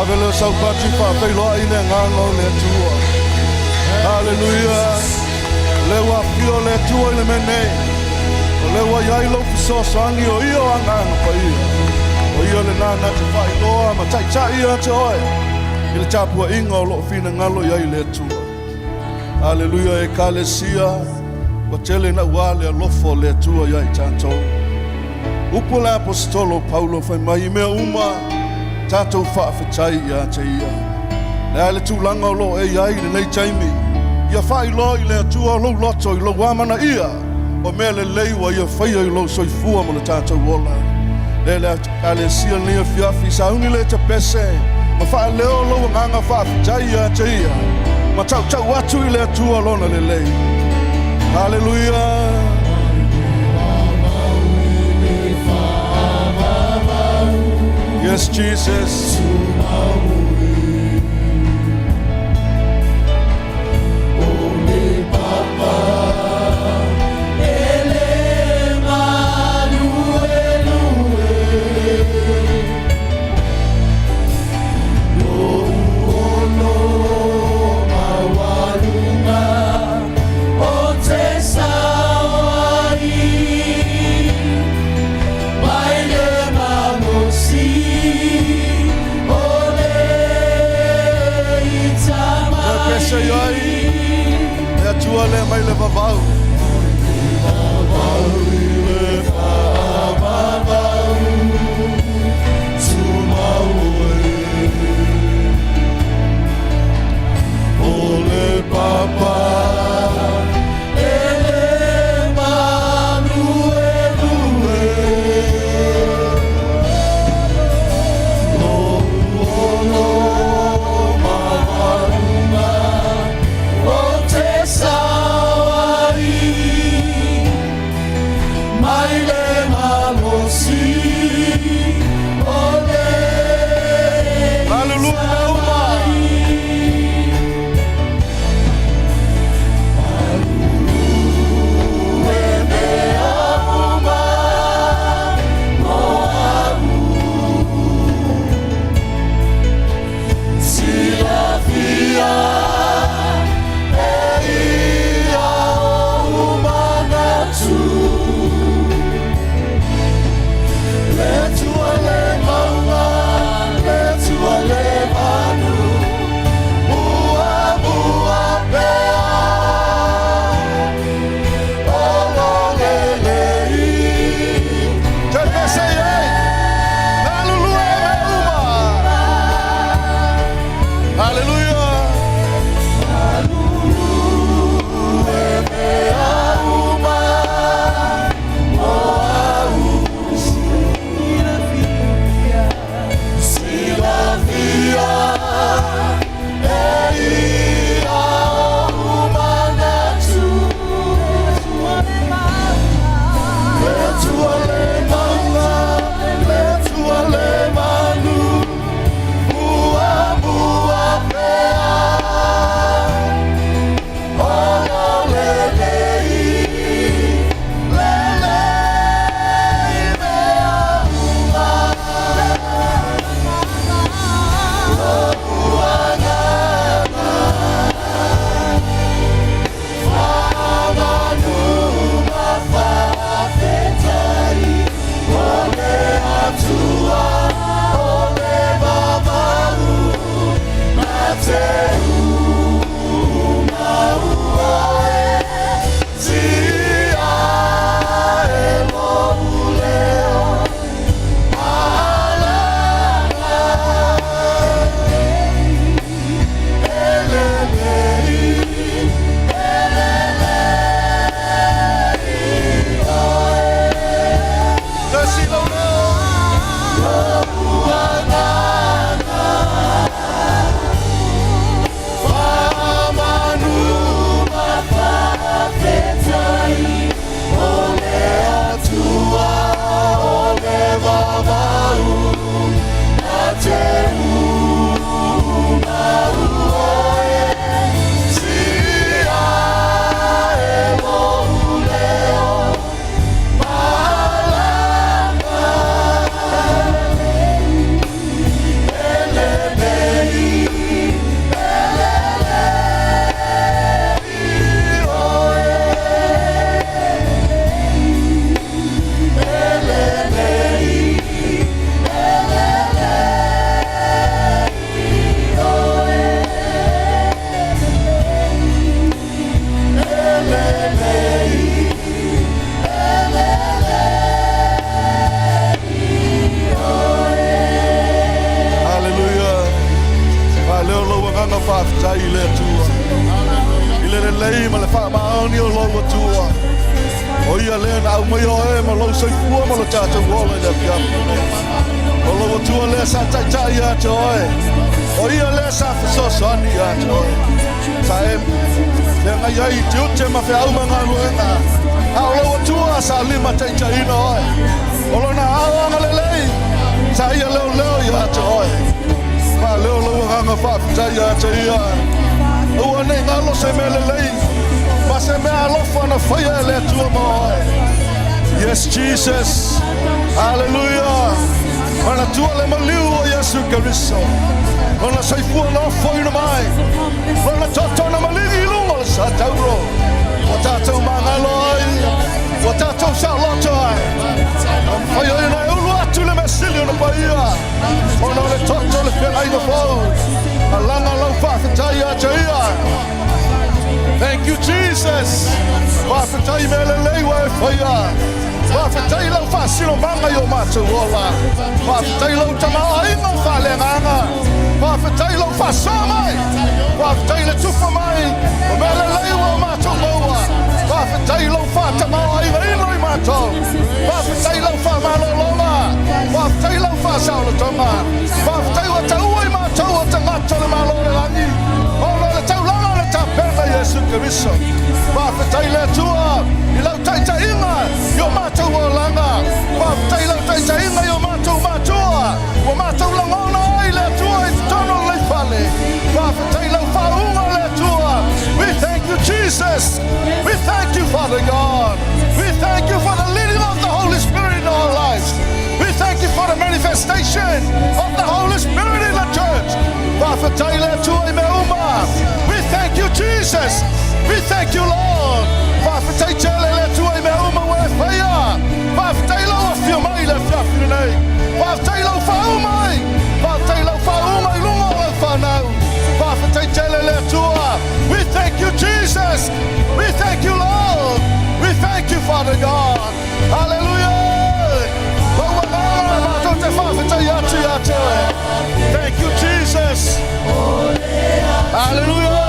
Favelo sau pati fa felo ina ngalo le tua. Hallelujah. Lewa pio le tua le mene. Lewa yai lo so sangi o io angang pa ia. O io le nana te fa loa ma tai tai ia te oi. Il chapua inga lo fina ngalo yai le tua. Hallelujah e kalesia. Wa tele na wale lofo le tua yai tanto. Upula apostolo Paulo fai mai me uma tatou whaafetai ia te ia. Le ale tūlanga o lo e iai le nei taimi. Ia whai lo i le atua lo loto i lo wamana ia. O mea le leiwa ia whaia i lo soifua mo le tatou wola. Le ale sia nia fiafi sauni le te pese. Ma wha leo lo nganga whaafetai ia te ia. Ma tau atu i le atua lona le lei. Hallelujah. Yes, Jesus. Le mai le vavau. Ole papa. Sorry. nei ma le wha maoni o loa tua. O ia lea na au mai o e ma lau sei fua ma lo tātou wola i le piapu. O loa tua lea sa tai a te oe. O ia lea sa fisoso ani a te oe. Sa e lea ngai ai te ute ma whea au manga luenga. A o loa tua sa lima tai ina oe. O lona aanga le lei. Sa ia leo i a te oe. Ma leo hanga whaafitai a te ia. Ua nei ngalo se me le lei. Ma se me alofa na whaia le tua moe. Yes, Jesus. Hallelujah. Mana tua le maliu o Yesu Karisto. Mana saifua na whaina mai. Mana totona maligi ilunga le sa tauro. Wa tātou mangalo ai. Wa tātou sa loto ai. Whaia ina ulu atu le mesili na paia. Mana le toto le whenai na whau. Alanga lau whaafitai a te ia. Thank you, Jesus. Whaafitai me le leiwa e whaia. Whaafitai lau whaasino manga i o mātou ola. Whaafitai lau tamaa inga o whalenganga. Whaafitai lau whaasoa mai. Whaafitai le tufa mai. O me le leiwa o mātou maua. Whaafitai lau whaatamaa inga ino i mātou. Whaafitai lau whaamaloloma. Whaafitai lau whaasaolotonga. Whaafitai wa taua i mātou o te ngata le malore langi. Ola le taulanga le tapena Yesu Karisto. Whaafitai le tua. I lau taita inga. Yo mātou o langa. Whaafitai lau taita inga yo mātou mātua. Wa mātou langona ai le tua i tono le whale. Whaafitai lau whaunga le tua. We thank you, Jesus. We thank you, Father God. We thank you for the leading of the Holy Spirit in our lives. We thank you for the manifestation of the Holy Spirit in the church. Whaafitai le tua i me uma. We thank you, Jesus. We thank you, Lord. Whaafitai tele le tua i me uma we whaia. Whaafitai lau a whia mai le whiawhiri nei. Whaafitai lau whaumai. Whaafitai lau whaumai lunga o whanau. Whaafitai tele le tua. We thank you, Jesus. We thank you, Lord. We thank you, Father God. Hallelujah. Thank you, Jesus. Hallelujah.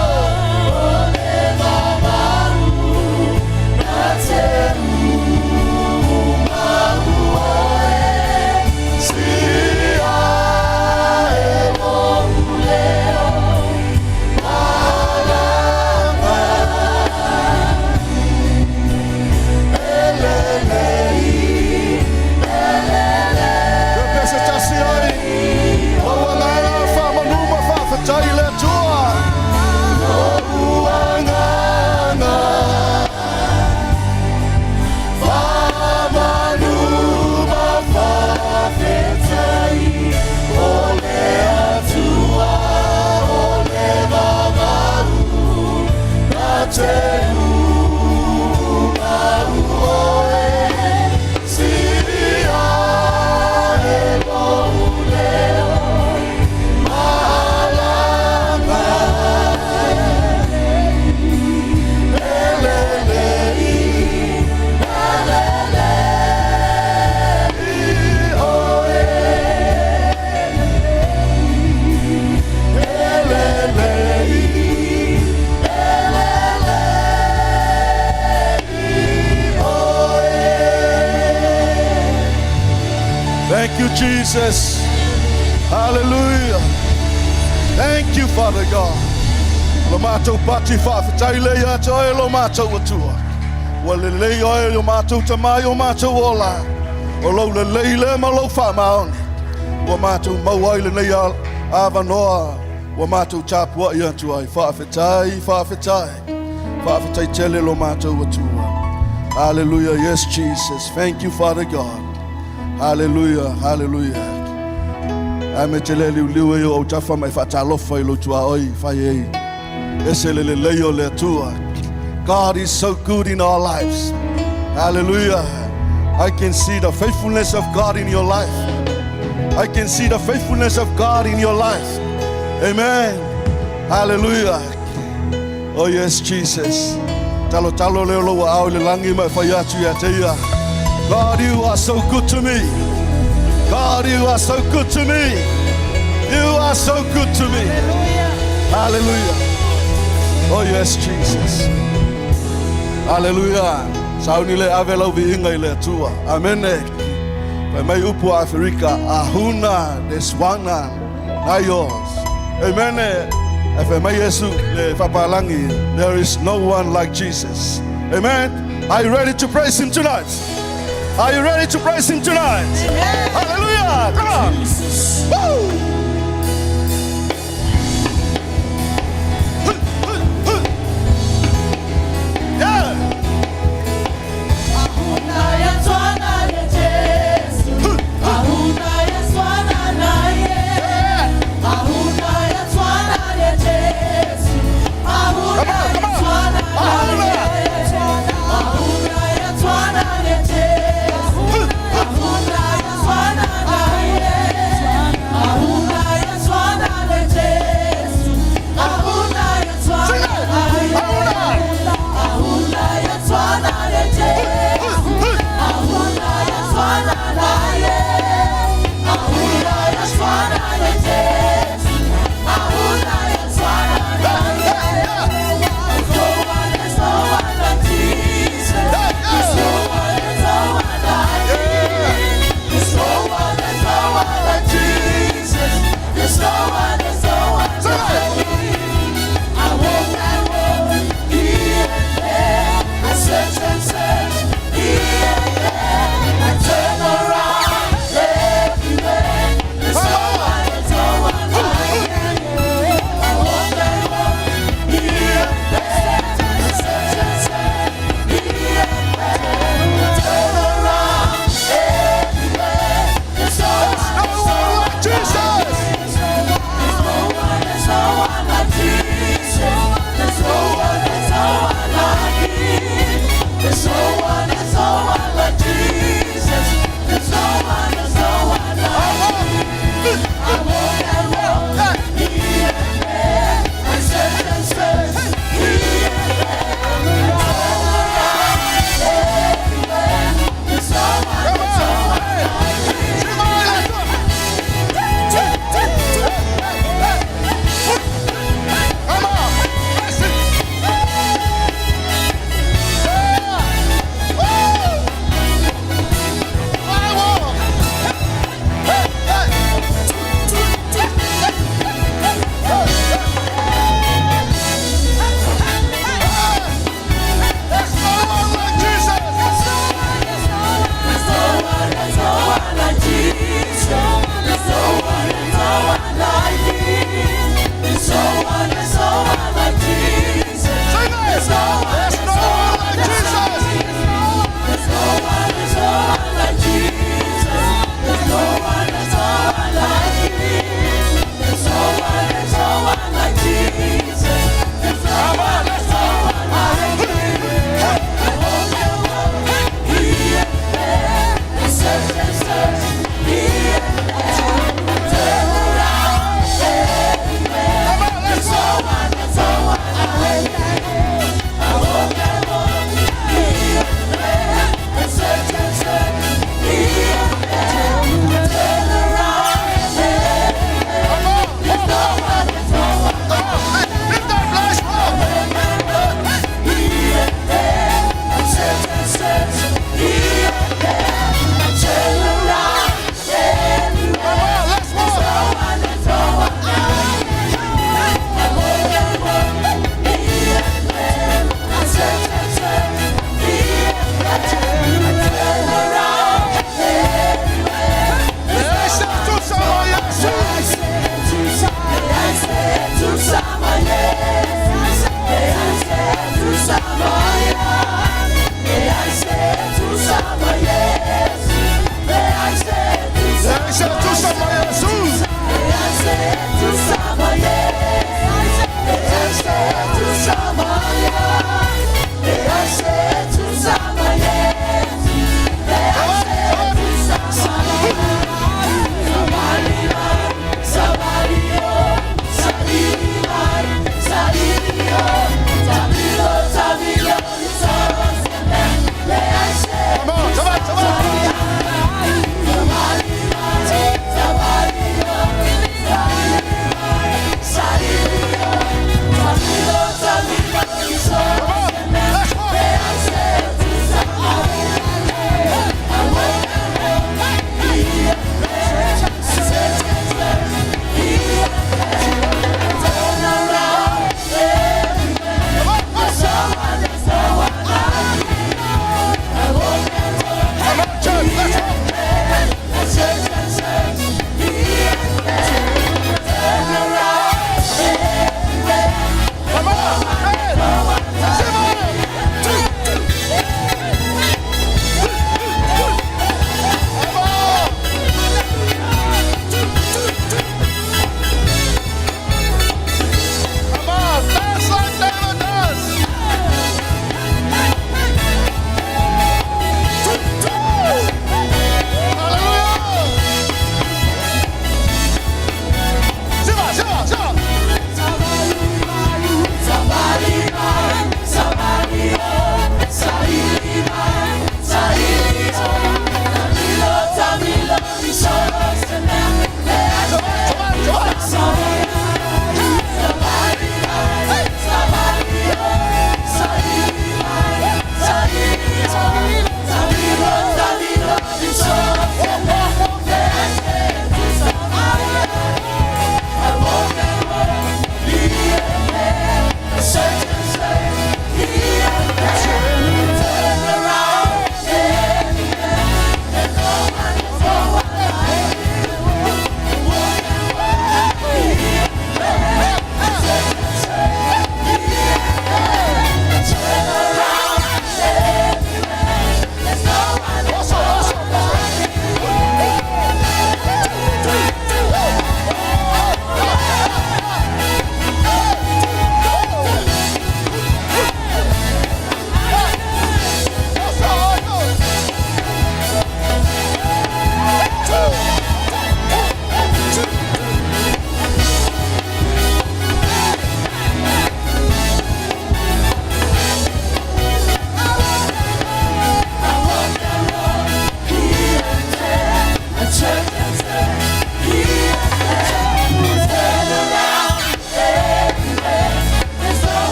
Thank you, Jesus. Hallelujah. Thank you, Father God. Lo mātou pati whaafitai lei ato e lo mātou atua. Wa le lei oe lo mātou tamai o mātou ola. O lo le lei le ma lo whaamaone. Wa mātou mauai le nei awanoa. Wa mātou tāpua i atu ai. Whaafitai, whaafitai. Whaafitai tele lo mātou atua. Hallelujah. Yes, Jesus. Thank you, Father God. Hallelujah, hallelujah. Ame te le liu e o tafa mai whaatalofa I lo tua oi, whai ei. Ese le leo le tua. God is so good in our lives. Hallelujah. I can see the faithfulness of God in your life. I can see the faithfulness of God in your life. Amen. Hallelujah. Oh yes, Jesus. Talo talo leo lo wa au le langi mai whai atu ia te ia. God, you are so good to me. God, you are so good to me. You are so good to me. Hallelujah. Oh, yes, Jesus. Hallelujah. Saunile avela uviinga ile tua. Amene. Mai upu Afrika ahuna deswana na yours. Amen. Yesu le fapalangi. There is no one like Jesus. Amen. Are you ready to praise him tonight? Are you ready to praise him tonight? Amen. Hallelujah. Come on. Woo.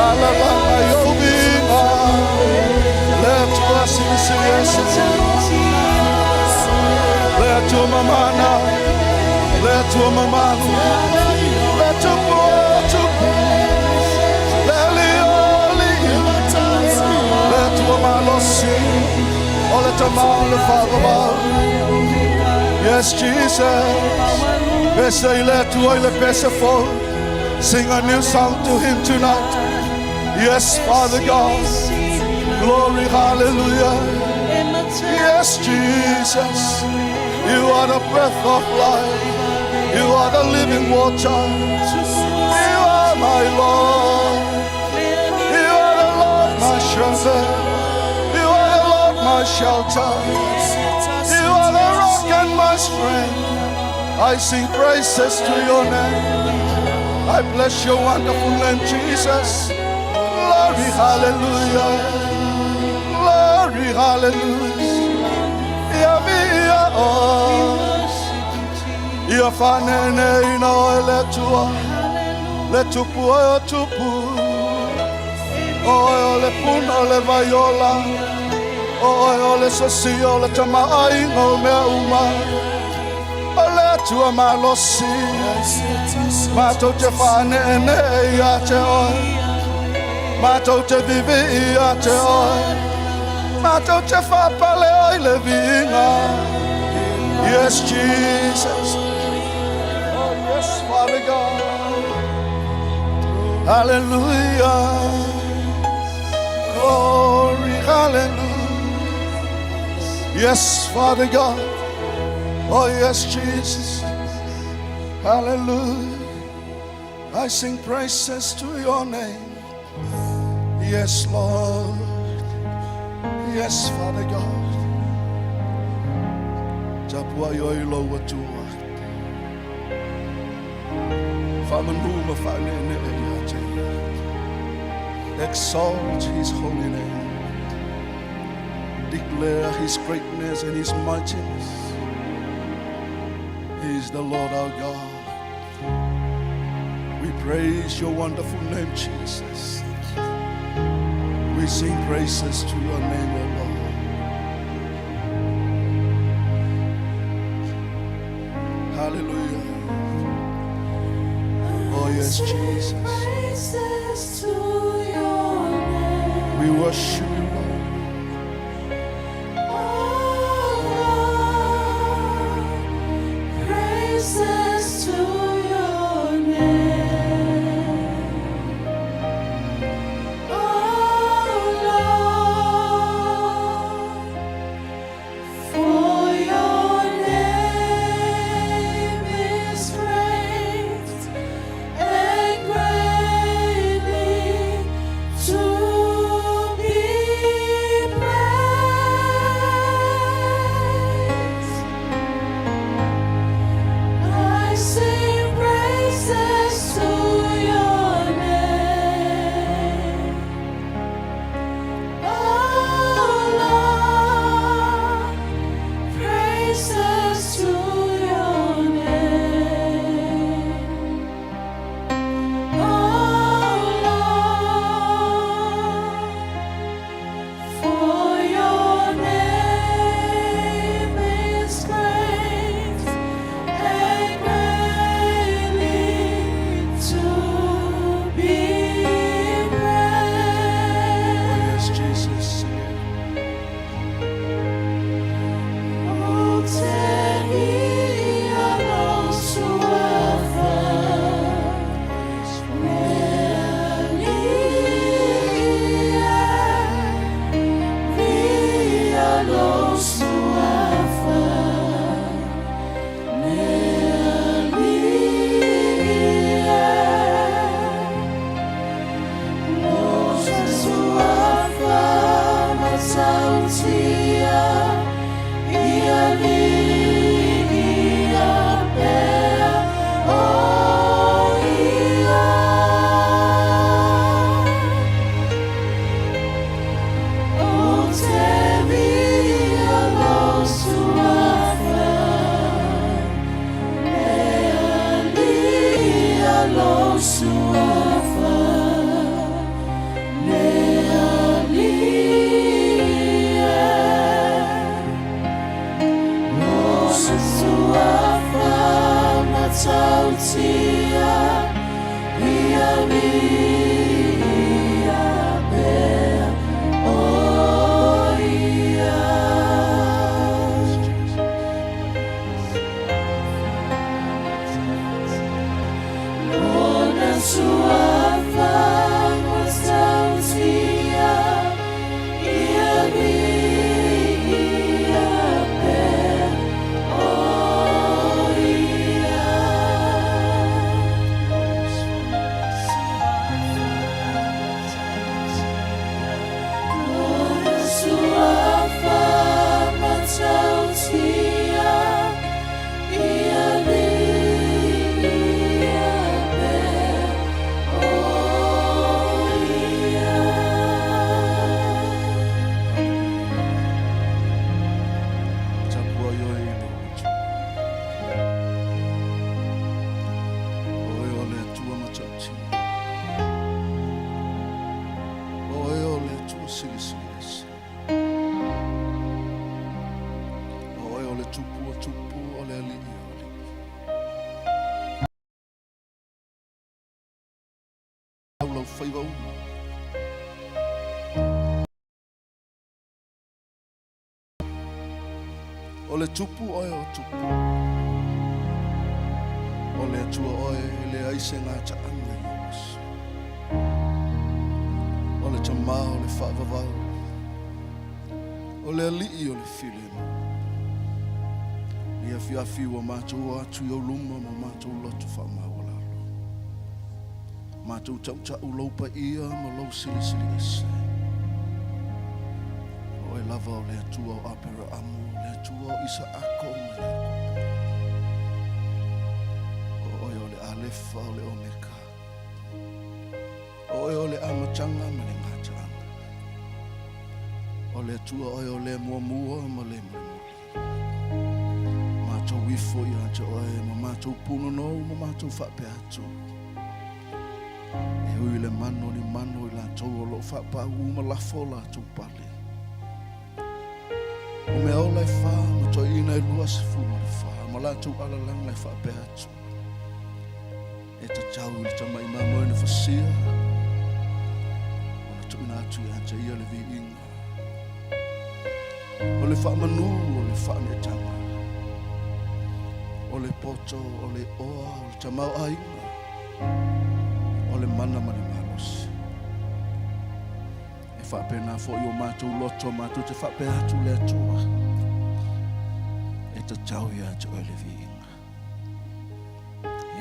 Alalanga yobinga. Let us see. Let your mamana. Let your mamana. Let your boy. Let your malo see. Oh, let your malo Father. Yes, Jesus. Yes, let your merciful. Sing a new song to him tonight. Yes, Father God. Glory, hallelujah. Yes, Jesus. You are the breath of life. You are the living water. You are my Lord. You are the Lord, my shelter. You are the Lord, my shelter. You are the rock and my strength. I sing praises to your name. I bless your wonderful name, Jesus. Glory, hallelujah. Glory, hallelujah. Ia fanene ina eletua. Letupu oyo tupu. Oyo le puno le vaiola. Oyo le sosio le tamaingo me uma. Oletua malosi. Mato te fanene ia te oi. Mato te vivi ia te oi. Mato te fa pale oi le vinga. Yes, Jesus. Oh, yes, Father God. Hallelujah. Glory, hallelujah. Yes, Father God. Oh, yes, Jesus. Hallelujah. I sing praises to your name. Yes, Lord. Yes, Father God. Tapua yo ilo watua. Famanuma fanene eyate. Exalt his holy name. Declare his greatness and his mightiness. He is the Lord our God. We praise your wonderful name, Jesus. We sing praises to your name, O Lord. Hallelujah. Oh, yes, Jesus. Praises to your name. We worship you, Lord. Oh, praises to your name. Oh, Lord, for your name is great and greatly to be praised. I sing praises to your name. Oh Lord, praises to your name. Oh Lord, for your name is great and greatly to be praised. Yes, Jesus. Sing it. Oh, tenía su alfa, vía su alfa, su alfa, masautia, ia pea, oh ia. Oh, te via su alfa, su alfa, silis. Oe ole tupu ole ali oli. Aulau whaiva uma. Ole tupu oe o tupu. Ole atua oe le aise ngā taanga ios. Ole tamā ole whaavavau. Ole alii ole whilema. Ia whiawhi wa mātou atu i luma ma mātou lotu whaamau lalo. Mātou tautau laupa ia ma lau silisili ese. Oe lava o le atua o apera amu, le atua o isa ako mai ako. Oe o le alefa o le omeka. Oe o le amatanga ma le ngātaanga. O le atua oe o le muamua ma le muamuli. Mātou wifo i ate oe ma mātou punono ma mātou whape atu. E hui le mano ni mano i lātou o lo whapau ma lafo lātou pale. O me au lai wha ma toi ina i lua se fu ma le wha ma lātou alalang lai whape atu. E ta tau i ta mai mamo ina whasia. O na tu ina atu i ate ia le vi inga. O le wha manu o le wha ne tanga. O le poto, o le oa, o le tamau ainga. O le mana ma le malos. E whapena fo i o mātou loto, mātou te whape atu le atua. E ta tau i atu e le viinga.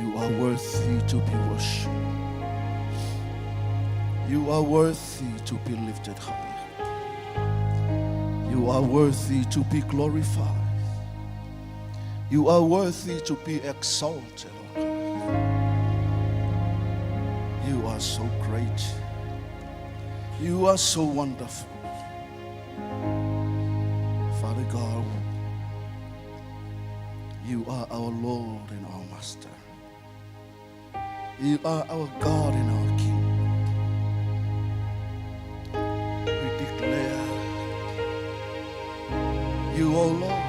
You are worthy to be worshipped. You are worthy to be lifted high. You are worthy to be glorified. You are worthy to be exalted, O God. You are so great. You are so wonderful. Father God, you are our Lord and our Master. You are our God and our King. We declare you, O Lord.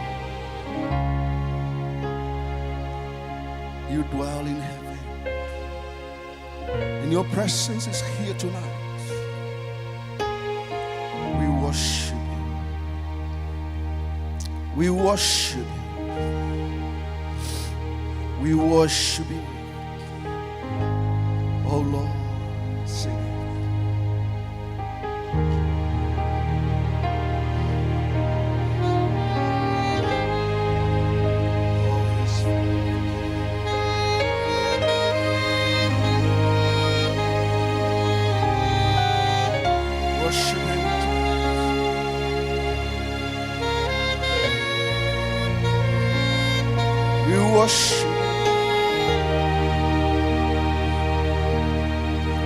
You dwell in heaven. And your presence is here tonight. We worship you. We worship you. We worship you. Oh Lord, sing it. Worship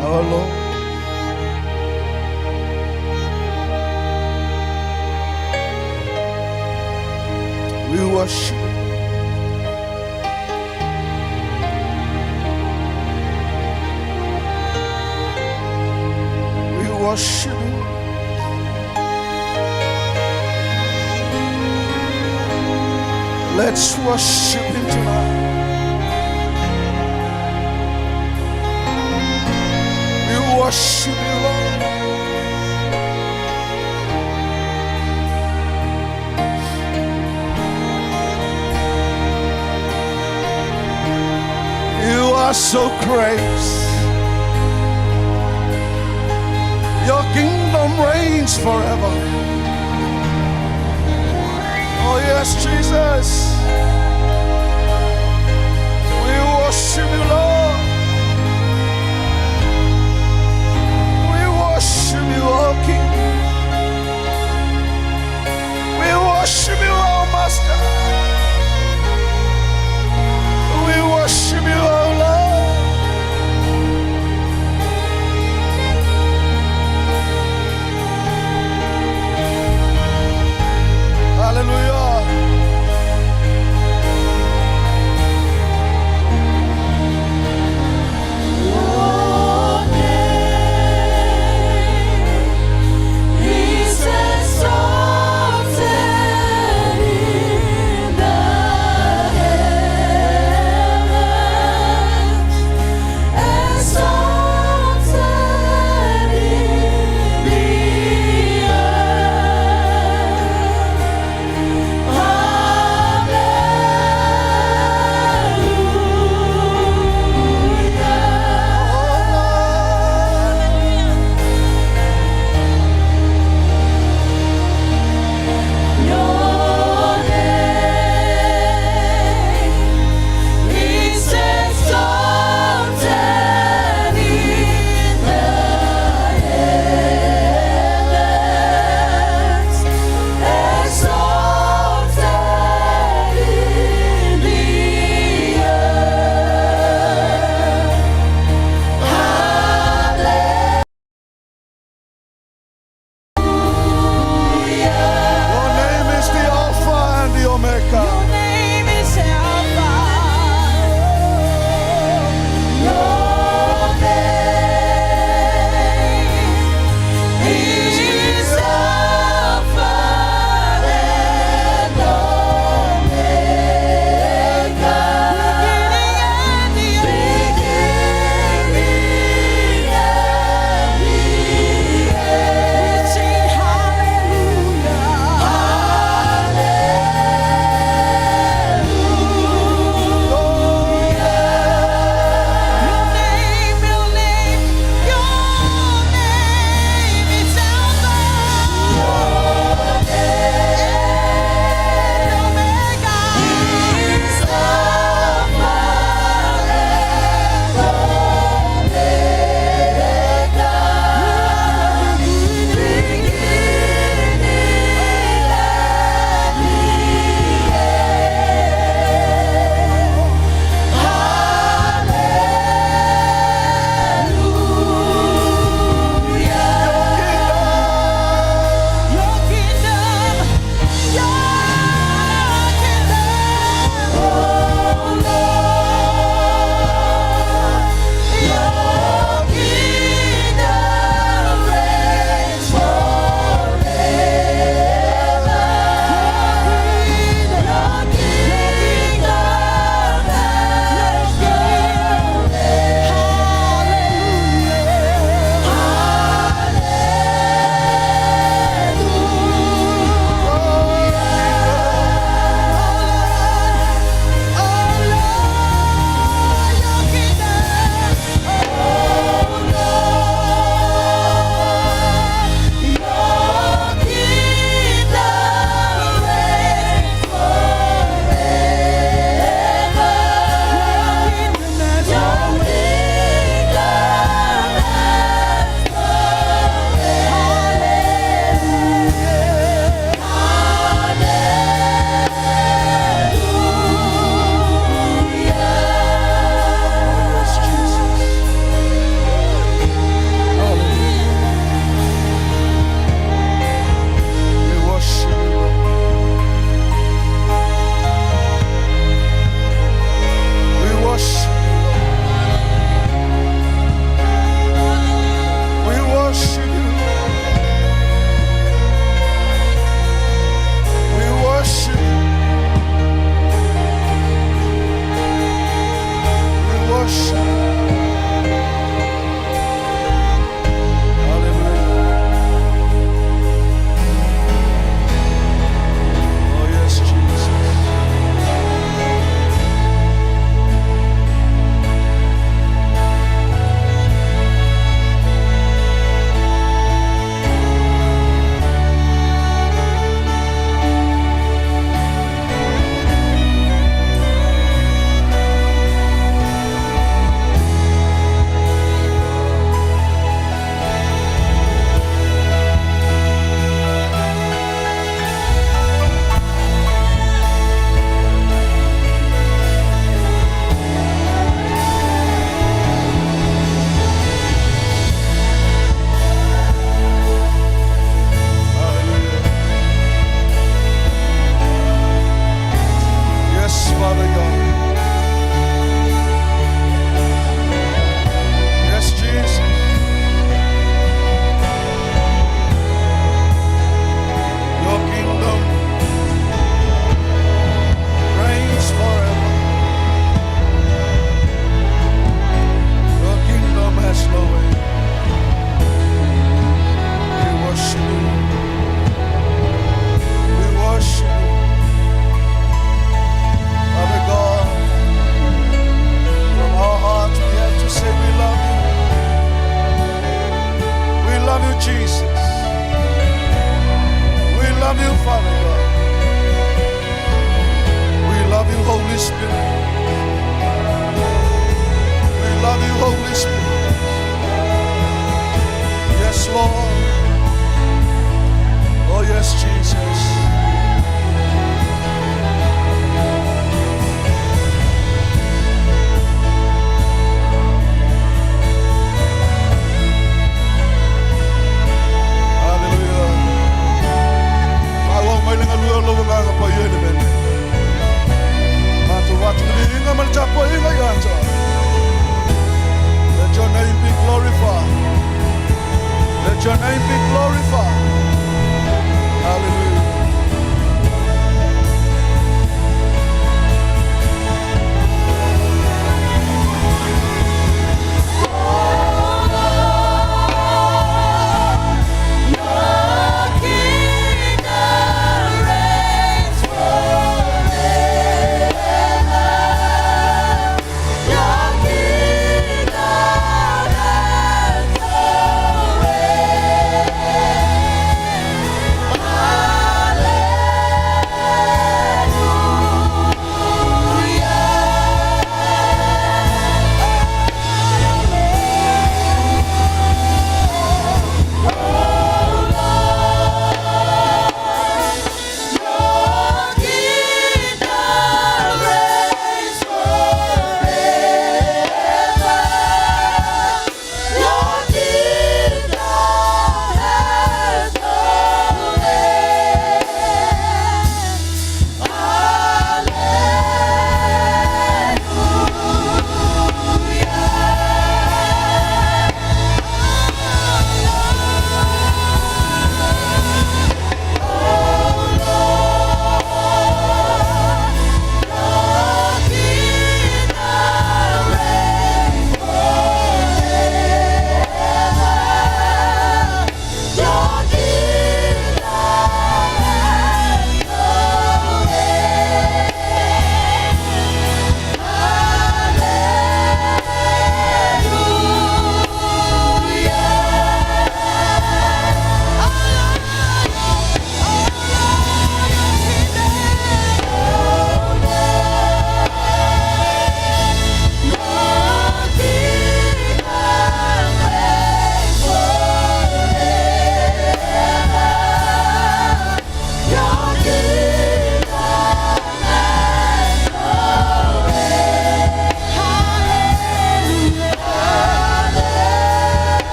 our Lord. We worship. We worship. Let's worship him tonight. We worship you, Lord. You are so great. Your kingdom reigns forever. Oh yes, Jesus. We worship you, Lord. We worship you, oh King. We worship you, oh Master. We worship you, oh Lord. Hallelujah. Jesus. We love you, Father God. We love you, Holy Spirit. We love you, Holy Spirit. Yes, Lord. Oh, yes, Jesus. Let your name be glorified. Let your name be glorified. Hallelujah.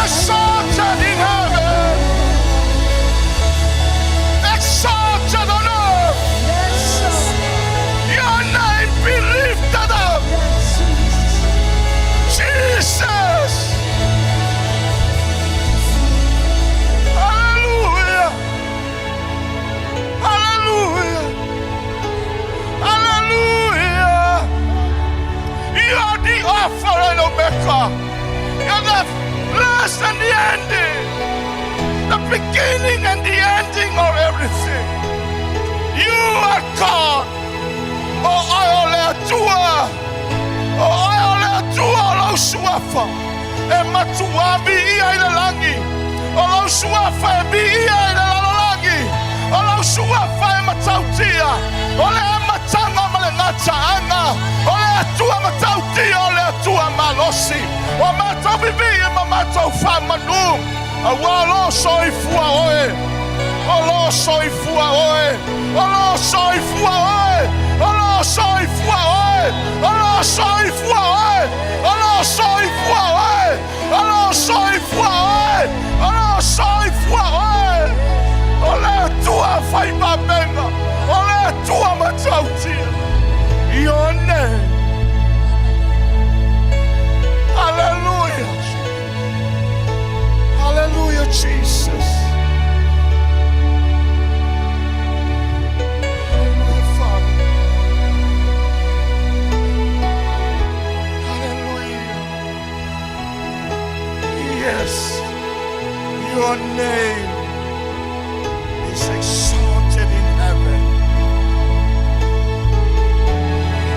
exalted in heaven, exalted on earth. Your name be lifted up, Jesus. Hallelujah, hallelujah, hallelujah. You are the Alpha and Omega. You're the last and the ending, the beginning and the ending of everything. You are God. Oh, I ole tua. Oh, I ole tua lo suafa. E matua bi ia ina langi. O lo suafa e bi ia ina langi. O lo suafa e matautia. Ole matanga male ngata anga. Ole tua matautia, ole tua malosi. O matau bibi e matau fa manu. A walo soifua oe. Olo soifua oe. Olo soifua oe. Olo soifua oe. Olo soifua oe. Olo soifua oe. Olo soifua oe. Olo soifua oe. Ole tua fai mabenga. Ole tua matautia. Your name. Hallelujah. Hallelujah, Jesus. Hallelujah, Father. Hallelujah. Yes, your name is exalted in heaven.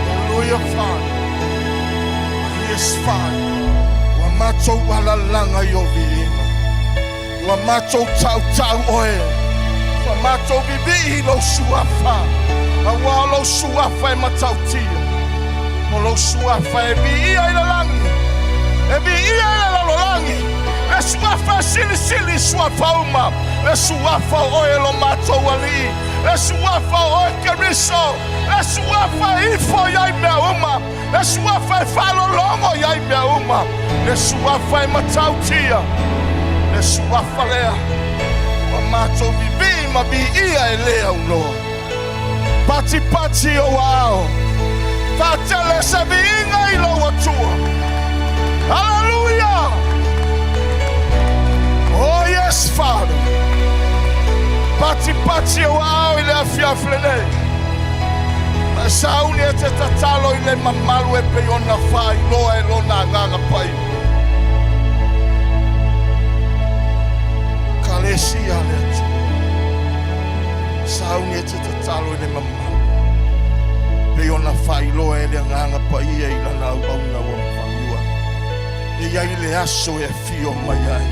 Hallelujah, Father. Yes, Father. Wamato walalanga yoviinga. Wamato tau tau oe. Wamato bibi lo suafa. Awalo suafa e matautia. Molo suafa e bi ia ila langi. E bi ia ila langi. Le suafa sili sili suafa uma. Le suafa oe lo mato wali. Le suafa oe keriso. Le suafa ifo ya ibea uma. Le suafa e falo longo ya ibea uma. Le suafa e matautia. Le suafa lea. Wamato bibi mabi ia elea unoa. Pati pati o wao. Tatele se biinga ilo watua. Hallelujah. Oh yes, Father. Pati pati o wao ile afiaflene. Sauni e te tatalo ile mamalu e peyona fai loa e lona nganga pai. Kalesia letu. Sauni e te tatalo ile mamalu. Peyona fai loa e le nganga pai e ila na uauna wa mfangua. E ya ile aso e fio mayai.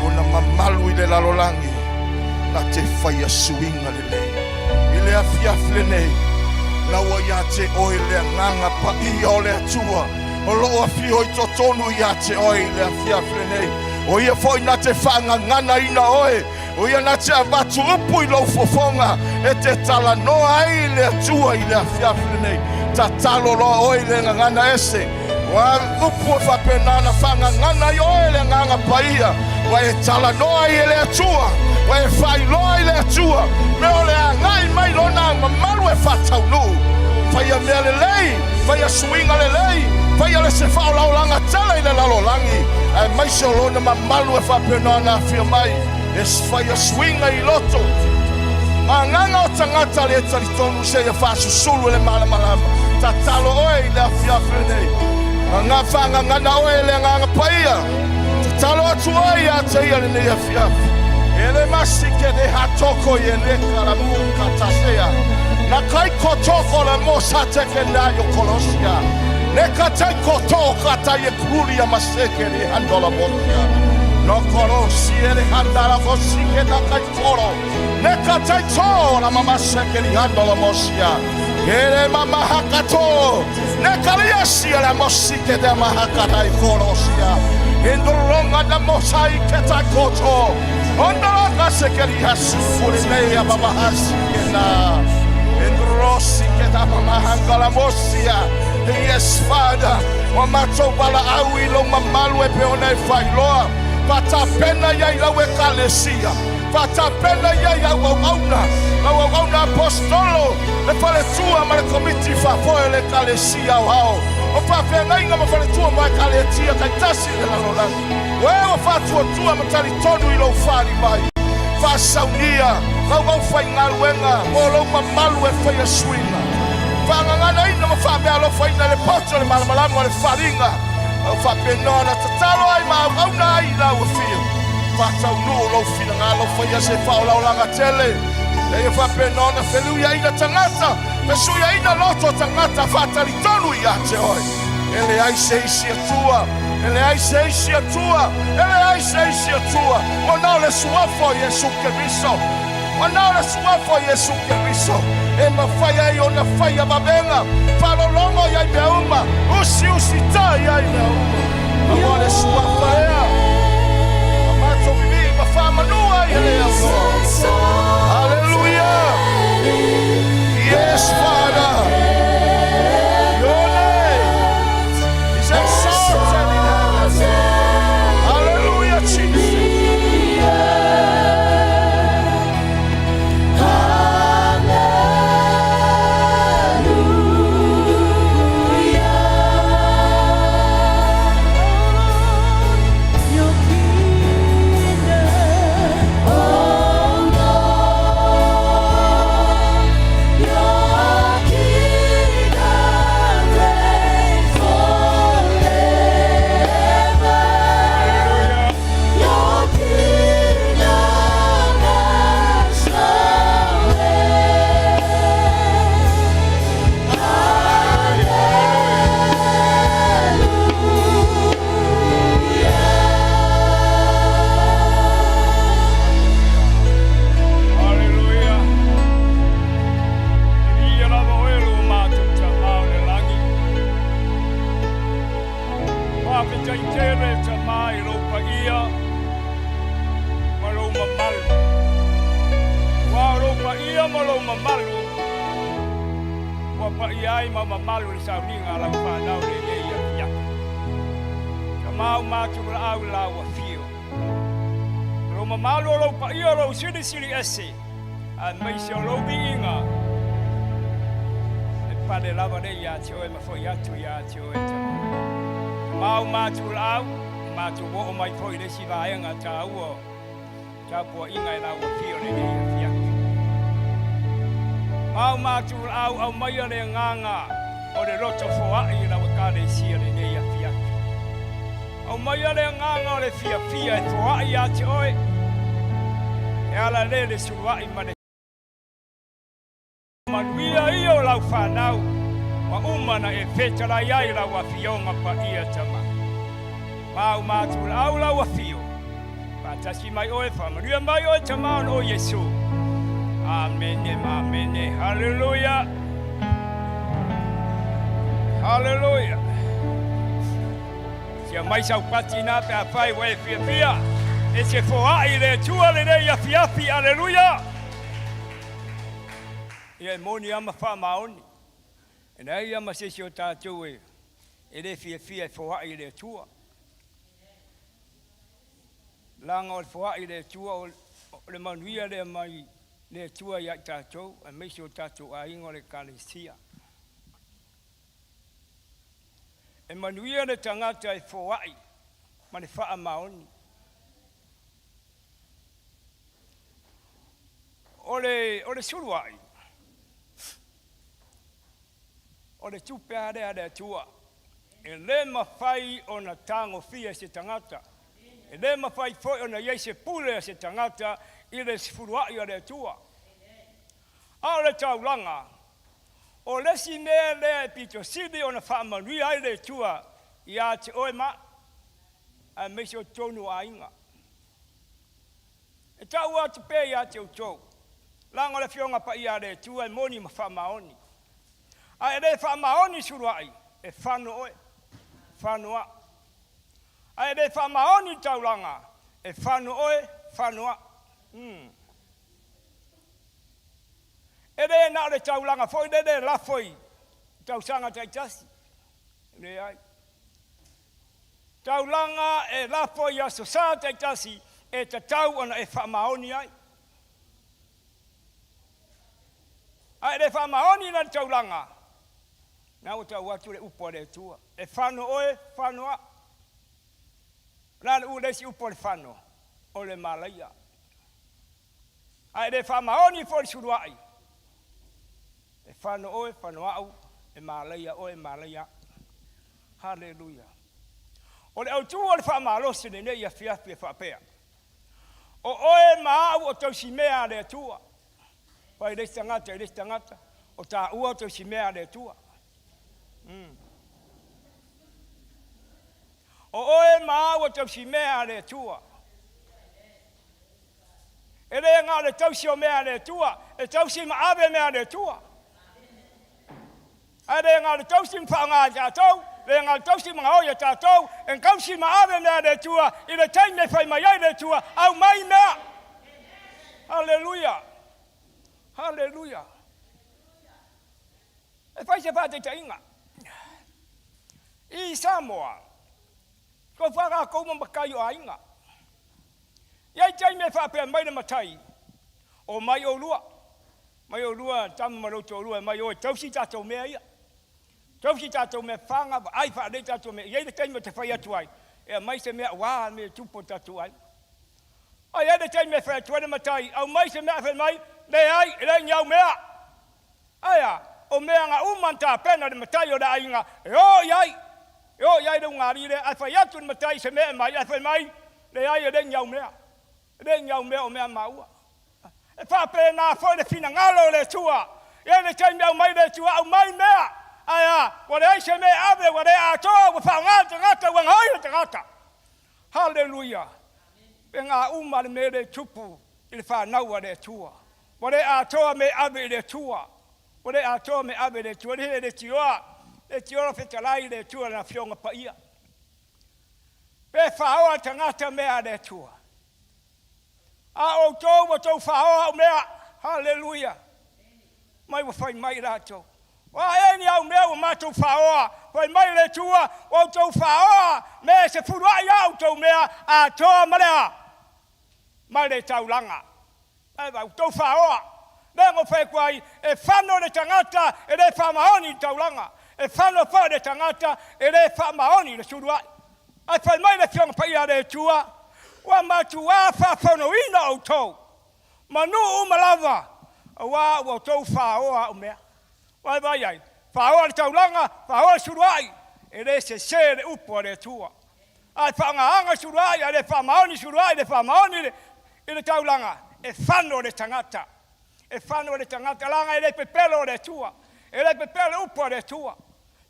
Ona mamalu ile lalolangi. Na te fai a suinga lele. Ile afiaflene. Na wayate oile nganga pa I ole tua. O loa fio I totonu yate oile afiaflene. O ia foi na te whanga ngana ina oe. O ia na te avatu upu I lo fofonga. E te tala noa ile tua ile afiaflene. Ta talo loa oile ngana ese. Wa upu whapenana whanga ngana I oile nganga pa ia. Wa e tala noa ile tua. Wa e whai loa ile tua. Me ole a ngai mai lona mamalu e whatau nu. Whai a mea lelei, whai a suinga lelei, whai a le se whao laulanga tala I le lalolangi. Ai mai se o lona mamalu e whapena na whia mai. E whai a suinga I loto. Ma nganga o tangata le taritonu se ia whasusulu le malamalama. Ta talo oe I le awhia whenei. Ma ngā whanga ngana oe le nganga paia. Ta talo atu oe ia te ia le nei awhiafi. Ele masike de hatoko ye le karamu katasea. Na kai kotoko le mosa teke na yo kolosia. Ne katai kotoka ta ye kuri ya maseke le handola mosia. No kolosi ele handala mosike na kai toro. Ne katai to na mama seke le handola mosia. Ele mama hakato. Ne kaliasi ele mosike de mahakata I kolosia. Indolonga na mosai keta koto. Onda kasekeli hasu kulei ya baba hasikena. Endrosi keta mama hangala mosia. Yes, Father. Wamato bala awi lo mamalu e peona e failoa. Fatapena ya ilawe kalesia. Fatapena ya auna apostolo. Le fale tua ma le komiti fa foe le kalesia hao. O fapena inga ma fale tua ma kaletia kaitasi le lalolani. Wewe fatua tua matali tonu ilo ufari mai. Fa Sauniga, lau fai ngaluenga, molo malu e fai swinga. Fa ngana ina ma fa me alo fai na le poto le malamalango le faringa. Fa penona tatalo ai ma au na ai la o fio. Fa tau no lo fina ngalo fai se fa ola ola tele. E fa penona felu ya ina tangata, pesu ya ina loto tangata fa tali tonu ya te oi. Ele ai se tua. Ele ai sei a tua, ele ai sei a tua. Manole sua foi Yesu Cristo. Manole sua foi Yesu Cristo. E ma faia io na faia babenga. Falo longo ya beuma. Usi ta ya beuma. Amore sua faia. Amato vivi ma fama nua ele amor. Hallelujah. Yes, Father. Your name is exalted. Hallelujah, Jesus. Malu Sauniga la whanau le ia ia. Ka mau mātu la au la wa fio. Ro mamalu lo pa ia lo siri ese. A mai se lo biinga. E pale lava le ia te oe ma foi atu ia te oe te. Ka mau mātu la au, mātu wo o mai foi le si vaenga ta ua. Ta po inga la wa fio le ia ia. Mau mātu la au mai le nganga. O le roto foai la wakale sia le nei a fiaki. Au mai ale nganga o le fia e foai a te oe. E ala le suai ma le manuia i o lau whanau. Wa umana e whetara iai la wa fionga pa ia tama. Mau mātu lau la wa fio. Patasi mai oe whamaria mai oe tama o Yesu. Amene, amene, hallelujah. Hallelujah. Sia mai sau patina pe a fai we fia. E se foai le tua le nei a fiafi. Hallelujah. Ia moni ama fa maoni. E nei ama se o tātou e. E le fia foai le tua. Langa o foai le tua o le manuia le mai le tua ia tātou. E me se o tātou a ingo le kalesia. E manuia le tangata e foai, ma le wha maoni. O le suruai, o le tupe are tua, e le mawhai o na tango fia se tangata, e le mawhai foi o na iei se pule se tangata, i le suruai are tua. A le taulanga, o lesi mea lea e pito sidi o na whaamanui ai le tua i a te oe ma a mesi o tonu a inga. E tau atu pe i a te o tau. Langa le fionga pa i a le tua e moni ma whaamaoni. A e le whaamaoni suruai e whanu oe, whanua. A e le whaamaoni taulanga e whanu oe, whanua. E re na le taulanga foi le la foi tau sanga tai tasi. Le ai. taulanga e lafo ia society tasi e tatau ona e whamaoni ai. Ai le whamaoni na taulanga. Nā o tau atu le upo le tua. E whano oe, whano a. Nā le ulesi upo le whano. O le malaia. Ai le whamaoni fo le suruai. E whano oe, whano au. E malaia oe, malaia. Hallelujah. O le autu o le whamalosi le nei a fiafi e whapea. O oe maau o tau si mea le tua. Pai le tangata. O tā ua o tau si mea le tua. O oe maau o tau si mea le tua. E le ngā le tau si o mea le tua. E tau si maawe mea le tua. E le ngā le tau si mwhanga tātou. Le ngā le tau si mga oia tātou. E kau si maawe mea le tua. I le tai me whai mai ai le tua. Au mai mea. Hallelujah. Hallelujah. E whai se whātai ta inga. I Samoa. Ko whaka kouma makai o ainga. Iai tai me whapea mai na matai. O mai o lua. Mai o lua, tamu maroto o lua. Mai o e tausi tātou mea ia. Tausi tātou mea whanga. Ai whaare tātou mea. Iai le tai me te whai atu ai. E mai se mea wā me tupo tātou ai. Ai e le tai me whai atu ai matai. Au mai se mea whai mai. Le ai, le ngiau mea. Aia, o mea ngā umanta pena le matai o le ainga. E o iai. Yo iai le ngari le ai fai atu matai se mea mai ai fai mai le ai le nyau mea o mea maua e fa pe na fo le fina ngalo le tua e le tai mea mai le tua au mai mea ai o le ai se mea ave o le ato o fa ngata wa ngai ngata hallelujah pe nga uma le me le tupu il fa na wa le tua o le ato me ave le tua o le ato me ave le tua le tua e tiora fetalai le tua na fionga pa ia. Pe whaoa tangata mea le tua. A o tau whaoa mea. Hallelujah. Mai wa whai mai rato. Wa eni au mea wa mātou whaoa. Whai mai le tua. O tau whaoa. Mea se furuai au tau mea. A toa malea. Mai le taulanga. Ai wa tau whaoa. Nengo whai kwai. E whano le tangata. E le whamahoni taulanga. E whano wha le tangata, e le wha maoni le suruai. Ai whai mai le fionga pai a le tua, wa matu wā wha whano ina au tau. Manu umalawa, wā o tau whaoa o mea. Wai vai ai, whaoa le taulanga, whaoa le suruai, e le se le upo a le tua. Ai whaanga suruai, e le wha maoni suruai, le wha maoni le taulanga, e whano le tangata. E whano le tangata, langa e le pepelo le tua. E le pepelo upo a le tua.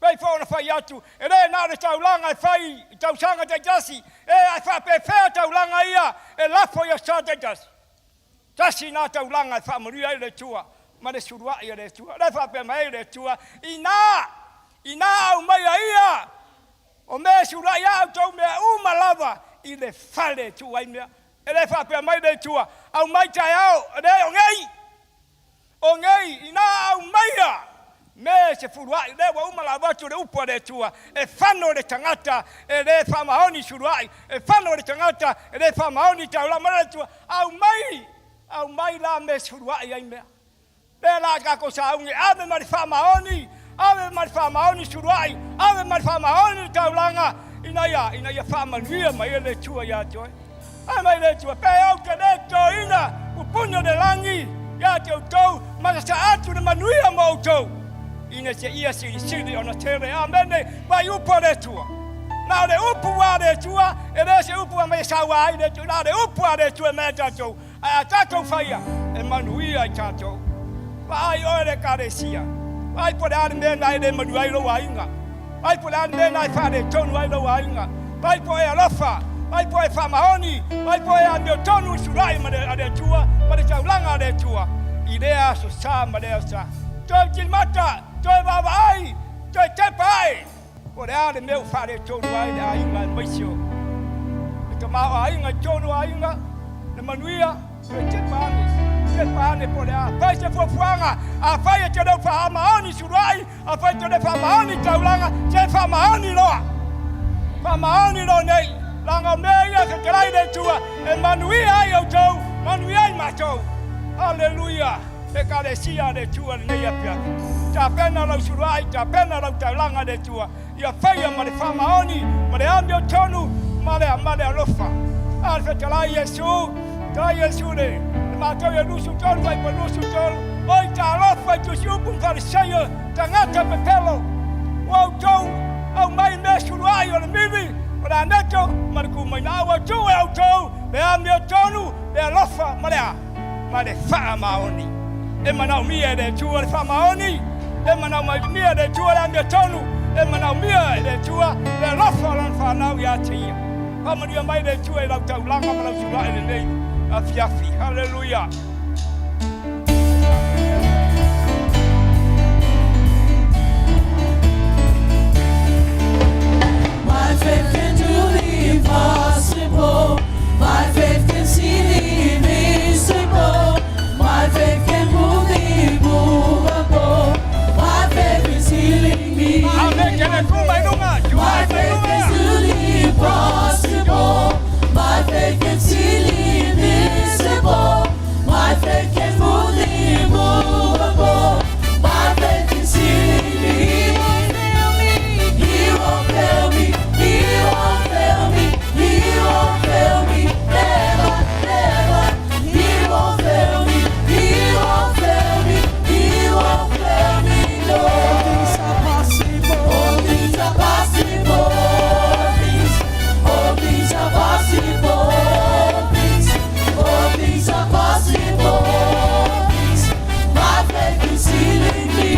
Pei whaona whai atu, e re nā re taulanga e whai, tausanga te jasi, e ai whapewhea taulanga ia, e lafo ia sa te jasi. Jasi nā taulanga e whamaria i le tua, ma le surua i le tua, re whapea mai le tua, i nā au mai a ia, o mea surua ia au tau mea umalawa, i le whale tua i mea, e re whapea mai le tua, au mai tai au, re o ngei, i nā au mai a, me se furuai le wa umala watu le upo le tua e whano le tangata e le whamahoni suruai e whano le tangata e le whamahoni taula mara tua au mai la me suruai ai mea le la kako sa unge ave mari whamahoni suruai ave mari whamahoni taulanga ina ya whamanuia mai le tua ya toi ai mai le tua pe au ke le to ina upunyo le langi ya te utau masa atu le manuia mo utau ina se ia siri ona tere amene vai upo le tua na le upu wa le tua e le se upu me sawa ai le tua na le upu wa le tua me tato a tato faia e manuia tato vai ore carecia vai por ar me na le manuai lo ainga vai por ar me na fare tonu ai lo ainga vai por e alofa vai por e famahoni vai por e ando tonu surai ma le tua ma le taulanga le tua idea so sa ma le sa toi kilmata toi vai, toi te pai. Por ale meu fare tonu ai da inga maisio. Te ma ainga tonu ainga, na manuia, te pane por ale. Pai se fofuanga, a pai te do fa maoni surai, a pai te do fa maoni taulanga, te fa maoni loa. Whamaoni lo nei. Langa mea ka karai de tua. E manui ai au tau. Manui ai mātou. Hallelujah. E ka le sia de tua nei apia. Ta pena lau surai. Ta pena lau taulanga de tua. Ia whaia ma le whamaoni. Ma le amio tonu. Ma le alofa. Alfa talai Yesu. Ta Yesu le. Mātou e lusu tolu. Vai pa lusu tolu. Oi ta alofa. Tu siupun fariseia. Ta ngata pepelo. Wau tau. Au mai me surai o le mili. Ora neto, ma ku mai na wa tu e auto, le amio tonu, le alofa, ma le fa maoni. E mana mia de tu le fa maoni, e mana mai mia de tu le amio tonu, e mana mia de tu le alofa lan fa na ya tia. Pa mai mai de tu e la tau langa ma la su la le nei, afiafi. Hallelujah. My faith can do the impossible. My faith can see the invisible. My faith can move the immovable. My faith is healing me. My faith can do the impossible. My faith can see the invisible. My faith can move the immovable. My faith is healing me. He won't fail me. He won't fail me. He won't fail me. Never, never. He won't fail me. He won't fail me. He won't fail me. No. All things are possible. All things are possible. All things are possible. All things are possible. My faith is healing me.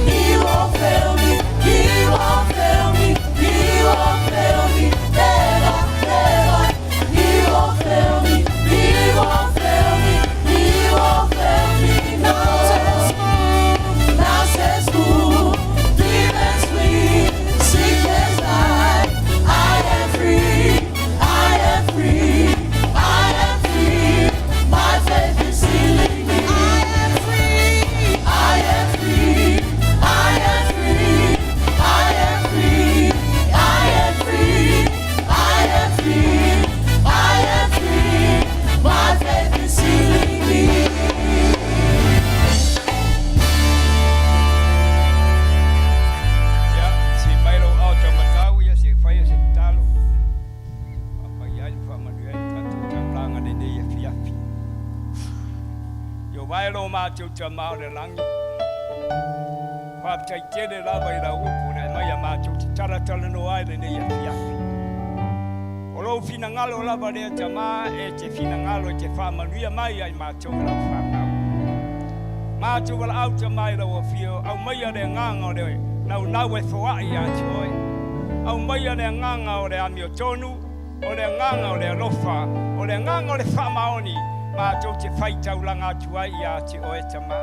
He won't fail me. He won't fail me. He won't fail me. Never, never. He won't fail me. He won't fail me. He won't fail me. No. Mountains move, demons flee, sickness die. I am free. I am free. I am free. My faith is healing me. I am free. I am free. I am free. I am free. I am free. I am free. I am free. My faith is healing me. Ya, si mailo auto matau ya si fai si talo. Apa ya fa manuai tatu taulanga de nei fiafi. Yo mailo ma tu tama le langi. Fa tai tele la vai la upu na mai ma tu tala tala no ai le nei fiafi. O lo fina ngalo la va de tama e te fina ngalo te fa manuia mai ai ma tu la fa na. Ma tu wala auto mai lo fio au mai le nganga de na we fo ai ya choi. Au mai le nganga o le amio tonu, o le nganga o le lofa, o le nganga o le fa maoni. Ma tu te fai taulanga tu ai ya te o e tama.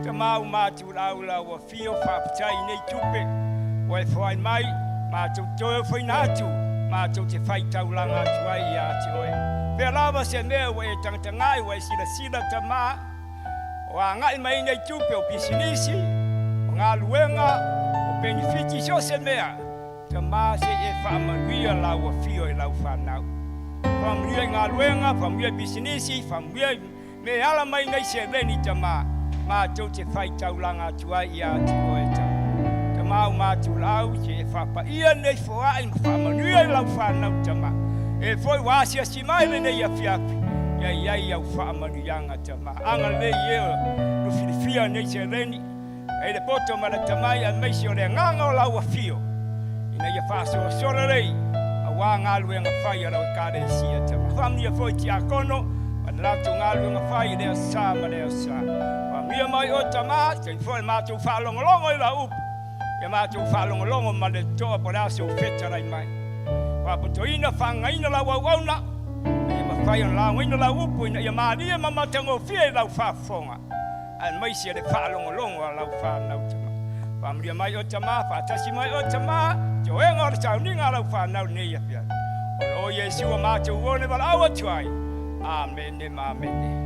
Tama ma tu la o fio fa ptai nei tupe. O e fo ai mai ma tu to foi na tu. Ma tu te fai taulanga tu ai ya te o e. Pe lava se me o e tangangai o e sila tama. O ngai mai nei tupe o pisinisi, o ngā luenga, o benefiti so se mea, ka mā se e whaamanuia lau a fio e lau whanau. Whaamanuia ngā luenga, whaamanuia pisinisi, whaamanuia me ala mai nei se reni ta mā tau te whai taulanga tua i a te oe ta. Ka mau mātu lau se e whapaia nei whaai ma whaamanuia e lau whanau ta mā. E foi wāsia si mai le nei a whiapi. Ia au whaamanuianga ta mā. Anga le eo, no whiriwhia nei se reni. E le poto mana tamai a meisi o le nganga o lau a fio. Ina ia whāso o sora rei. A wā ngā luenga whai a lau e kāre sia ta mā. Whamnia foi ti a kono. Mana rātu ngā luenga whai lea sā ma lea sā. Whamnia mai o ta mā. Tein foi mātou whālongolongo i la upu. Ia mātou whālongolongo ma le toa po rāse o whetarai mai. Whapoto ina whangaina lau au auna. Whai on la wina la upu ina ia maaria ma matango fia lau whaafonga. Ai mai sia le whaalongolongo a lau whanau tama. Whamria mai o tama, whaatasi mai o tama, te oenga o le Sauniga lau whanau nei a pia. O Yesu a mātou wone wala awa tuai. Amene, amene.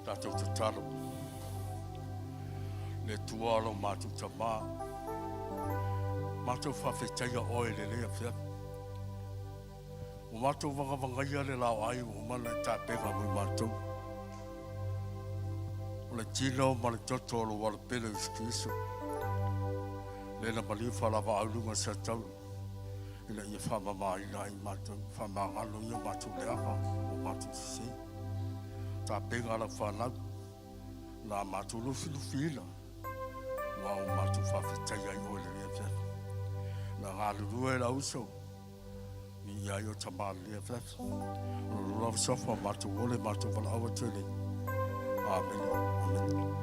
Tātou te taro. Le tualo mātou ta mā. Mātou whawhetaia oe le lea whia. O mātou wangawangaia le lau ai o mana e tāpega mui mātou. O le tino ma le totoro wa le pele iskiso. Le na mali whalawa aurunga sa tau. Ina ia whamamaina i mātou. Whamangalo ia mātou le aha o mātou si. Tāpega ala whanau. Nā mātou lufi ila. Wa o mātou whawhetaia i oe le lea whia. Na ngā lurua e la usau. Ni ia i o tamāli lea whia. Lula sofa mātou ole mātou wala awa tele. Amen. Amen.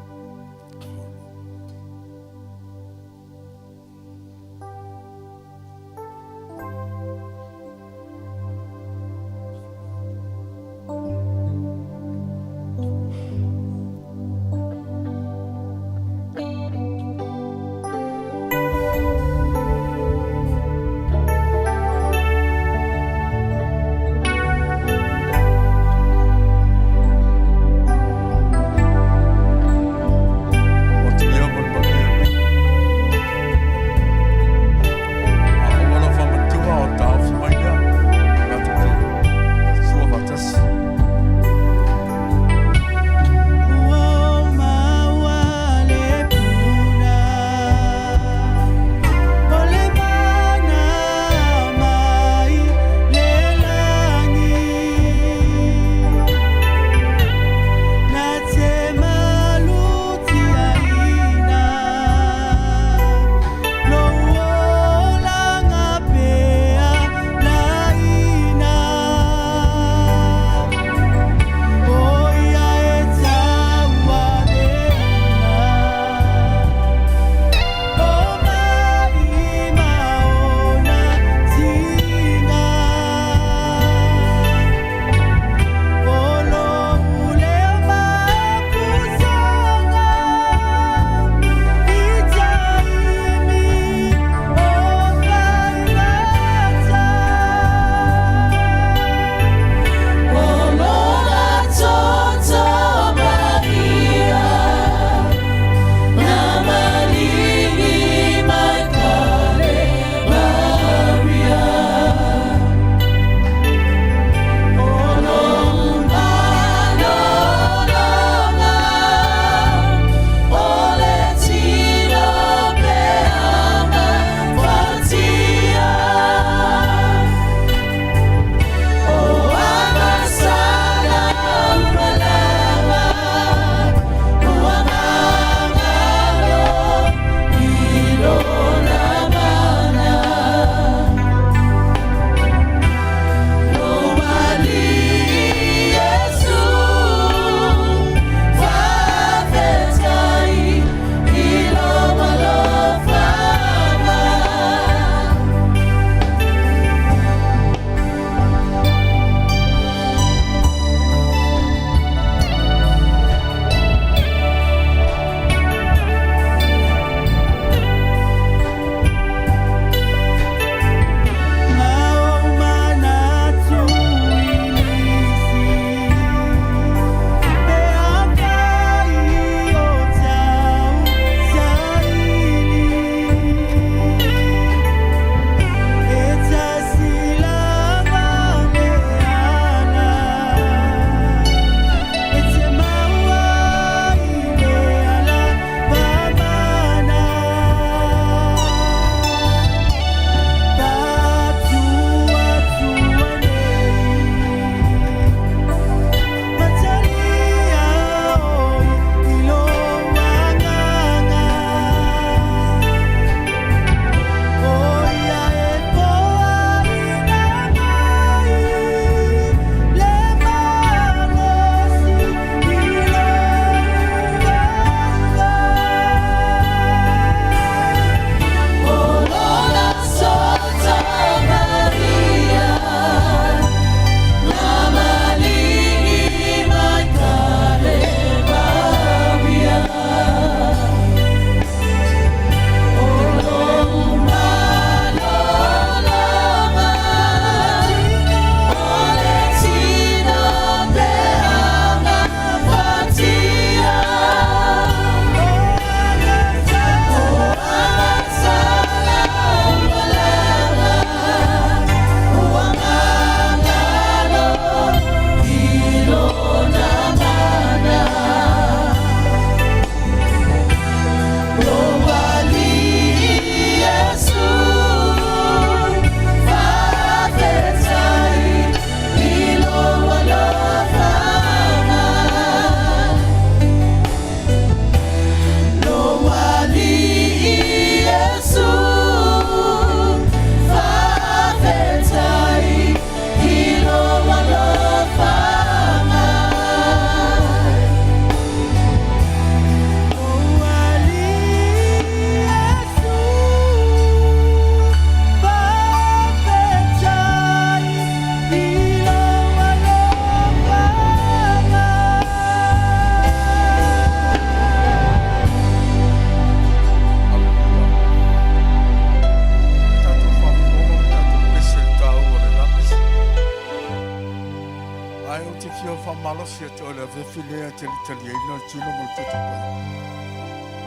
te fia whamalo sia te ole vewhilea te li tali eina tino mo te tapai.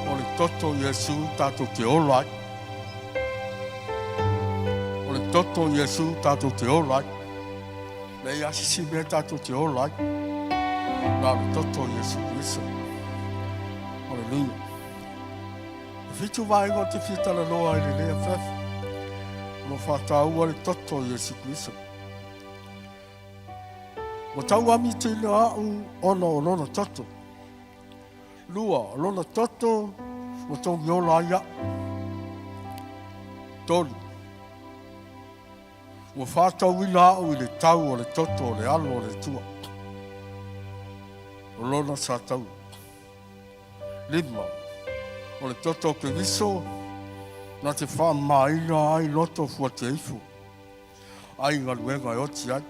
O le toto Iesu tātou te olai. O le toto Iesu tātou te olai. Le asisi mea tātou te olai. Nā le toto Iesu Kristo. Hallelujah. Fitu vaingo te fitala loa i le lea fefu. No whātaua le toto Iesu Kristo. Mo tau ami te ina au ono o lona toto. Lua o lona toto mo tau miola ia. Tolu. Mo whātau ina au i le tau o le toto o le alo o le tua. O lona sa tau. Lima. O le toto ke viso. Na te wha maina ai loto fua te ifu. Ai ngaluenga e oti ai.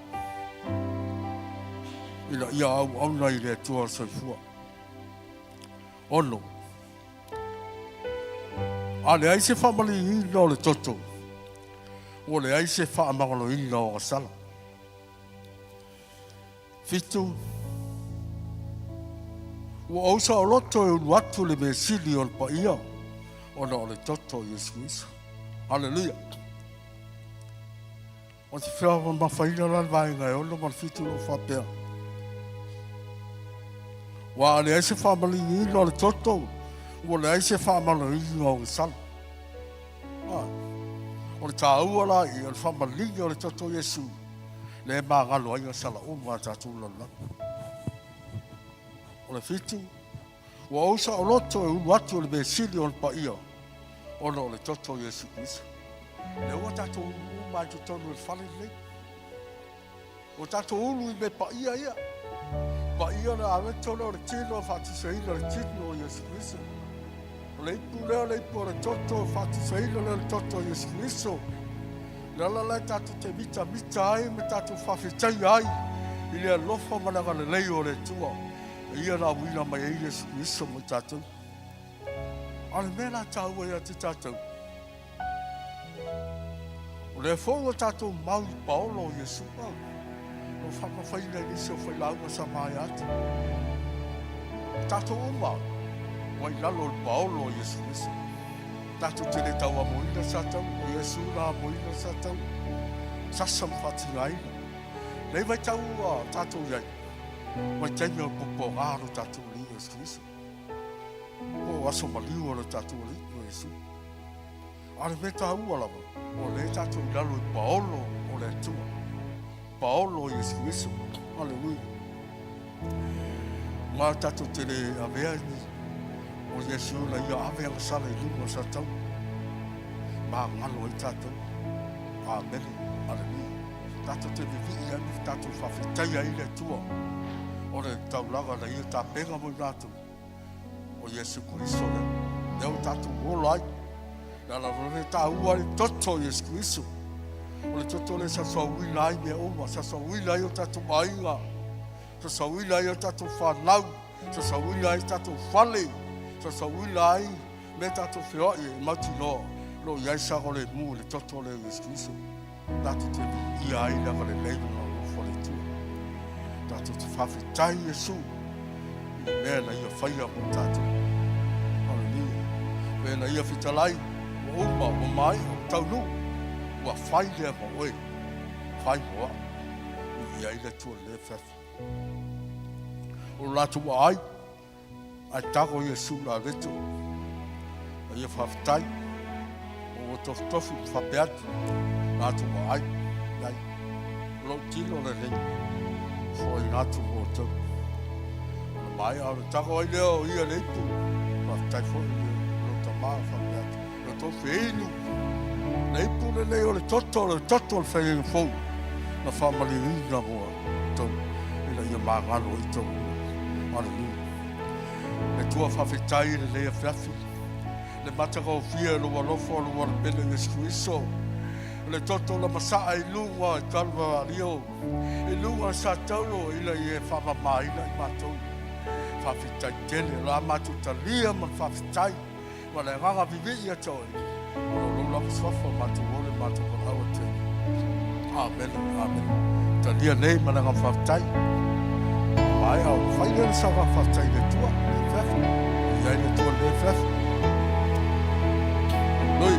Ina ia au nei le tua soifua. Ono. A le ai se whamali ina o le toto. O le ai se whamangalo ina o sala. Fitu. O ausa o loto e unuatu le me sili o le pa ia. Ona o le toto Iesu Kristo. Hallelujah. O te whiawa mawhaina lan vaenga e ono man fitu no whapea. Wa le aise whamali ina o le toto. O le aise whamali ina o le sala. O le tāua la i o le whamali o le toto Iesu. Le maa ngalo ai o sala o mga tātou lana. O le fitu. Wa ausa o loto e unuatu o le me sili o le pa ia. Ona o le toto Iesu Kristo. Le ua tātou ulu mai tu tonu e whale le. O tātou ulu i me pa ia. Pa ia na awe tona o le tino whātusaila le tino o Iesu Kristo. O le ipu leo le ipu o le toto whātusaila le toto Iesu Kristo. Lala le tātou te mita ai me tātou whawhetai ai. I lea lofa mananga le lei o le tua. Ia na wina mai e Iesu Kristo mo tātou. Ale mena tāua ia te tātou. O le whonga tātou mau i paolo o Iesu pau. O whakawhaina i nisi o whailaunga sa mai atu. Tātou oma. Wai lalo i paolo o Iesu Kristo. Tātou tene tau a moina sa tau. O Iesu na moina sa tau. Sasam whatingaina. Nei vai tau a tātou iai. Wai teime o popo ngāro tātou li Iesu Kristo. O aso maliu o le tātou li o Iesu. Ale me tāua lava. O le tātou lalo i paolo o le tua. Paolo o Iesu Kristo. Aleluia. Ngā tātou tene a mea ni. O Iesu na ia ave ang sala i lunga sa tau. Mā ngalo i tātou. Amen. Aleluia. Tātou te vivi i anu tātou whawhetai ai le tua. O le taulaga na ia tā penga mo i nātou. O Iesu Kristo le. Leo tātou ngolai. Nala rone tā ua le toto Iesu Kristo. O le toto le sa sauina ai mea oma. Sa sauina ai o tātou mainga. Sa sauina ai o tātou whanau. Sa sauina ai tātou whale. Sa sauina ai me tātou whioi e mauti noa. Lo iai sa o le mu le toto le Iesu Kristo. Tātou te ia ai langa le leimu na ufo le tua. Tātou te whawhetai Iesu. Mea na ia whaia mo tātou. Hallelujah. Mea na ia whitalai. O uma, o mai, o taunu. Ua whai lea mo oe. Whai moa. Ia i le tua le whawhi. O lātu wa ai. Ai tako Iesu la reto. Ia whawhetai. O tofi whapeatu. Lātu wa ai. Ai. Lo tilo le rei. Fo i nātu mo tau. Mai au tako ai leo ia leipu. Whawhetai fo i leo. Lo ta maa whapeatu. Lo to whienu. Leipu le leo le toto le whienu fo. Na whamali ringa moa. Tau. Ina ia maa ngalo i tau. Aleluia. Le tua whawhetai le lea whiawhi. Le mataka o whia lo walofo lo wala pele Iesu Kristo. Le toto la masaa i lunga i kalwa rio. I lunga sa taulo ila i e whamama ila i mātou. Whawhetai tele la mātou talia man whawhetai. Wala e nganga vivi i atoi. Wala lo laka swafa mātou ole mātou kon awa tele. Amen, amen. Talia nei mananga whawhetai. Ai au fai le sanga fatai le tua le fefe. Iai le tua le fefe. Noi.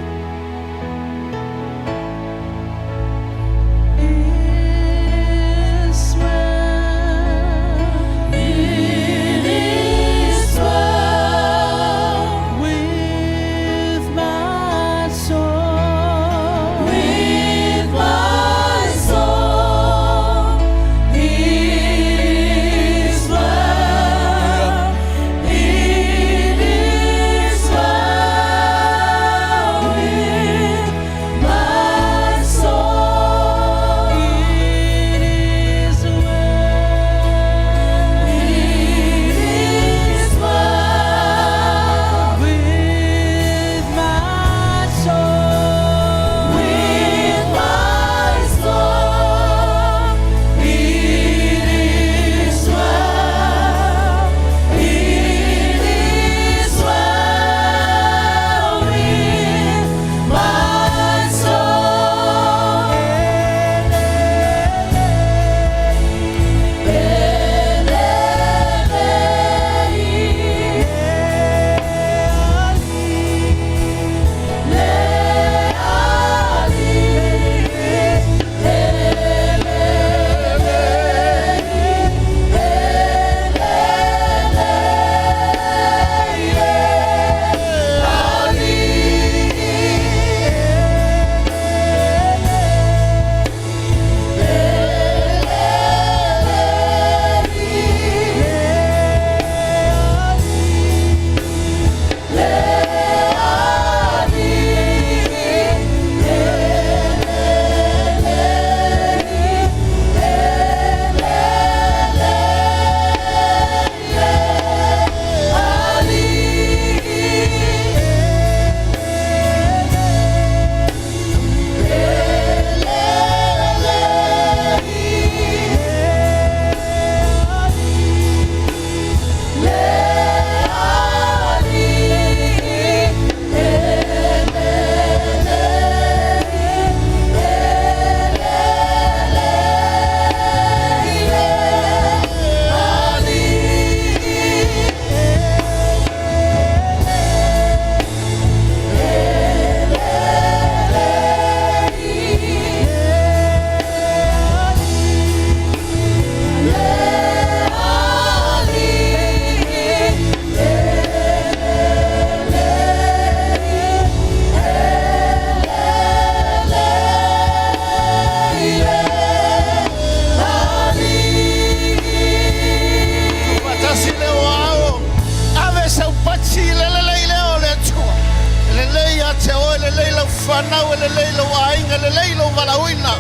Fanau le leilo ainga le leilo valauina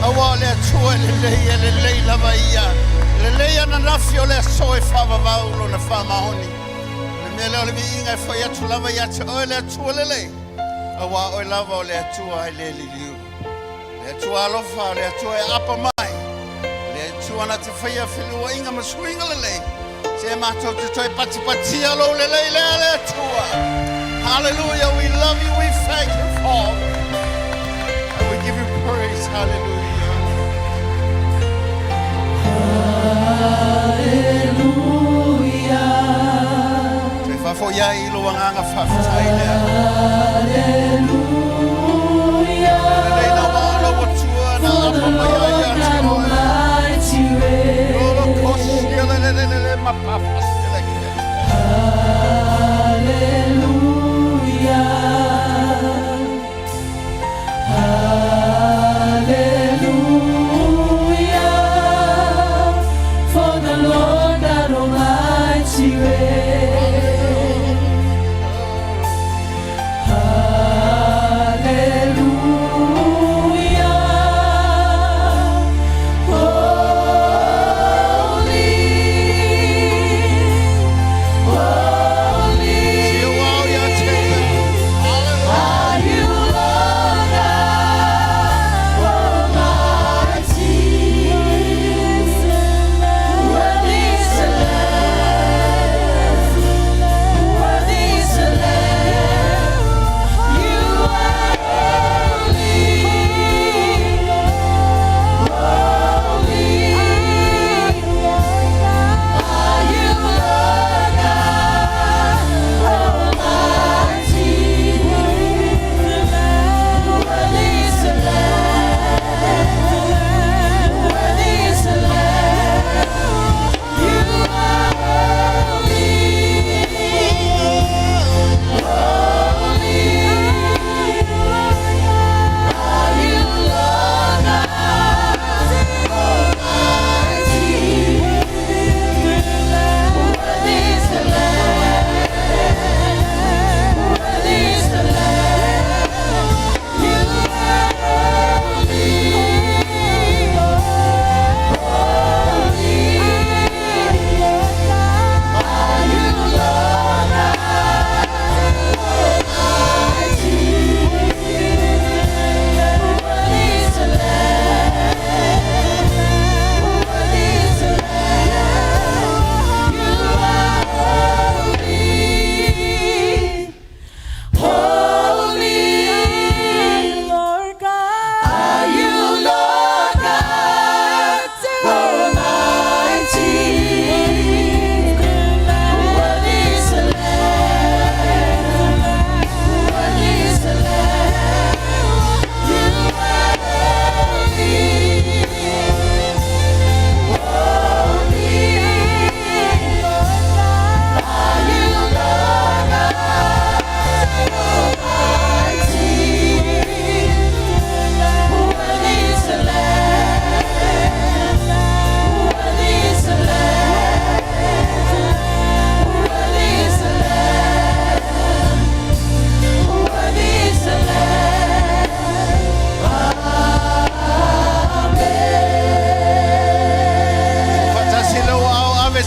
awa le atua le leila vaia le leia na nafio le soe fava vaulo na famahoni le mele le vinga foi atu lava ia te o le atua le awa o lava le atua le liu le atua lofa le atua e apa mai le atua na te faia filua inga masuinga le se mato te toi pati alo le le atua. Hallelujah, we love you, we thank you, Father. And we give you praise, hallelujah. Hallelujah. Te fafo ia I lo wanganga fafatai lea. Hallelujah. Leila wala watua na apa mai ia te oe. Lolo kosia le mapapa seleke.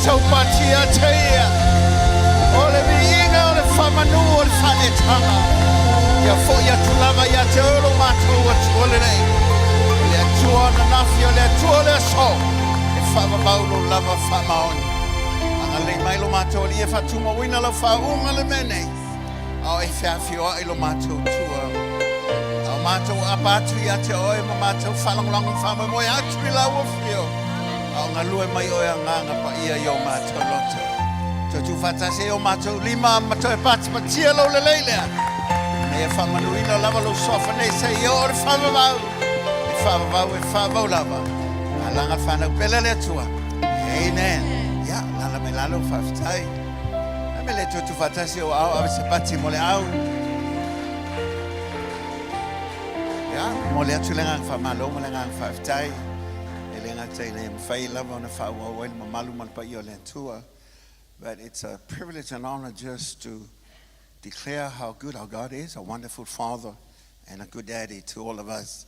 saupatia teia. O le viinga o le whamanu o le whanetanga. Ia fo ia tulava ia te olo mātou atua le nei. Le atua na nafi o le atua le aso. E whamabaulo lava whamaoni. Anga le mailo mātou li e whatuma wina la whaunga le menei. Au e whiawhio e lo mātou tua. Au mātou apatu ia te oe ma mātou whalanglangu whama moe atu i lau o whio. Au ngā lue mai oe a nganga pa ia i o mātou loto. Tō tu whatase o mātou lima mātou e pati patia lau le leilea. E whamanuina lava lo sofa nei se i o re whamavau. E whamavau lava. A langa whanau pela le atua. Amen. Ia, lala me lalo whawhitai. A me le tu whatase o au awe se pati mo le au. Ia, mo le atu le ngang whamalo mo le ngang whawhitai. E le ngang teina e mwhai lava o na whaua o ele mamalu malpa i o le atua. But it's a privilege and honor just to declare how good our God is, a wonderful Father and a good Daddy to all of us.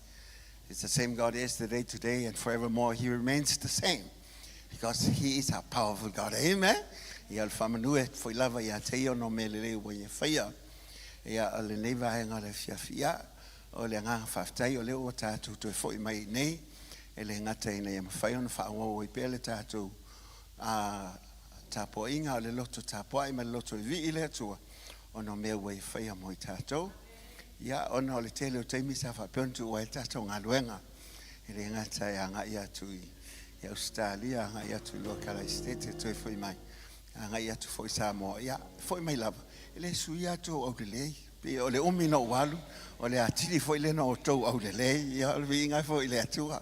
It's the same God yesterday, today, and forevermore. He remains the same because He is a powerful God. Amen. Ia whamanue foi lava ia te io no me le leo ia whaia. Ia le neiva e ngā le whiawhia o le ngā whawhtai o leo o tātou toi foi mai nei. E le ngata ina ia mawhai ona whaongo i pēle tātou tāpua inga o le loto tāpua i ma le loto i vi i le atua. Ono mea wai whaia mo i tātou. Ia ono le tele o teimi sa whapiontu o e tātou ngā luenga. E le ngata e anga i atu i Australia, anga i atu i Lokala Estate, e toi whai mai. Anga i atu whai Samoa. Ia, whai mai lava. E le sui atu au le lei. Pe o le umi no walu. O le atili whai le no o tau au le lei. Ia, o le ingai whai le atua.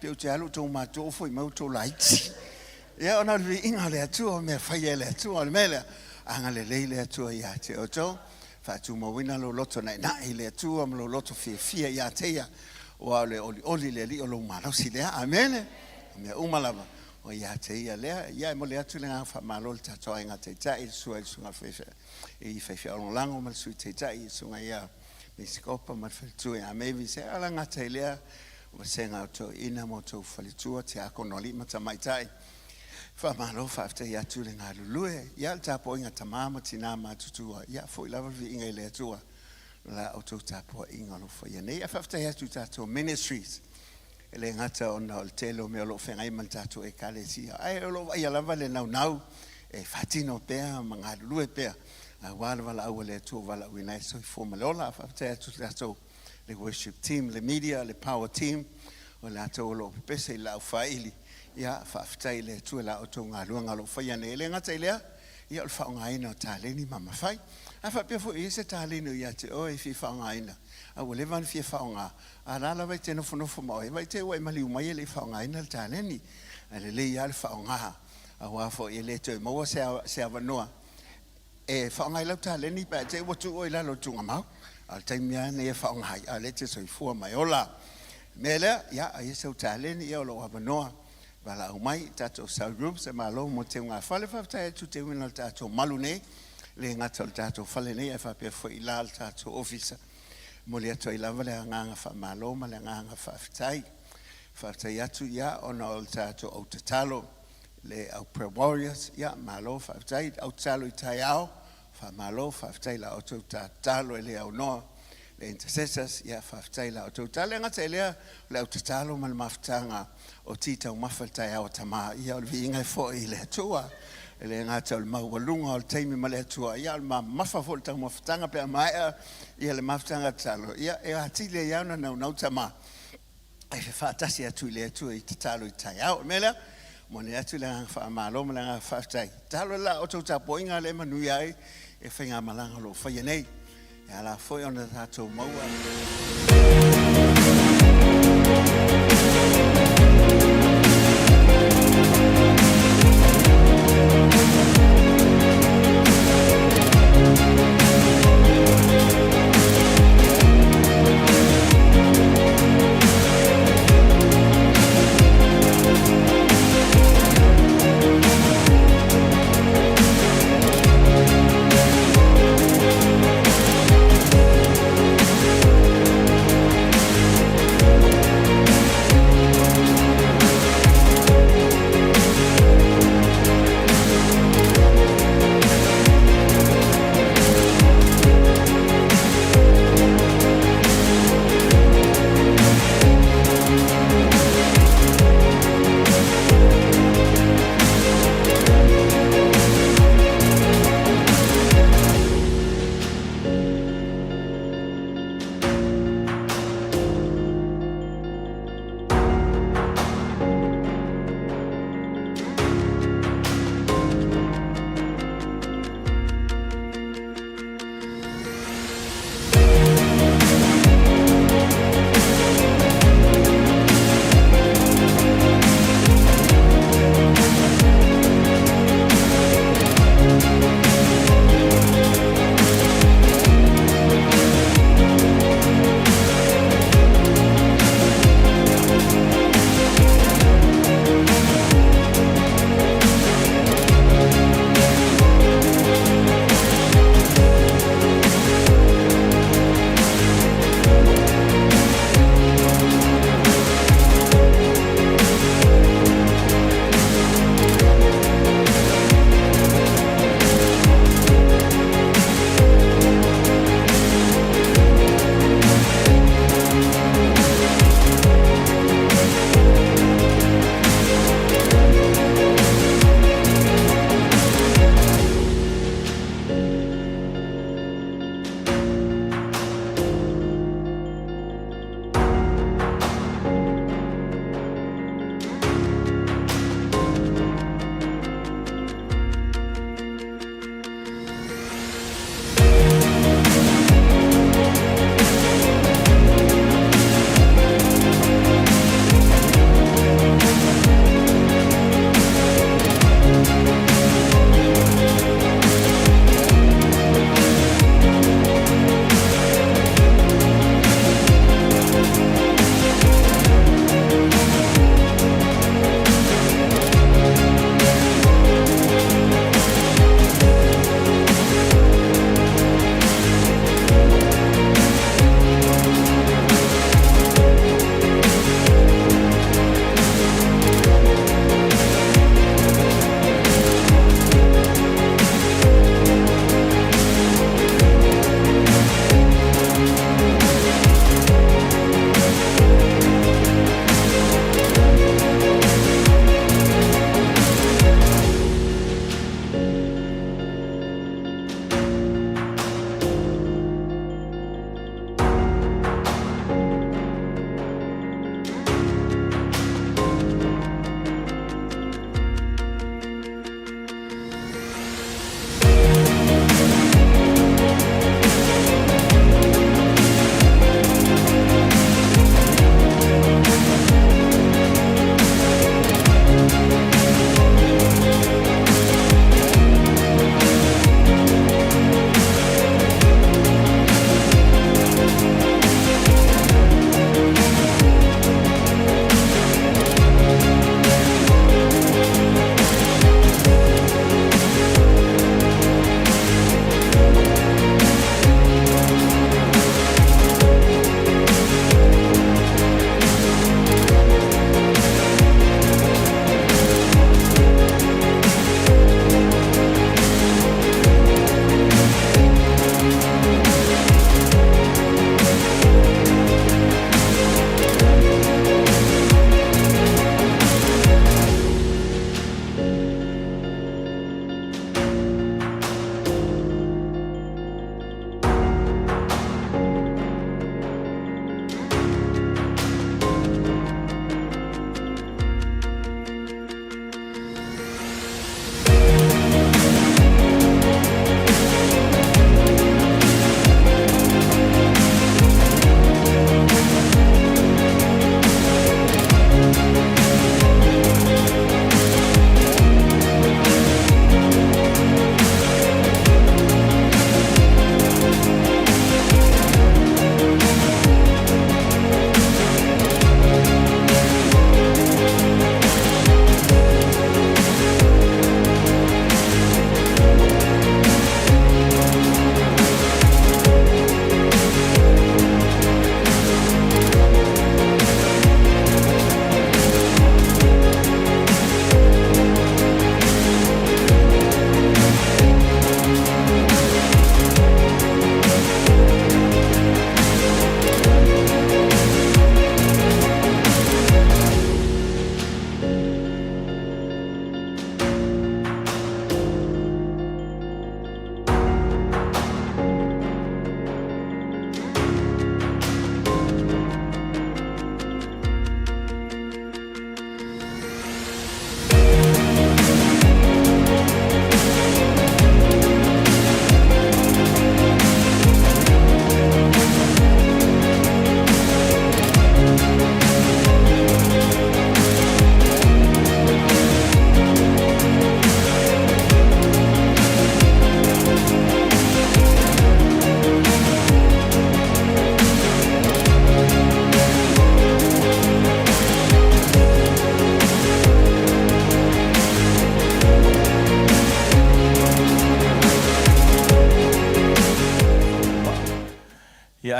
Pe o te alu tau mātou whai mau tau laiti. Ia, ono le inga le atua, mea whai le atua, o le mele. Anga le lei le atua ia te oto. Whatu mawina lo loto nei nai le atua, ma lo loto fia ia teia. Oa le oli le li o lo marausi lea. Amene. Mea umalava. O ia teia lea. Ia mo le atu le ngā whamalo le tatoa inga te tai. Sua i sunga whewhe. I whewhe ono lango ma sui te tai. Sunga ia me sikopa ma whalitua ia mevi. Se ala ngā te lea. Wa senga o to ina mo to whalitua. Te ako no li mata mai tai. Whamalo whafta ia tu le ngā lulue. Ia le tāpo inga tamama tina mātutua. Ia fo i lava vi inga i le atua. La o tō tāpo inga lo whaia nei. Ia whafta ia tu tātou ministries. E le ngata o na o le telo me o lo whengai man tātou e kale sia. Ai o lo vai lava le nau. E whatino pēa ma ngā lulue pēa. A wāla wala au le atua wala uina e soi fōma lola. Whafta ia tu tātou le worship team, le media, le power team. O le atou o lo pese i lau whaili. Ia whaftai le tua la o tō ngā luanga lo whaia nei. Le ngata i lea, ia o le whaongaina o tāleni mama whai. A whapea fo i se tāleni ia te oe fi whaongaina. A ule van fia whaonga. A rala vai te nofo maoi. Vai te oe mali umai le whaongaina le tāleni. A le le ia le whaonga. A wafo i le toi maua se awanoa. E whaongai lau tāleni pa te watu oe lalo tunga mau. A le taimia ne e whaongai. A le te soifua mai ola. Mele, ia a iesau tāleni ia o lo awanoa. Wala au mai, tātou cell groups, e malo mo te ngā whale whaftai tu te wina tātou malu nei, le ngata o tātou whale nei, e whapea fo i la tātou ofisa. Mo le ato i lava le nganga whamalo, ma le nganga whaftai. Whaftai atu ia, ona o tātou au tatalo, le au prayer warriors, ia, malo whaftai, au tatalo i tai au, whamalo, whaftai la o tatalo e le au noa, le intercessors, ia, whaftai la o tatalo, ngata e lea, le au tatalo, ma le mawhtanga, o tita o mawhatai au tama, ia o vi ingai fo i le atua, e le ngata o le maualunga o le teimi ma le atua, ia o le mawha fo le tau mawhatanga pia maia, ia le mawhatanga talo, ia e hati le iana nau tama, e fe whaatasi atu i le atua i tatalo i tai au, mele, mo ne atu le ngā whaamalo ma le ngā whaftai, talo la o tau tapo inga le manui ai, e whainga malanga lo whaia nei, ia la foi ona tātou maua.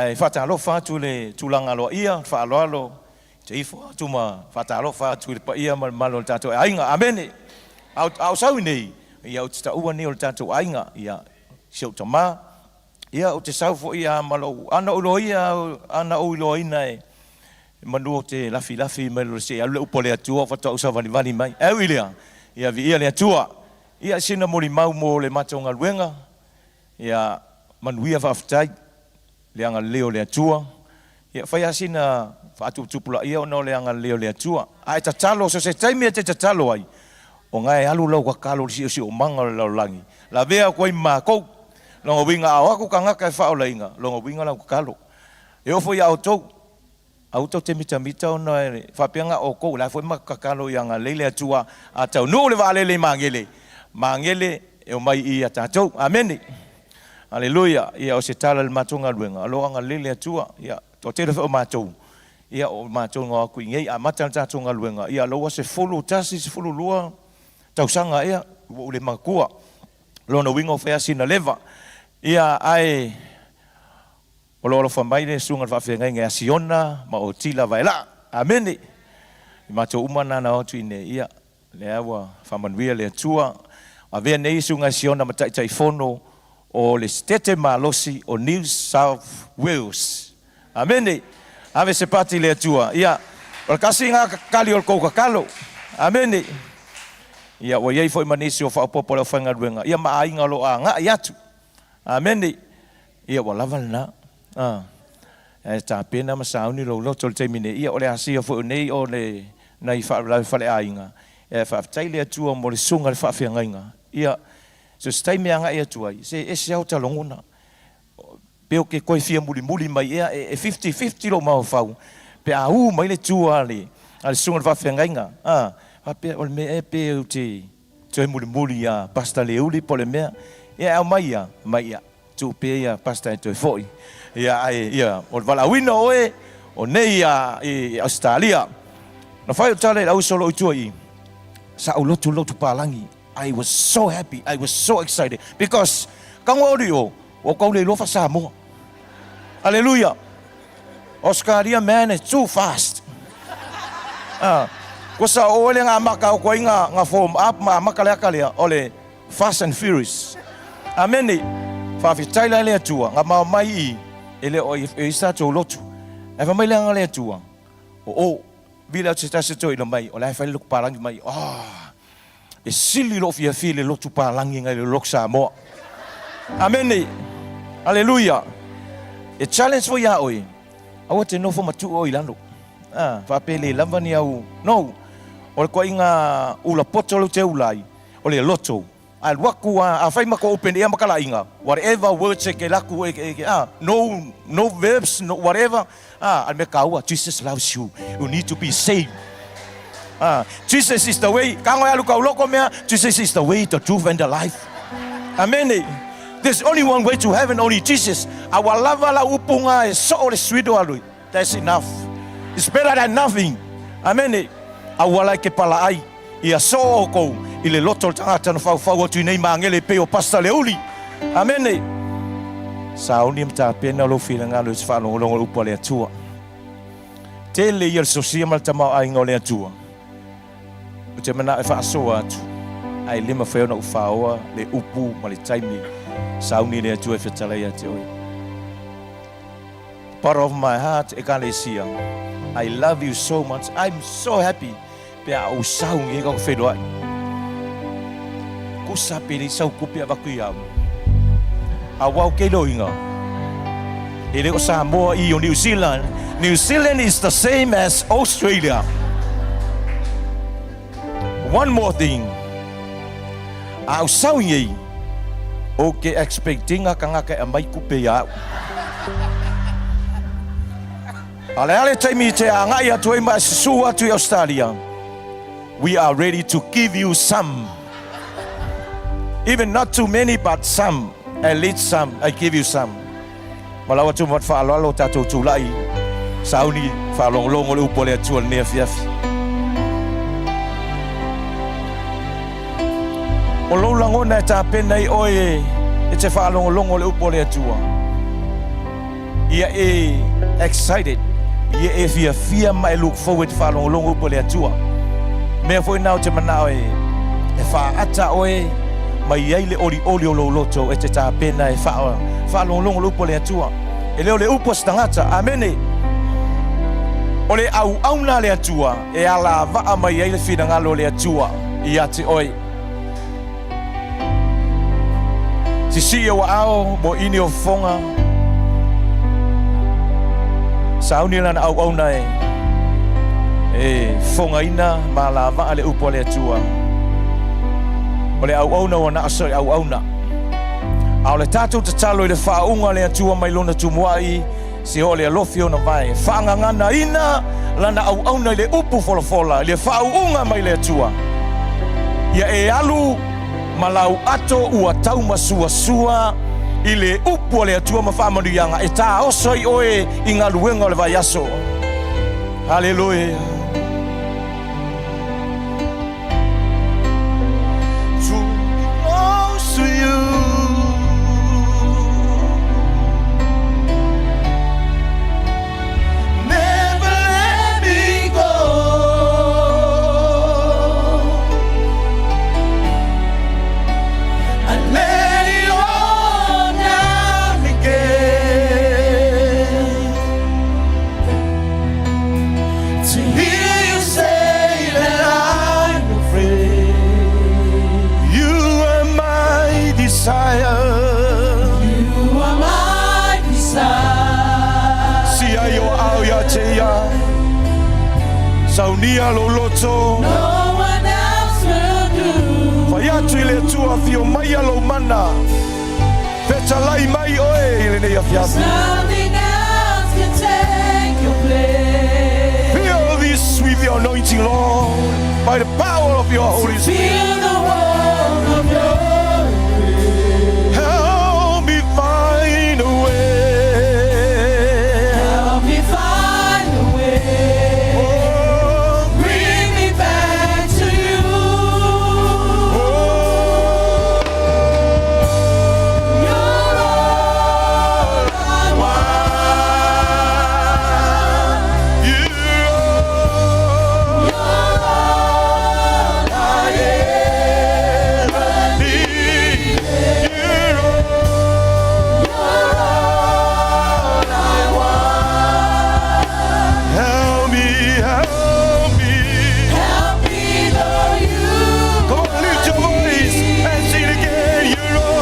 ai whatalo whātu le tūlanga loa ia, whaaloalo, te ifo atu ma whatalo whātu le pa ia malo le tātou ainga, amene. Au sau nei, ia o te taua nei o le tātou ainga, ia siau ta mā, ia o te sau fo ia malo, ana ulo ia, ana ulo ina e, manua te lafi mai lo se alu upo le atua, whatau sa vani mai, au ilea, ia vi ia le atua, ia sina mori mau mo le matonga luenga, ia manuia whaftai, le anga leo le atua, ia whai asina whaatupula ia o no le anga leo le atua, ai tatalo, so se taimi te tatalo ai, o ngai alu lau kakalo si o manga lau langi, la vea koi mākou, longa winga au aku kangaka e whao lainga, longa winga lau kakalo, e ofo ia au tau te mita o no e whapianga o kou, la fwoi makakalo i anga leile atua, a tau nuu le waalele mangele, e o mai i a tātou, amene. Aleluia, ia o se tala le matonga luenga, alo anga lele atua, ia to te o matou, ia o matou ngā kui ngei, a mata le tātonga luenga, ia loa se fulu tasi, se fulu lua, tausanga ia, o le makua, lona winga o whea sina leva, ia ai, o loa lofa mai le sunga le whawhenga ngai asiona, ma o tila vaela, amene, i matou umana na otu ine, ia, le awa, whamanuia le atua, a vea nei sunga asiona ma tai fono, o le stete malosi o New South Wales. Amene. Ave se pati le atua. Ia, o kasi ngā kali o le koukakalo. Amene. Ia, o iei foi manisi o whaopopo le whainga ruenga. Ia maa inga lo a ngā iatu. Amene. Ia, o lava na. E tā pena ma sauni lo loto le teimine. Ia, o le asia foi nei o le nai whale a inga. E whaaftai le atua mo le sunga le whaafia inga. Ia, so stai mea ngai atuai, se e se au talongona. Peo ke koe fia muli mai ea, e 50-50 lo mau whau. Pe a mai le tua ale sunga le whawhia ngainga. Pe o le mea e pe au te toi muli a pasta le uli po le mea. Ia au mai a, tu pe ia pasta e toi foi. Ia, o le walawina oe, o nei i Australia. Na whai o tale au solo i tua i, sa au lotu palangi. I was so happy, I was so excited, because kangori o kaule lofa Samoa. Hallelujah. Australia, man, is too fast. Ko sa ole nga maka ko nga form up ma makaleka le ole Fast and Furious. Amene. Fa fitaila le tua nga mai ele o isa to lotu. E fa mai le nga le tua. O vila tsa se to ina mai, ole fa le parang mai. E sili lo fia file lo tu palangi ngai lo Samoa. Amene. Hallelujah. E challenge fo ya oi. Awa te no fo matu oi lando. Fa pele lavani au. No. O ko inga ula potolo te ulai. O le loto. Al waku a fai mako open e makala inga. Whatever words ke laku no verbs, no whatever. Al me kaua Jesus loves you. You need to be saved. Jesus is the way. Jesus is the way, the truth, and the life. Amen. There's only one way to heaven, only Jesus. Our love la upunga is so sweet. That's enough. It's better than nothing. Amen. Our like pala ai. Ia so ko ile loto tangata no fau tu nei mangele pe o pasta leuli. Amen. Sauni mta pena lo filanga lo fa lo upo le tua. Tele il sosia maltama ai ngole tua. O te mana e whaasoa atu. Ai lima wheo na uwhaoa, le upu, ma le taimi. Sauni le atu e whetalai ate oi. Part of my heart, e kale sia. I love you so much. I'm so happy. Pe a u saungi e kako whenua. Ko sape le sau kupi a wakui au. A wau ke loinga. E le o Samoa i o New Zealand. New Zealand is the same as Australia. One more thing. Au saungi o ke expecting a kangaka e mai kupe au. Ale taimi te a ngai atu e mai sisu atu i Australia. We are ready to give you some. Even not too many, but some. At least some. I give you some. Malawa tu mat whaalalo tatou tūlai. Sauni whaalonglongo le upole atua nea fiafi. O lo langona e tā pena i oe e te whaalongolongo le upole atua. Ia excited. Ia fia mai look forward fa longo po le atua. Me foi nau te mana e fa ata oe mai ai le oli o loto e te ta pena e fa longo po le atua. E leo le upo stangata. Amene. Ole au na le atua e ala va mai ai le fina ngalo le atua. Ia te oe. Si wa ao mo ini o fonga. Sauniga na au na fonga ina malava ale upo le atua. Ole au na wana asoi au na. Au le tatou te talo i le whaunga le atua mai lona tumuai si ole alofio na vai. Whaangangana ina lana au na le upu fola le whaunga mai le atua. Ia alu malau ato ua tau masua i le upu le atua mawhamanu ianga e tā oso i oe i ngā luenga le vai aso. Hallelujah. Too close to you. Never let me go. And let it all down again. To hear you say that I'm afraid. You are my desire. You are my desire. Si ayo au ya te ya. Sauniga lo loto. No one else will do. Vai atu i le tua fio mai alo mana. Petalai mai oe i le nei a fiafi. Nothing else can take your place. Fill this with your anointing, Lord, by the power of your Holy Spirit. Feel the warmth of your embrace. Help me find a way. Help me find a way. Oh, Bring me back to you. oh, You're all I want. you You're all I ever need. you You're all I want. help me. Help me know you. Come on, lift your voice and sing it again. You're all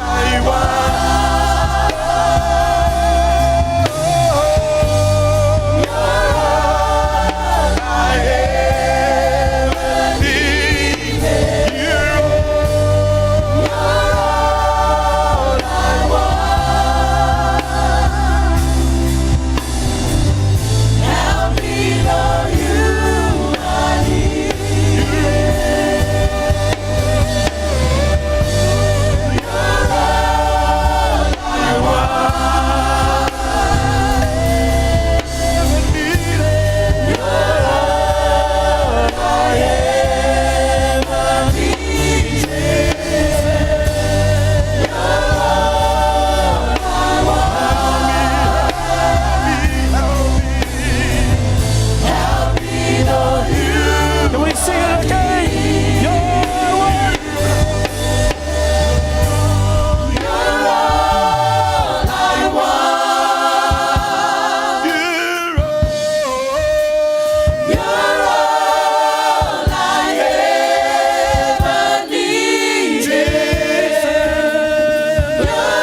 I want. I ever need. You're All I want. Help me know you. I need Can we sing it again? You're all I ever need. You're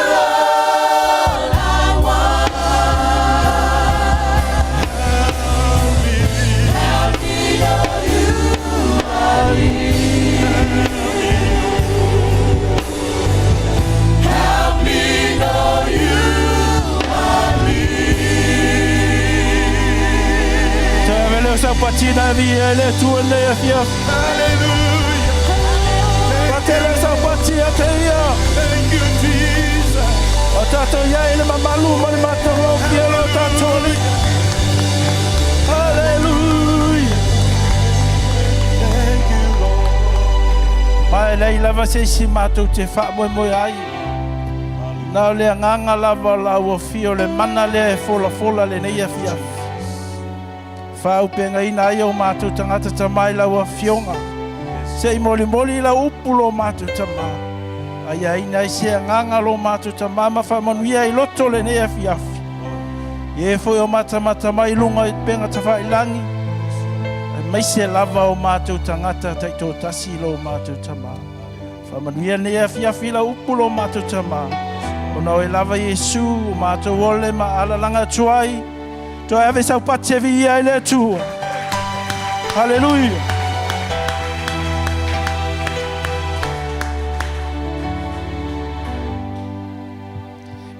all I want. Help me know you. I need. Help me know you. I need. Tavele sa patina via le tue le fia. Patele sa patia te ia. Thank you, Jesus. Tato ya ile mamalu mali matoro fia lo tatoli. Hallelujah. Thank you, Lord. Mai lava se si mātou te wha moe ai. Nā o lea nganga lava la ua fio le mana lea e fola le neia fia. Wha upenga ina ai o mātou tangata tamai la ua fionga. Se i moli la upulo mātou tamai. Ai ai nai se nganga lo mātou tamai ma wha manuia i loto le neia fia. E foi o mata mai lunga i penga tawha ilangi. Mai se lava o mātou tangata taito tasi lo mātou tamai. Wha manuia neia fia fila upulo mātou tamai. Ona o lava Yesu o mātou ole ma alalanga tuai. Toi ave sau patse vi ia ele tua. Hallelujah.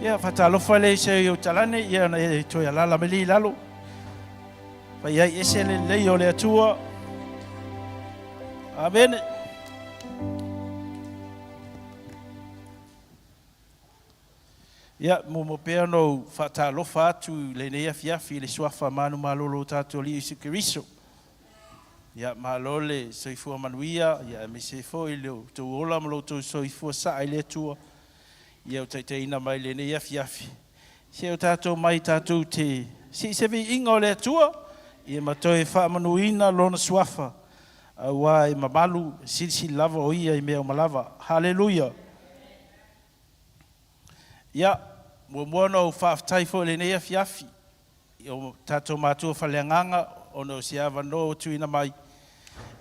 Ia fatalofa le se o talane ia na toi alala meli lalo. Pa ia ese le o le tua. Amen. Ia mo pea no fatalofa atu le nei afiafi le suafa manu malolo tatou li Iesu Keriso. Ia malole soifua manuia, ia me se foi le tu ola malo tu soifua sa ile tua. Ia o taiteina mai le nei afiafi. Se o tatou mai tatou te se vi inga o le tua, ia matoe fa manuina lona suafa. Awa e mamalu sisi lava o ia i mea o malava. Hallelujah. Ia mo no whaftai fo le nei afiafi. O tatou mātua whaleanganga o no siava no tuina mai.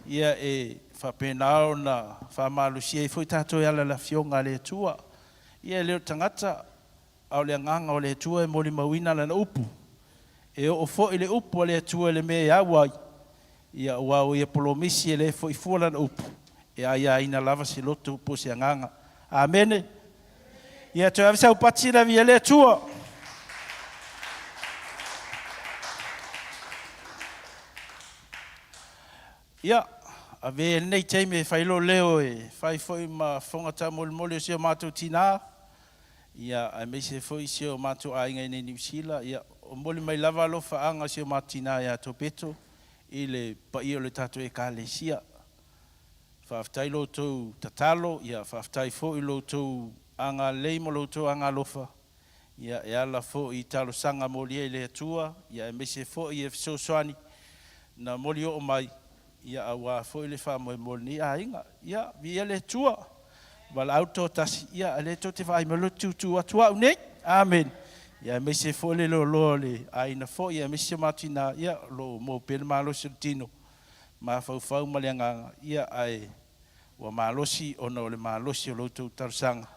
Ia e whapenao na whamalusia i fo tatou ala la fionga le tua. Ia leo tangata au le nganga o le tua e moli mawina lana upu. E o fo le upu o le tua le mea awai. Ia wau ia polomisi e le fo i fua lana upu. E aia ina lava si loto upu si nganga. Amene. Ia tu avisa upati la via le tua. Ia ave nei teime failo leo e fai foi ma fonga ta mol se matu tina. Ia a me se foi se matu ainga nei New Zealand. Ia o moli mai lava lo fa anga se matina ia to peto ile pa io le tatu e kalesia. Fa aftai lo to tatalo ia fa aftai foi lo to anga leimo lo to anga lofa ia e ala fo i talo sanga moli le tua ia me se fo i so soani na moli o mai ia awa fo le fa mo moli a inga ia vi le tua val auto tas ia le to te vai mo tu atua ne amen ia me se fo le lo le ai na fo ia me se matina ia lo mo pel malo sentino ma fa malianga ia ai wa malosi ono le malosi lo to tarsanga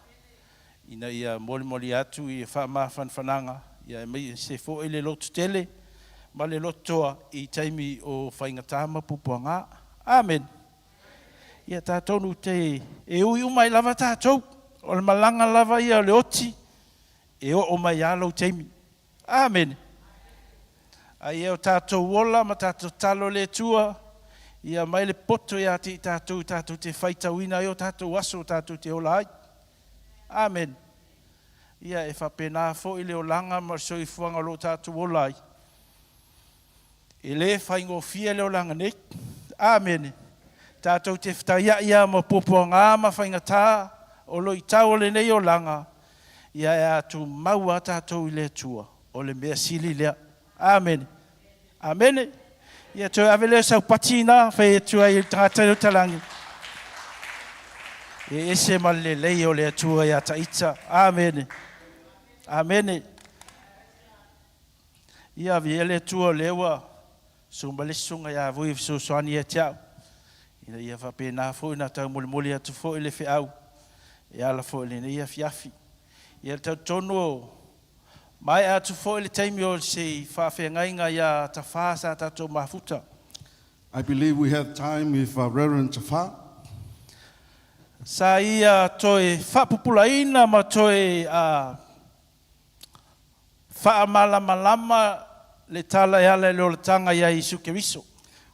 ina ia moli atu i wha fananga ia me se fo ele lotu tele ma le lotoa i taimi o whaingatama pupuanga. Amen. Ia tātonu te e ui umai lava tātou o le malanga lava ia le oti e o mai alo taimi. Amen. Ai o tātou wola ma tātou talo le tua ia mai le poto ia te tātou te whaitawina i o tātou aso tātou te olai. Amen. Ia e whapena fo i leo langa ma soi fuanga lo tātou olai. E le whaingo fia leo langa nek. Amen. Tātou te whtaia ia ma popo ngā ma whaingatā o lo i tau le nei o langa. Ia e atu maua tātou i le tua o le mea sili lea. Amen. Amen. Ia tō ave leo sau patina whai e tua i tātou o talangi. E ese ma le lei o le tua ia taita. Amen. Amen. Ia vi ele tua lewa sumbale sunga ia vui so soani e tiau. Ia fa pena fo na tau moli atu fo ele fe au. Ia la fo ele ia fiafi. Ia tau tono mai atu fo ele taimi o se fa fe ngainga ia ta fa sa tatu mafuta. I believe we have time with Reverend Tafa. Sa ia toe whapupulaina ma toe whaamalama le tala e ala leo le tanga ia Iesu Keriso.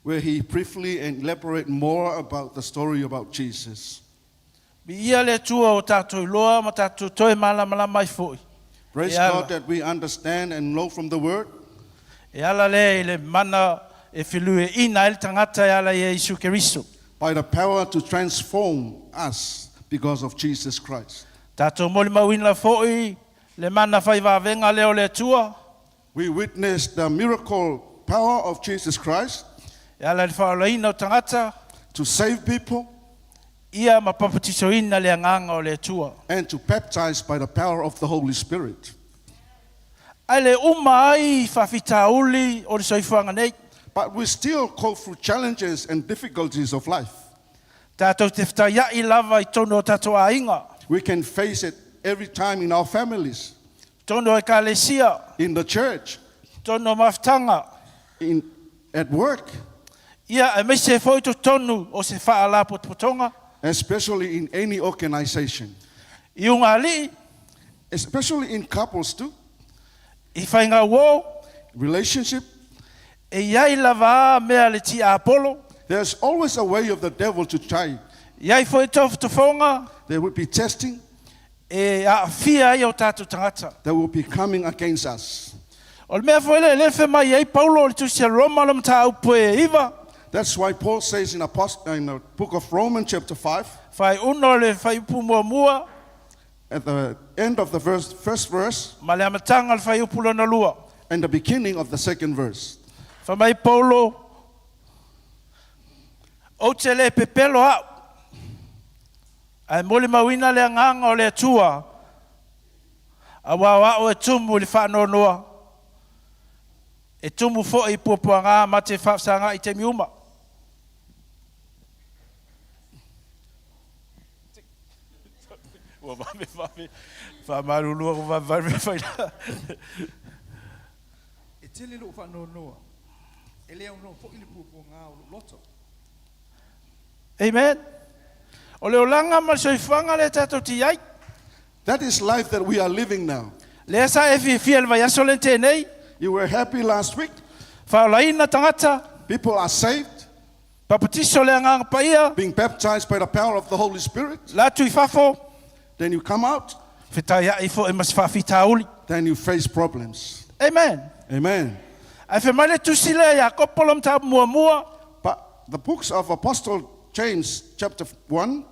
Where he briefly elaborate more about the story about Jesus. Mi ia le tua o tātou loa ma tātou toe malama i foi. Praise God that we understand and know from the word. E ala le mana e whilue ina el tangata e ala Iesu Keriso. by the power to transform us because of Jesus Christ. Tātou moli mawina fo'i le mana whai wāwenga leo le tua. We witnessed the miracle power of Jesus Christ E ala le whaolaina o tangata. to save people Ia mapapatisoina le anganga o le tua. and to baptize by the power of the Holy Spirit. Ai le uma ai whawhitauli o le soifuanga nei. But we still go through challenges and difficulties of life. Tātou te whaiai lava I tono o tātou ainga. We can face it every time in our families, Tono e kalesia. in the church, Tono maftanga. at work, Ia e mese foi to tonu o se whaala potpotonga. especially in any organization, I unga li, especially in couples too, I whainga wō, relationship. e iai lava mea le ti Apollo. There's always a way of the devil to try. Iai foi tofu to whaunga, There will be testing. e a fia ai o tātou tangata. That will be coming against us. O le mea foi le lefe mai ai Paulo le tusia Roma le mta upo e iwa. That's why Paul says in the book of Romans chapter 5, Whai uno le whai upu mua mua, at the end of the first verse ma le amatanga le whai upu lona lua. and the beginning of the second verse. Wha mai Paulo, o te le pepelo au. Ai moli mawina le anganga o le tua. A wawa o e tumu le whanonoa. E tumu fo i puapuanga ma te whafsanga I te miuma. Wa mame, whamarulua ko whamarme whaina. E tele lo whanonoa. E leo no po ili pupo ngā o loto. Amen. O leo langa ma soifanga le tato ti ai. That is life that we are living now. Le sa e fia le vai aso le tenei. You were happy last week. Whaolaina tangata. People are saved, Papatiso le anganga paia. being baptized by the power of the Holy Spirit. La tui fafo. Then you come out, Whitai ai fo e mas whawhitauli. then you face problems. Amen. Amen. Ai whi mai le tusi le ia kopolom ta mua mua. But the books of Apostle James chapter 1,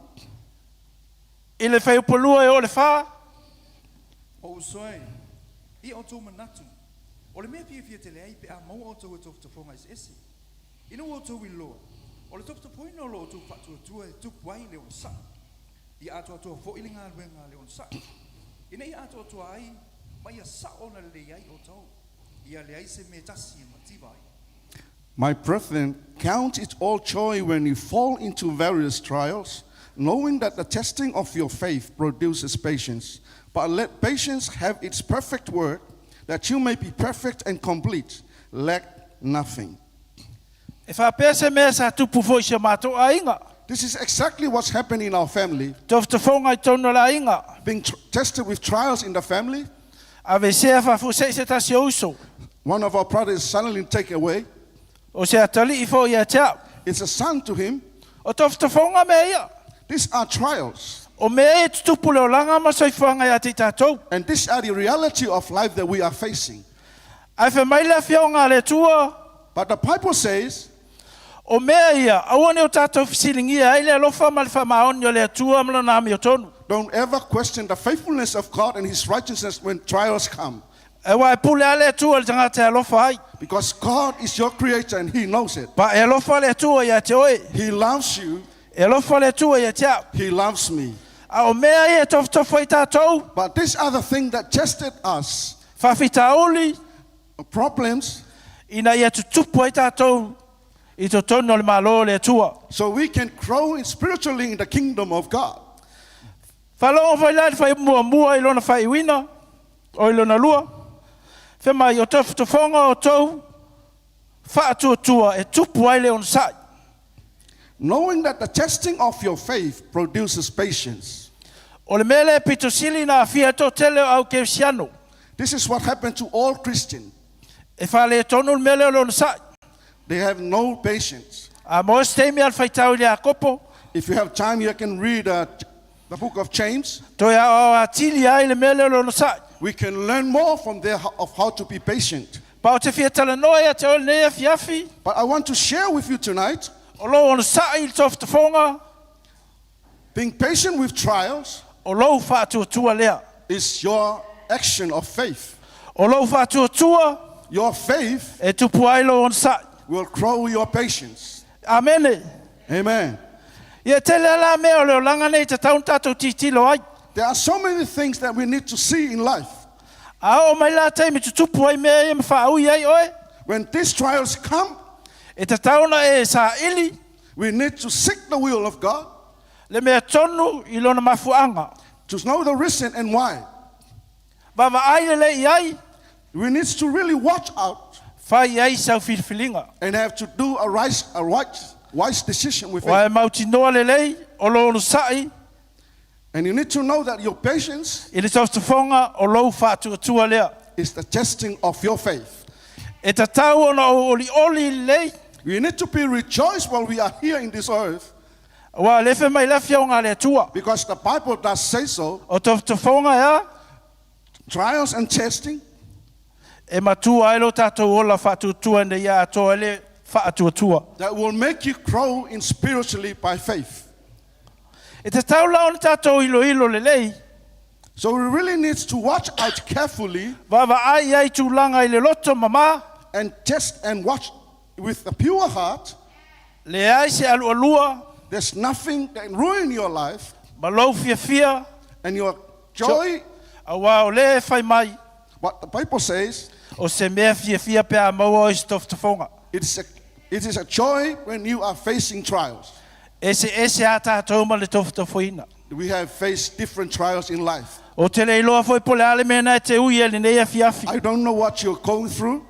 I le whai upolua e o le wha. O usoe, I o tō manatu. O le mea pia fia tele ai pe a mau o tō e tofu te whonga ese. Ino o tō i loa. O le tofu te poina o lo o tō patu atua e tupu ai le o sa. I ato atua fo ili ngā luenga le o sa. Ina I ato atua ai, mai a sa ona le ai o tō. Ia le ai se me tasi e mativa ai. my brethren, count it all joy when you fall into various trials, knowing that the testing of your faith produces patience. But let patience have its perfect work, that you may be perfect and complete, lack nothing. E whapese mea sa tupu fo I se mato a inga. This is exactly what's happened in our family, Tofu te whonga I tono la inga. being tested with trials in the family. Ave sea whafu se tasi o uso. One of our brothers suddenly taken away. O se atali I fo ia teau. It's a son to him. O tofu te whonga mea ia. These are trials. O mea e tutupu leo langa ma soifuanga ia te tātou. And these are the reality of life that we are facing. Ai whi mai le whionga le tua. But the Bible says, O mea ia, awane o tātou fisilingi ai le alofa ma le whamaoni o le atua mlo nami o tonu. don't ever question the faithfulness of God and His righteousness when trials come. E wai pule a le atua le tangata e alofa ai. Because God is your creator and He knows it. Pa e alofa le atua ia te oe. He loves you. E alofa le atua ia te au. He loves me. A o mea ia tofu tofu I tātou. But these are the things that tested us. Whawhitaoli, Problems. ina ia tutupu ai tātou. I to tono le malo le atua. So we can grow spiritually in the kingdom of God. Whalonga whai lai whai mua mua I lona whai wina. O I lona lua. Whema I o tofu te whonga o tau. Whaatua tua e tupu ai le on sai. Knowing that the testing of your faith produces patience. O le mele pito sili na fia to tele au ke siano. This is what happened to all Christians. E whale tonu le mele o lona sai. They have no patience. A mo stemi al whaitau le a kopo. If you have time, you can read the book of James. Toi a atili ai le mele o lona sai. We can learn more from there of how to be patient. Pa o te fia tala noa ia te o le nea fiafi. But I want to share with you tonight O lo ona sa il tof te fonga. Being patient with trials O lo fa tua lea. is your action of faith. O lo fa tua. Your faith E tupu ai lo ona sa. will grow your patience. Amene. Amen. Ia tele ala mea o leo langa nei te taun tatou titilo ai. There are so many things that we need to see in life. A o mai la taimi tutupu ai mea ia mawhaui ai oe. When these trials come, E te tauna e sa ili. we need to seek the will of God, Le mea tonu I lona mafuanga. to know the reason and why. Wawa ai le lei ai. We need to really watch out Whai ai sau whirwhilinga. and have to do a wise decision with Wa it. e mauti noa le lei. O lo ono sai. And you need to know that your patience I le tofu whonga o lo whātua lea. is the testing of your faith. E ta tau ona o oli lei. We need to be rejoiced while we are here in this earth, Wa lefe mai lafia o ngā lea tua. because the Bible does say so. O tofu whonga ea. Trials and testing E matua ai lo tātou ola whātua nei ia atoa le whātua. that will make you grow in spiritually by faith. E te tau lao na tātou ilo le lei. So we really need to watch out carefully Wawa ai tūlanga I le loto mama. and test and watch with a pure heart. Le ai se alu alua. There's nothing that can ruin your life Ma lau fia. and your joy. A wā o le whai mai. What the Bible says, O se mea fia pia maua I stof te whonga. it is a joy when you are facing trials. E se a tātou ma le tofu te whaina. We have faced different trials in life. O te le iloa foi pole ale mea nai te ui ele nei a fiafi. I don't know what you're going through,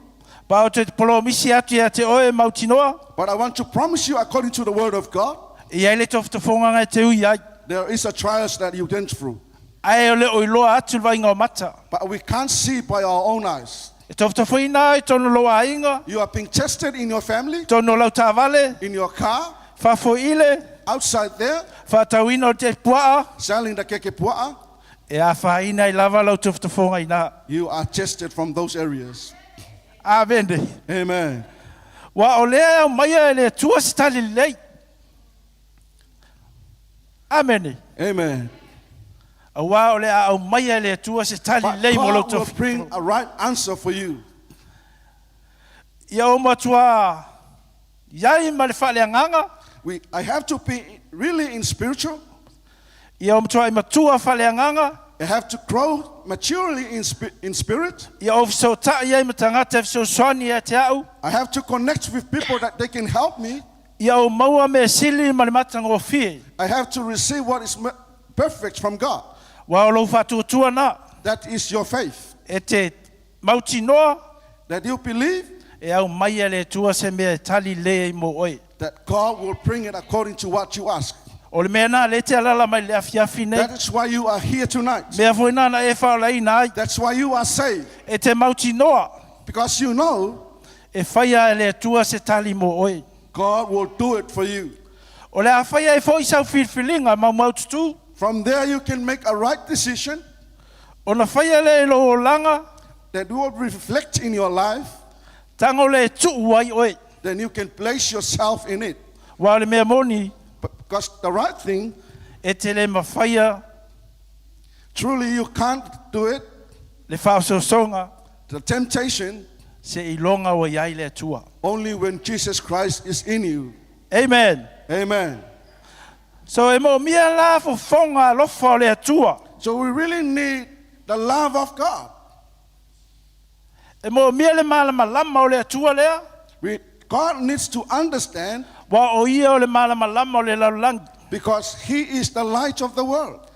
Pa o te polo misi atu ia te oe mautinoa. but I want to promise you, according to the Word of God, I ai le tofu te whonga ngai te ui ai. there is a trials that you went through, Ai o le o iloa atu vai ngā mata. but we can't see by our own eyes. E tofu te whaina ai tono loa ainga. You are being tested in your family, Tono lau tāwale. in your car, Whafo ile. outside there, Whatauina o te puaa. selling the kekepua'a. E a whaina I lava lau tofu te whonga ina. You are tested from those areas. Avende. Amen. Wa o lea o maia e le tua se tali lei. Amene. Amen. A wa o lea o maia e le tua se tali But lei mo lau God will tofu. bring a right answer for you. Ia o matua. Iai ma le whale anganga. I have to be really in spiritual. Ia o matua I matua whale anganga. I have to grow maturely in spirit. Ia o fiso ta iai matangata fiso swani e te au. I have to connect with people that they can help me. Ia o maua me sili ma le matanga o fie. I have to receive what is perfect from God. Wa o lau whātua na. That is your faith. E te mauti noa. That you believe E au maia le tua se mea tali le mo oi. that God will bring it according to what you ask. O le mea nā le te alala mai le afiafi nei. That is why you are here tonight. Mea foi nana e whaolai nai. That's why you are saved. E te mauti noa. Because you know E whaia e le tua se tali mo oi. God will do it for you. O le a whaia e fo isau whirwhilinga mau maututu. From there you can make a right decision O na whaia le lo o langa. that will reflect in your life. Tango le tuu ai oi. Then you can place yourself in it. Wa le mea moni. Because the right thing, E te le mawhaia. truly you can't do it. Le whaososonga. The temptation, Se ilonga o iai le tua. only when Jesus Christ is in you. Amen. Amen. So e mo mia la fo fonga lofa o le tua. So we really need the love of God. E mo mia le malama lama o le tua lea. God needs to understand Wa o ia o le malama lama o le laulangi. because He is the light of the world.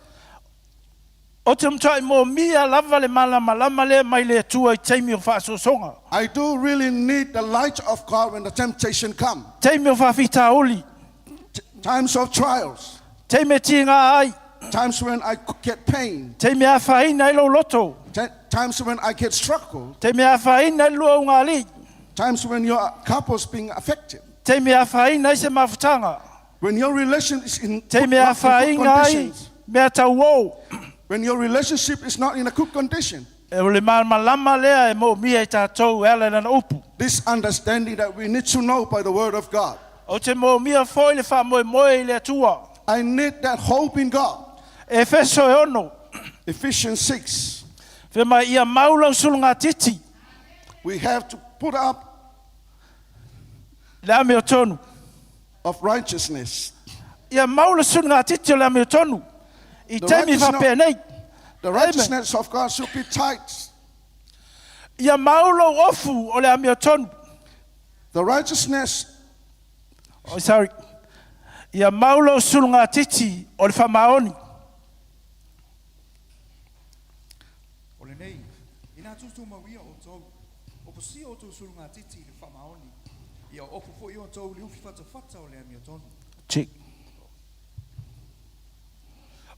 O te mtua mo mia lava le malama lama le mai le tua I teimi o whaasosonga. I do really need the light of God when the temptation comes. Teimi o whaafita oli. Times of trials, Teimi tinga ai. times when I get pain, Teimi a whaina I lo loto. times when I get struggled, Teimi a whaina I lua o ngā li. times when your couple's being affected, Teimi a whaina I se mawhutanga. when your relation is in Teimi a not in good whainga ai. conditions, Mea tau o. when your relationship is not in a good condition. E o le malama lama lea e mo mia I tātou ele na upu. This understanding that we need to know by the word of God. O te mo mia foi le fa moe moe le atua. I need that hope in God. Efeso e ono. Ephesians 6. Fe mai ia maula sulunga titi. We have to put up Le ame o tonu. of righteousness. Ia maula sulunga titi o le ame o tonu. I The te mi fa righteousness- pe nei. The righteousness of God should be tight. Ia maula ofu o le ame o tonu. The righteousness Oh, sorry. Ia maula sulunga titi o le fa maoni. O le nei, ina tutu mawia o tau. O posi o tau surunga titi le whamaoni. Ia opu fo i o tau liu fifata fata o le ami o tonu. Check.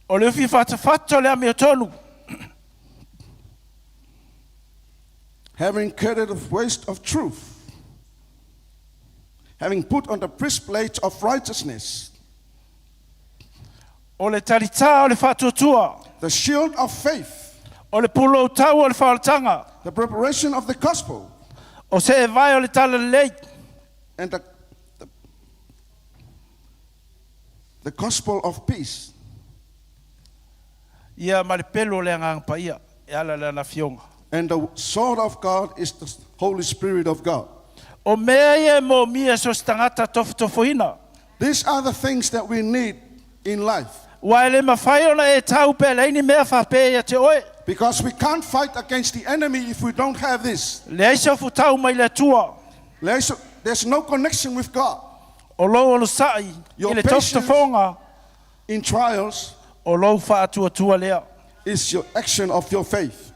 O le fi fata fata o le ame o tonu. having carried the waist of truth, having put on the breastplate of righteousness, O le tarita o le fatutua. the shield of faith, O le pulo tau o le whaotanga. the preparation of the gospel, O se e vai o le tala lei. and the gospel of peace. Ia ma le pelo le angang pa ia. E ala le ana fionga. And the sword of God is the Holy Spirit of God. O mea ia mo mia so stangata tofotofoina. These are the things that we need in life. Wa ele mawhai ona e tau pe leini mea whape ia te oe. Because we can't fight against the enemy if we don't have this. Le aisa fu tau mai le tua. There's no connection with God. O lo ono sai. Your I le patience- tofotofonga. In trials O lo whaatua tua lea. is your action of your faith.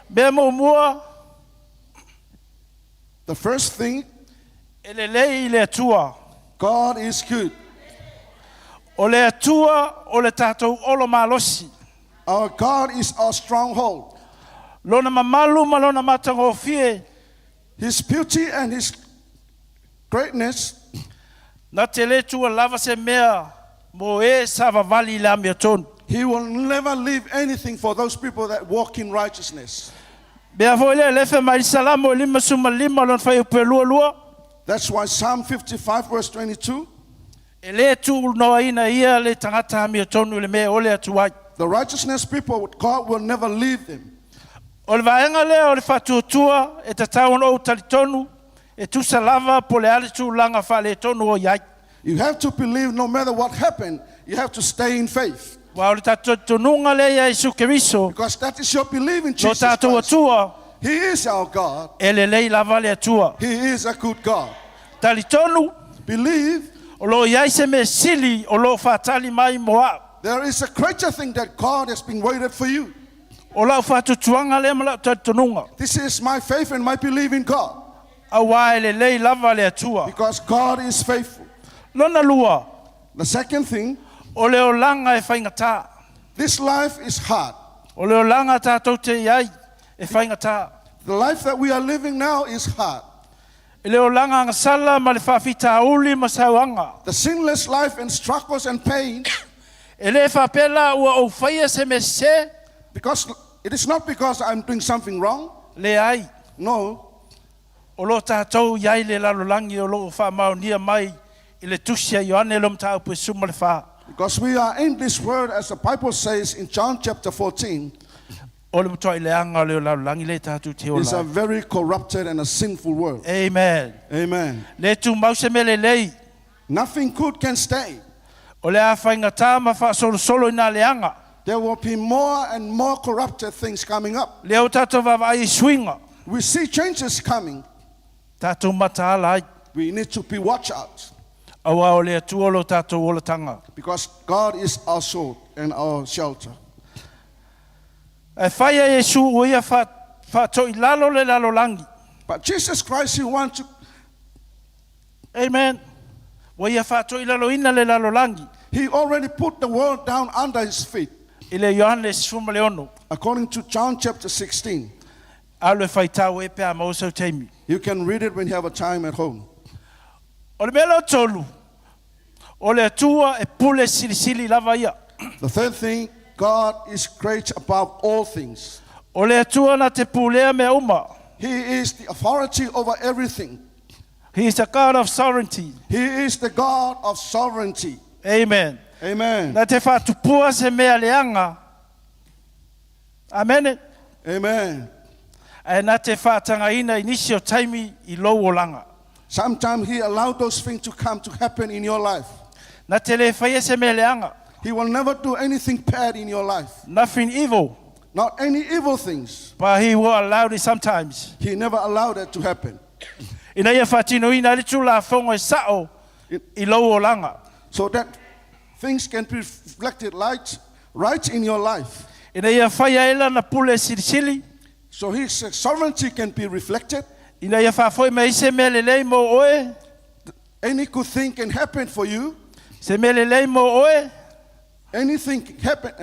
Mea mo mua. The first thing, Ele lei le tua. God is good. O le atua o le tātou olo malosi. Our God is our stronghold. Lona mamalu ma lona matango fie. His beauty and His greatness Na te le tua lava se mea. Mo e sava vali la mea tonu. He will never leave anything for those people that walk in righteousness. Bea foi le lefe mai salamo lima suma lima lon fai upe lua lua. That's why Psalm 55 verse 22, E le tu noa ina ia le tangata mea tonu le mea ole atuai. the righteousness people, God will never leave them. O le vaenga lea o le fatuatua e tatau no tali tonu. E tu salava po le ale tu langa fa le tonu o iai. You have to believe no matter what happened, you have to stay in faith. Wa o le tatou tonunga le ia Isu Keriso. Because that is your belief in Lo Jesus tatou Christ. atua. He is our God. E le lei lava le atua. He is a good God. Tali tonu. Believe O lo iai se me sili o lo fatali mai moa. there is a greater thing that God has been waited for you. O lau fatutuanga le mala tonunga. This is my faith and my belief in God. A wa e le lei lava le atua. Because God is faithful. Lona lua. The second thing, O leo langa e whaingata. this life is hard. O leo langa tātou te iai e whaingata. The life that we are living now is hard. E leo langa ngasala ma le whawhita uli ma sauanga. The sinless life and struggles and pain, E le whapela ua o whaia se me se. because it is not because I'm doing something wrong. Le ai. No, O lo tātou iai le lalolangi o lo whamaunia mai. I le tusia Ioane lom tāu pui suma le wha. because we are in this world, as the Bible says in John chapter 14, O le mutua i le anga o le lalolangi le tātou te it's a ola. very corrupted and a sinful world. Amen. Amen. Le tu mause me le lei. Nothing good can stay. O le a whaingata ma wha solo solo ina le anga. There will be more and more corrupted things coming up. Le o tātou wawai swinga. We see changes coming. Tātou mata ala ai. We need to be watch out, Awa o le atuolo tātou ola tanga. because God is our sword and our shelter. E whaia Yesu o ia whato i lalo le lalo langi. But Jesus Christ, He wants to, Amen. O ia whato i lalo ina le lalo langi. He already put the world down under His feet. I le Ioane suma le ono. According to John chapter 16. Alo e whaitau e pēa mausau teimi. You can read it when you have a time at home. O le mele o tolu. O le atua e pule sili sili lava ia. The third thing, God is great above all things. O le atua na te pulea me uma. He is the authority over everything. He is a God of sovereignty. He is the God of sovereignty. Amen. Amen. Na te whātupua se mea leanga. Amen. Amen. E na te whātangaina inisi o taimi I lou o langa. Sometimes he allowed those things to come to happen in your life. Na te le whaia se mea leanga. He will never do anything bad in your life. Nothing evil. Not any evil things. But he will allow it sometimes. He never allowed that to happen. Ina ia whatino ina ritu la whongo e sao I lou o langa. So that things can be reflected right in your life. Ina ia whaia ela na pule sirisili. So his sovereignty can be reflected. Ina ia whawhoi me ise mea lelei mo oe. Any good thing can happen for you. Se mea lelei mo oe. Anything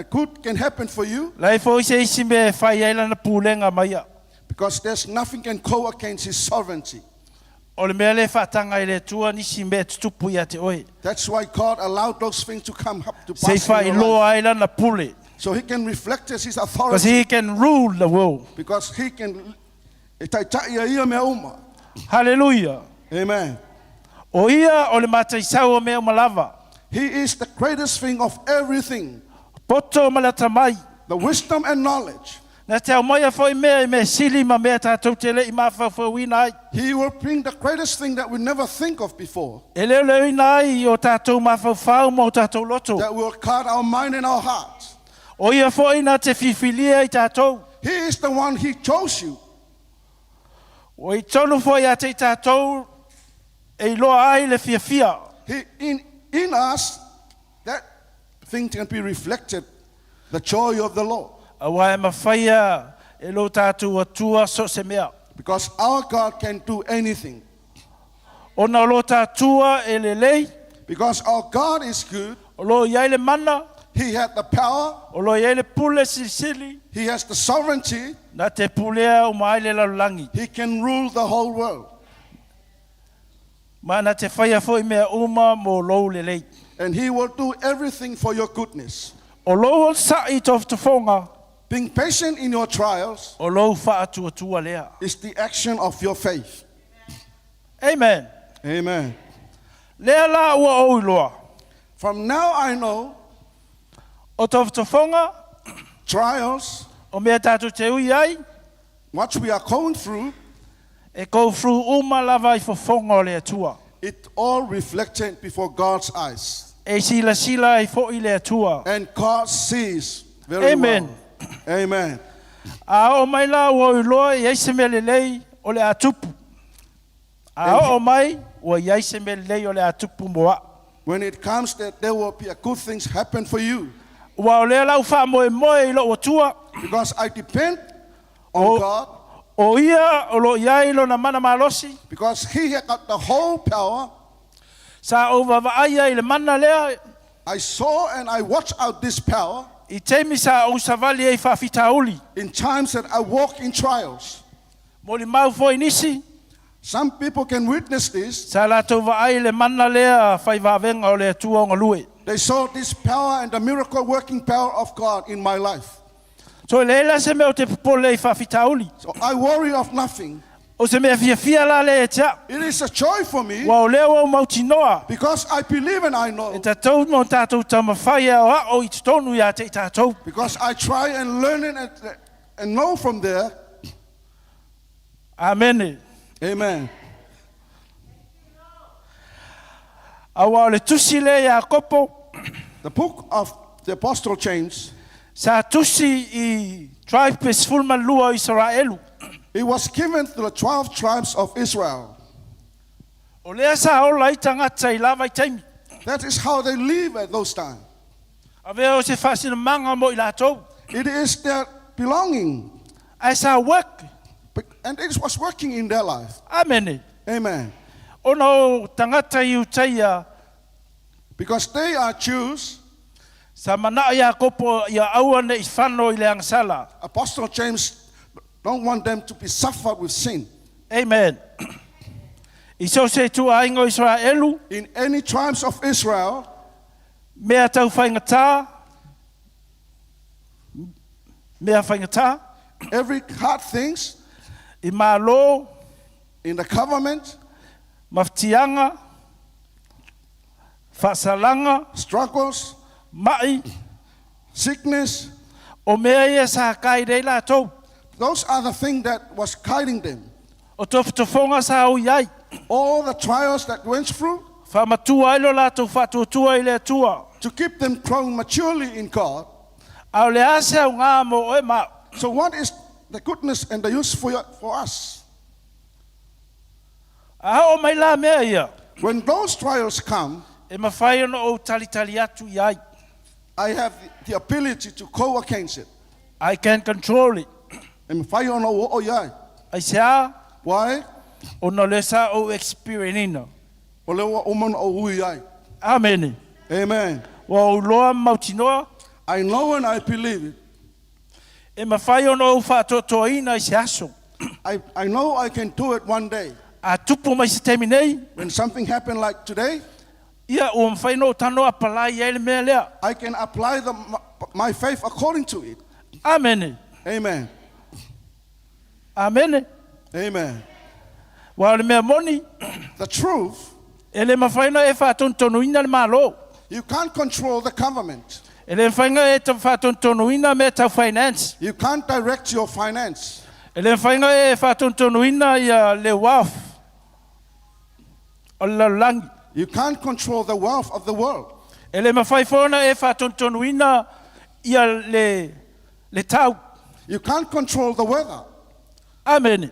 good can happen for you. Lai fo ise isi me whaia ela na pulenga maia. Because there's nothing can go against his sovereignty. O le mea le whatanga I le tua nisi me tutupu ia te oe. That's why God allowed those things to come up to Se pass whai in your life. loa ela na pule. So he can reflect his Because authority. he can rule the world. Because he can. Amen. Hallelujah. O ia o le matai sau o mea malava. He is the greatest thing of everything. Poto malata mai. The wisdom and knowledge. Na te au mai a fwoi mea I me sili ma mea tātou te le I mawhawhau wina ai. He will bring the greatest thing that we never think of before. E leo leo ina ai o tātou mawhawhau mo tātou loto. That will cut our mind and our heart. O ia fwoi na te whiwhilia I tātou. He is the one he chose you. O I tonu fwoi a te tātou e loa ai le fia. In us, that thing can be reflected. The joy of the Lord. A wai mawhaia e lo tātou atua so se mea. Because our God can do anything. O na lo tātua e le lei. Because our God is good. O lo iai le mana. He had the power. O lo iai le pule silisili. He has the sovereignty. Na te pulea o mai le lalulangi. He can rule the whole world. Ma na te whaia fwoi mea uma mo lou le lei. And he will do everything for your goodness. O lou sa I tof te whonga. Being patient in your trials O lou whaatua lea. is the action of your faith. Amen. Amen. Lea la ua o iloa. From now I know O tof te whonga. trials, O mea tātou te ui ai. what we are going through, E kou fru uma lava I whonga o le atua. it all reflected before God's eyes. E sila I fo I le atua. And God sees very Amen. well. Amen. A o mai la ua o iloa I eise me le lei o le atupu. A o mai ua I eise me le lei o le atupu moa. When it comes that there will be a good things happen for you. Ua o lea lau wha moe moe I lo o tua. Because I depend on God. O ia o lo iai lo na mana malosi. Because he had got the whole power. Sa o vavaia I le mana lea. I saw and I watched out this power I teimi sa o savali e whawhitauli. in times that I walk in trials. Mo li mau foi nisi. Some people can witness this. Sa la tau vaai le mana lea whai vavenga o le atua o ngalue. They saw this power and the miracle working power of God in my life. So leila se mea o te popole I whawhitauli. So I worry of nothing. O se mea fia la le e tea. It is a joy for me Wa o leo o mauti noa. because I believe and I know. E tatou mo tatou tamawhaia o a o I tonu ia te tatou. Because I try and learn it and know from there. Amen. Amen. Awa o le tusi le ia kopo. The book of the Apostle James, Sa tusi I tribes fulman lua Israelu. it was given to the 12 tribes of Israel. O lea sa o lai tangata I lava I taimi. That is how they live at those times. Ave o se whasina manga mo I latou. It is their belonging. Ai sa work. And it was working in their life. Amen. Amen. Ono tangata I utaia. Because they are Jews, Sa mana ia kopo ia aua ne I whano I le angsala. Apostle James don't want them to be suffered with sin. Amen. I so se tu aingo Israelu. In any tribes of Israel, Mea tau whaingata. Mea whaingata. every hard things I malo. in the government, maftianga, whaasalanga, struggles, mai, sickness. o mea ia sa kai rei la tau. Those are the things that was guiding them. O tofutofonga sa au iai. All the trials that went through Whamatua ilo la tau whatuatua i le atua. to keep them growing maturely in God. Au le ase au ngā mo oe ma. So what is the goodness and the use for us? A o mai la mea ia. When those trials come, E mawhai ono o talitali atu iai. I have the ability to go against it. I can control it. And if I don't know, oh yeah. Ai sea, Why? o no le sa o experience. O lewa oman o hui ai. Amen. Amen. Wa o loa mautinoa. I know and I believe it. E mawhai ono o whatotoina i se aso. I know I can do it one day. A tupu mai se temi nei. When something happened like today, Ia o mwhai no tano a palai e le mea lea. I can apply my faith according to it. Amen. Amen. Amen. Amen. Wa le mea moni. The truth, E le mawhai no e whatontonuina le malo. you can't control the government. E le whainga e ta whatontonuina me tau finance. You can't direct your finance. E le whainga e whatontonuina ia le waf. O la langi. You can't control the wealth of the world. E le mawhai whona e whatontonuina ia le tau. You can't control the weather. Amen.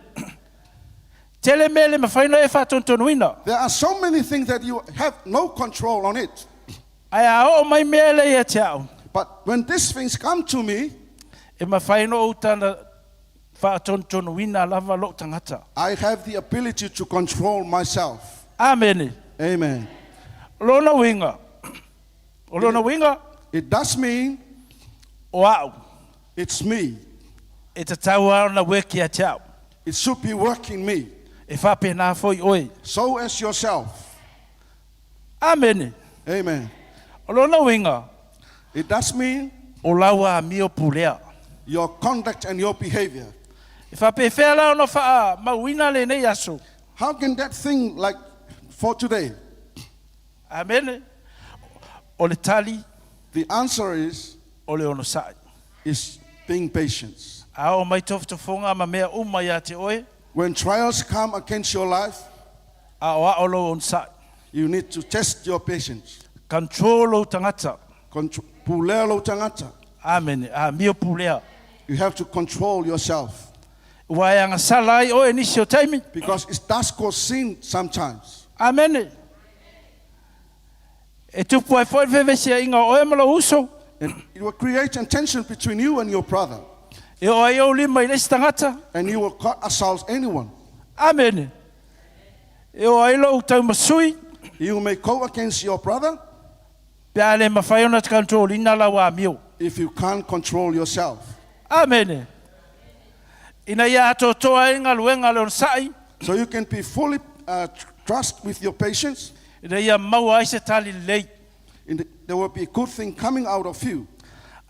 Tele me le mawhai no e whatontonuina. There are so many things that you have no control on it. Ai a o mai mea le ia te au. But when these things come to me, E mawhai no o tana whatontonuina lava lo tangata. I have the ability to control myself. Amen. Amen. Lona winga. O lona winga. It does mean Wow. it's me. E te tau au na weki a te au. It should be working me. E whape nā foi oi. So as yourself. Amen. Amen. O lona winga. It does mean O laua a mio pulea. your conduct and your behavior. E whape whea lau no wha mauina le nei aso. How can that thing like for today? Amen. O le tali, The answer o le ono sai. is being patient. A o mai tofutofonga ma mea uma ia te oe. When trials come against your life, A o a olo on sai. you need to test your patience. Control o tangata. Pulea lo tangata. Amen. A mio pulea. You have to control yourself Wai anga salai o e nisi o taimi. because it does cause sin sometimes. Amen. E tupu ai foi vevesia inga o e malo uso. And it will create a tension between you and your brother. E o ai o lima i lesi tangata. And you will cut assault anyone. Amen. E o ai lo tau masui. You may go against your brother Pea le mawhai ona te control ina la wa mio. if you can't control yourself. Amen. Ina ia ato toa inga luenga le on sai. So you can be fully trust with your patience. Ina ia maua ai se tali lei. There will be a good thing coming out of you.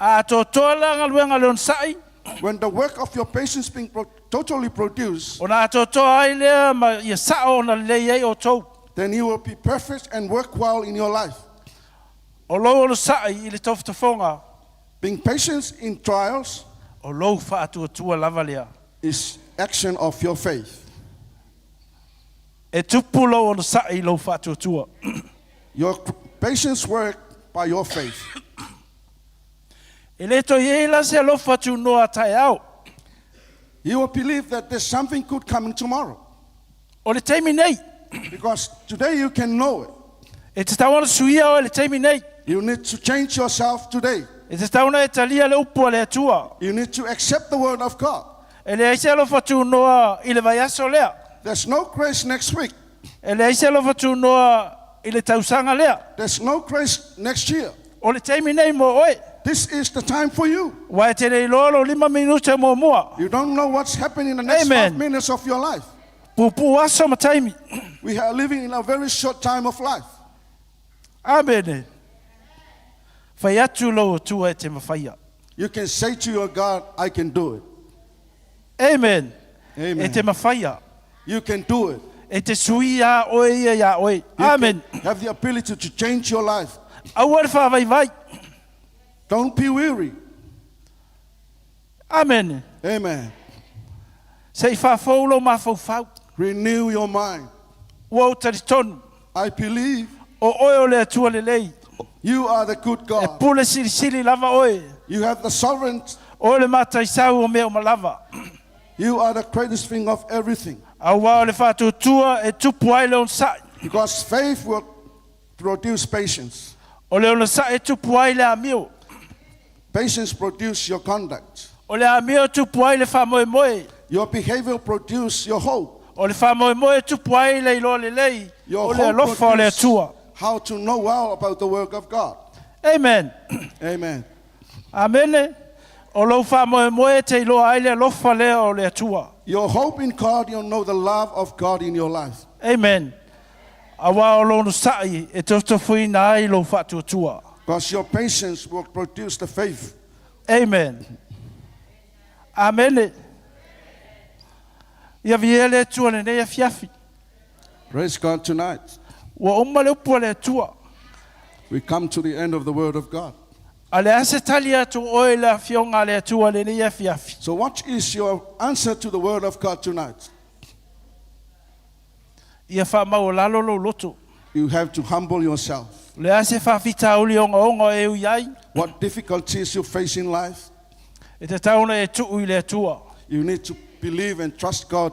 A to toa langa luenga le on sai. When the work of your patience being totally produced, Ona to toa ai lea ma ia sao ona lei ei o tau. then you will be perfect and work well in your life. O lo o sai i le tofutofonga. Being patient in trials O lo whaatua lava lea. is action of your faith. E tupu lo o sai lo whaatua. Your patience work by your faith. E le to ie la se lo whatu noa tai au. You will believe that there's something good coming tomorrow. O le teimi nei. Because today you can know it. E te tawana suia o le teimi nei. You need to change yourself today. E te tawana e talia le upu le atua. You need to accept the word of God. E le aise lo whatu noa i le vaiaso lea. There's no grace next week. E le aise lo whatu noa i le tausanga lea. There's no grace next year. O le teimi nei mo oe. This is the time for you. Wai te rei lolo 5 minute mo mua. You don't know what's happening in the next Amen. 5 minutes of your life. Pupu aso ma taimi. We are living in a very short time of life. Amen. Whai atu lo tua e te mawhaia. You can say to your God, I can do it. Amen. Amen. E te mawhaia. You can do it. E te sui a oe ia oe. You Amen. can have the ability to change your life. Au ar wha vai vai. Don't be weary. Amen. Amen. Sei wha faulo ma fau fau. Renew your mind. Ua o tari tonu. I believe O oe o le atua le lei. you are the good E God. pule siri siri lava oe. You have the sovereign. O le matai sau o mea o malava. You are the greatest thing of everything. Au wā o le whātua tua e tupu ai le on sai. Because faith will produce patience. O le ona sai e tupu ai le amio. Patience produce your conduct. O le amio tupu ai le wha moe moe. Your behavior produce your hope. O le wha moe moe tupu ai le ilo le lei. Your O le hope alofa o le produce atua. how to know well about the work of God. Amen. Amen. Amene. O lo wha moe moe te ilo ai le alofa le o le atua. Your hope in God, you'll know the love of God in your life. Amen. Awa o lo no sai e tofuina ai lo whātua tua. Because your patience will produce the faith. Amen. Amen. Ia viele tua le nei fiafi. Praise God tonight. Wa umma le upu le tua. We come to the end of the Word of God. Ale ase talia tu oe la fionga le tua le nei fiafi. So what is your answer to the Word of God tonight? Ia wha mau lalo lo loto. You have to humble yourself. Le ase whawhita uli onga onga e ui. What difficulties you face in life, E te tauna e tuu i le tua. you need to believe and trust God.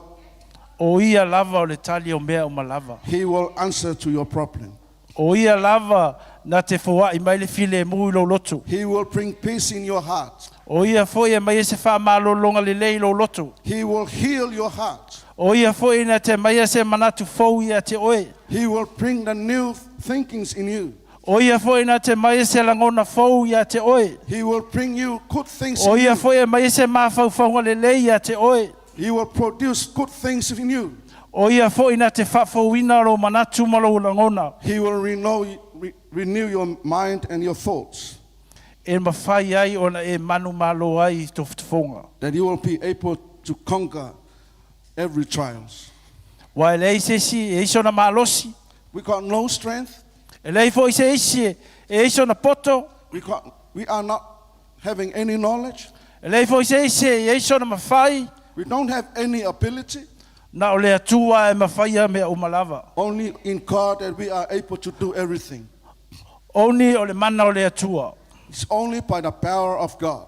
O ia lava o le tali o mea o malava. He will answer to your problem. O ia lava na te fua i mai le file mui lo loto. He will bring peace in your heart. O ia foi e mai se wha malo longa le lei lo loto. He will heal your heart. O ia foi na te mai se manatu fau ia te oe. He will bring the new thinkings in you. O ia foi na te mai se langona fau ia te oe. He will bring you good things O in ia you. foi e mai se mafau fau le lei ia te oe. He will produce good things in you. O ia foi na te whafauina lo manatu malo langona. He will renew your mind and your thoughts. E mawhai ai ona e manu malo ai toftofonga. That you will be able to conquer every trials. Wa e lei se si e iso na malosi. We got no strength. E lei foi se isi e iso na poto. We are not having any knowledge. E lei foi se isi e iso na mawhai. We don't have any ability. Na o le atua e mawhai a mea umalava. Only in God that we are able to do everything. Oni o le mana o le atua. It's only by the power of God.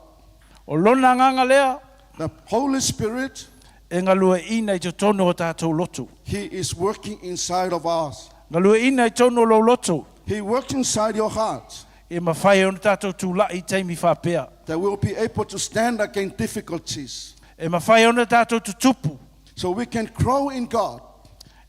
O lona nganga lea. The Holy Spirit, E ngalua ina i te tono o tātou lotu. He is working inside of us. Ngalua ina i tono lo lotu. He works inside your heart. E mawhai o tātou tūlai teimi whapea. That we'll be able to stand against difficulties. E mawhai o tātou tutupu. So we can grow in God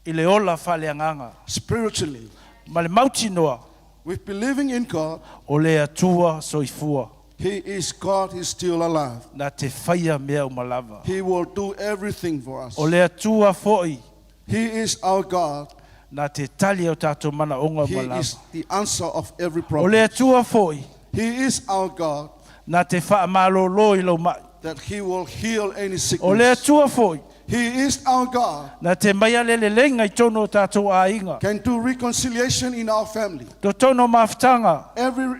I le ola whale anganga. spiritually. Ma le mauti noa. With believing in God, O le atua soifua. He is God, He's still alive. Na te whaia mea umalava. He will do everything for us. O le atua foi. He is our God. Na te tali o tātou mana onga He malava. is the answer of every O le problem. atua foi. He is our God, Na te wha malo lo i lo mai. that He will heal any O le sickness. atua foi. He is our God, Na te maia lele lenga i tono o tātou a inga. can do reconciliation in our family. To tono maftanga. Every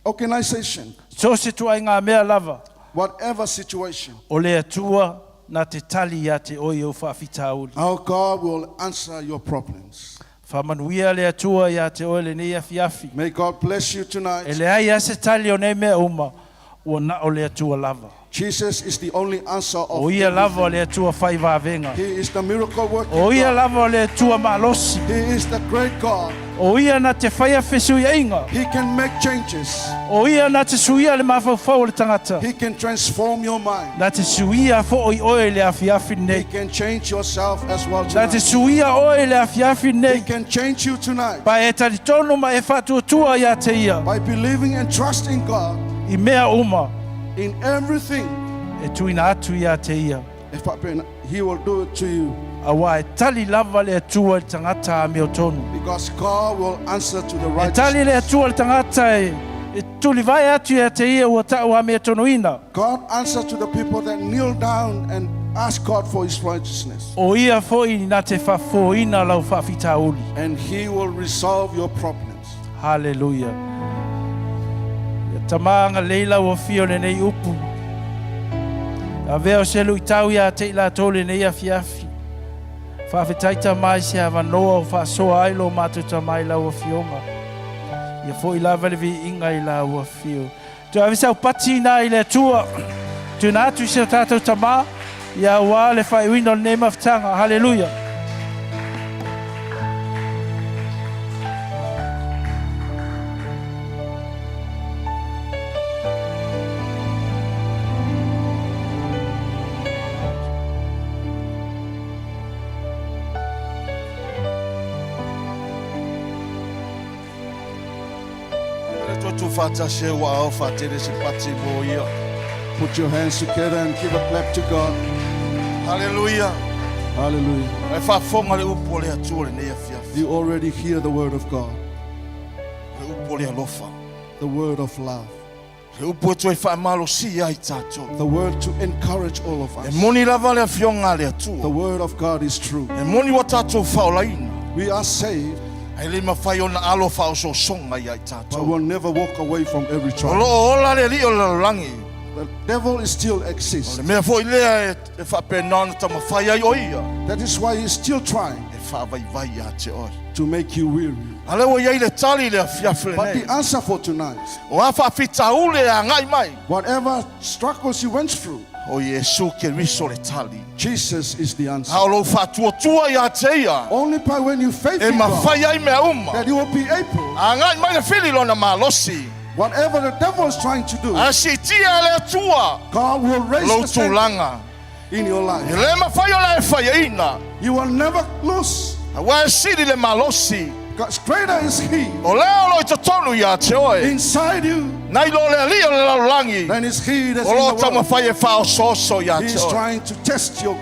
organization, So se tu ai ngā mea lava. whatever situation, O le atua na te tali ia te oi o whaafitauli. our God will answer your problems. Whamanuia le atua ia te oi le nei afi afi. May God bless you E tonight. le ai ase tali o nei mea uma. Ua na o le atua lava. Jesus is the only answer of O ia lava o everything. le atua whai vāvenga. He is the miracle working O ia God. lava o le atua malosi. He is the great God. O ia na te whaia whesu ia inga. He can make changes. O ia na te suia le mawhauwhau le tangata. He can transform your mind. Na te suia fo oi oi le afi afi He nei. can change yourself as well Na te tonight. suia oi le afi afi He nei. can change you tonight Pa e tali tono ma e whatuatua ia te ia. by believing and trusting God I mea uma. in everything. E tuina atu ia te ia. He will do it to you A wa e tali lava le atua le tangata a meo tonu. because God will answer to the E righteous. tali le atua le tangata e tuli vai atu ia te ia ua ta ua mea tonu ina. God answers to the people that kneel down and Ask God for His righteousness, O ia foi na te whafoina lau whawhitauli. and He will resolve your problems. Hallelujah. Ia tamanga leila ua fio le nei upu. A veo selu i tau ia te ila tole nei a fiafi. Whawhitaita mai se hawa noa o whaasoa ai lo mātuta mai lau a fionga. Ia fo i lava le vi inga i lau a fio. Tu avisa upati na i le tua. Tu na atu i se tātou tama. Ia wā le whaiwina le nema ftanga. Hallelujah. Put your hands together and give a clap to God. Hallelujah. Hallelujah. E whafonga le upo le atua le nei afiafi. You already hear the word of God, Le upo le alofa. the word of love, Le upo e toi whaamalo si ai tātou. the word to encourage all of E us. moni lava le afionga le The atua. word of God is true. E moni wa tātou whaolaina. We are saved, Ai le mawhai ona alo whaoso songa i ai but tātou. we'll never walk away from every O trial. loo ola le li o le langi. The devil is still O exists. le mea fo i lea e whapenana ta mawhai ai o ia. That is why he's still trying E whaavai a te oi. to make you weary. A lewa iai le tali le afiafi le But nei. the answer for tonight, O a whaafita ule a ngai mai. whatever struggles you went through, O Yesu ke riso le tali. Jesus is the answer. A o lo whaatua ia te ia. Only by when you faith E in God mawhai ai mea uma. that you will be able, A ngai mai le whili lona malosi. whatever the devil is trying to do, A si tia le atua. God will raise Lo the standard tūlanga. in your I life. le mawhai o la e whaiaina. You will never lose, A wa e siri le malosi. because greater is He O leo lo i tonu ia te oe. inside you Nai lo le alia le laulangi. than is He that's O lo in the tama world. whai e whao soso ia He te is oe. trying to test your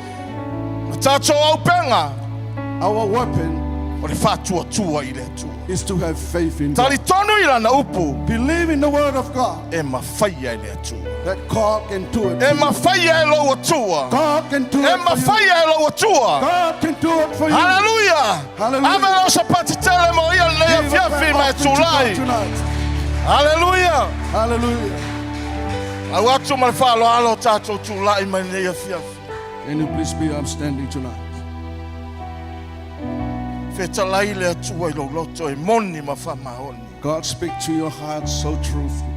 Tato au penga. our weapon O le whātua tua i le tua. is to have faith in God. Tali tonu i lana upu. Believe in the word of God E mawhai ai le tua. that God can do it. E for you. mawhai ai lo atua. God can do E it for you. mawhai ai lo atua. God can do it for you. Hallelujah. Hallelujah. Ave lo sa pati tele mo ia le Give a fiafi clap mai offering to God tulai. tonight. Hallelujah. Hallelujah. Au atu mai whaalo alo tātou tulai mai le fiafi. Can you please be upstanding tonight? Whetalai le atua I lo loto e moni ma whamaoni. God speak to your heart so truthful.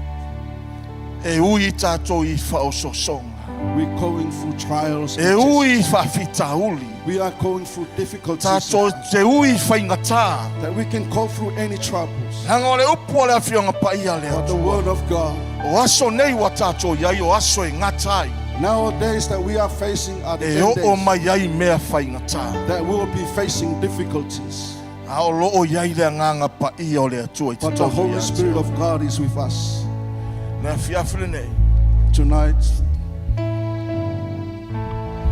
E ui tātou I whaososonga. We're going through trials. E and ui tests. whawhitauli. We are going through difficulties Tātou te ui whaingatā. that we can go through any troubles. Hanga o le upu o le awhionga paia le But the atua. word of God, O aso nei wa tātou iai o aso e ngatai. nowadays that we are facing are the E end o days mai ai mea whaingatā. that we will be facing difficulties. A o loo iai le nganga paia o le atua I te But the tohu Holy ia Spirit te. of God is with us. Nea fiafile nei. Tonight,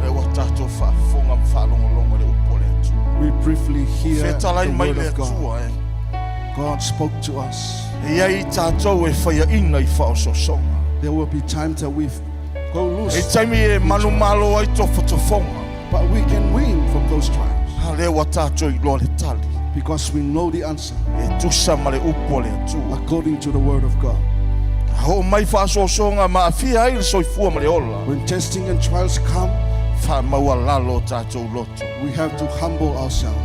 E wa tātou whaafonga mwhalongolongo le upu o le atua. we briefly hear Whetalai the mai word le of God. atua e. God spoke to us. E ai tātou e whaia ina I whaososonga. There will be times that we go E loose, taimi e manu malo ai tofa tofonga. but we can win from those trials Ha lea wa tātou I loa le tali. because we know the answer E tusa ma le upu o le atua. according to the word of God. Ho mai whaasosonga ma awhia ai le soifua ma le ola. When testing and trials come, Wha maua lalo tātou loto. we have to humble ourselves,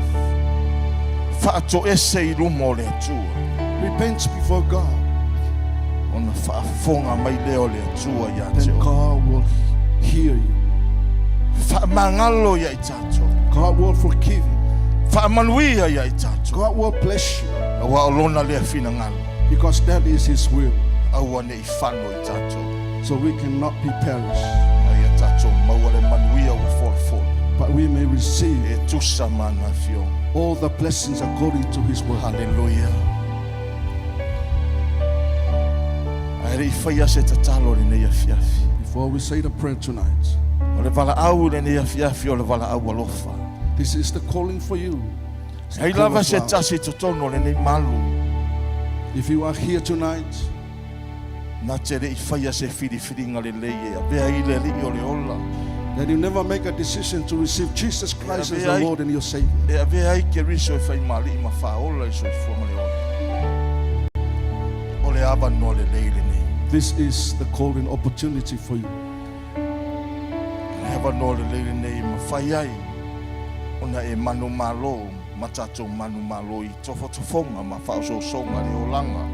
Whaato ese I luma o le atua. repent before God, Ona whaafonga mai leo le atua ia te then o. God will hear you. Whaamangalo ia I tātou. God will forgive you. Whaamanuia ia I tātou. God will bless you Awa o lona lea whina ngalo. because that is His will. Aua ne I whano I tātou. So we cannot be perished, Ai a tātou maua le manuia o wholfol. but we may receive E tusa mana whio. all the blessings according to His word. Hallelujah. Ai rei whaia se tatalo le nei afiafi. Before we say the prayer tonight, O le wala au le nei afiafi o le wala au alofa. this is the calling for you. It's the Ai call lava of se love. tasi totono le nei malu. If you are here tonight, Na te rei whaia se whiri whiringa le leie. A bea I le li o le ola. That you never make a decision to receive Jesus Christ as Yeah, the I- Lord and your Savior. E a vea ai ke riso e whai mali I mawhaola I soifua ma le ole. O le ava no le leile nei. This is the golden opportunity for you. Le ava no le leile nei mawhai ai. Ona e manu malo, matato manu malo I tofo tofonga ma whaososonga le olanga.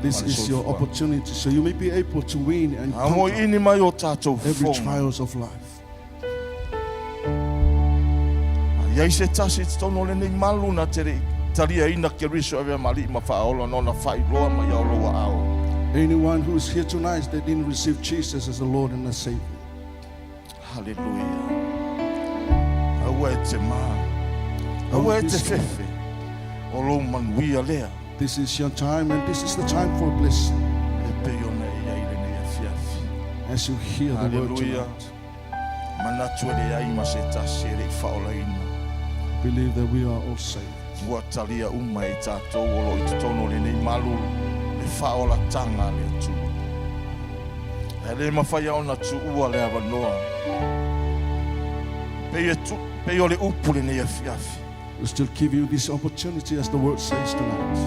This Mali is your soifua. opportunity, so you may be able to win and Amo conquer ini mai o tātou every fonga. trials of life. Iai se tasi tono le nei malu na tere taria ina ke riso e vea mali ma whaola no na whailoa ma ia loa ao. Anyone who is here tonight that didn't receive Jesus as the Lord and the Savior, Hallelujah. Aua e te mā. Aua e te whewhe. O lo manuia lea. this is your time and this is the time for blessing. E peo na ia ile nei a fiafi. As you hear the word Hallelujah. tonight, Manatu e le ai ma se tasi e rei whaola ina. believe that we are all saved. Ua talia uma e tātou o lo I te tono le nei malu. Le whaola tanga le atu. E le mawhai au na tu ua le awanoa. Pei o le upu le nei a fiafi. We still give you this opportunity as the word says tonight.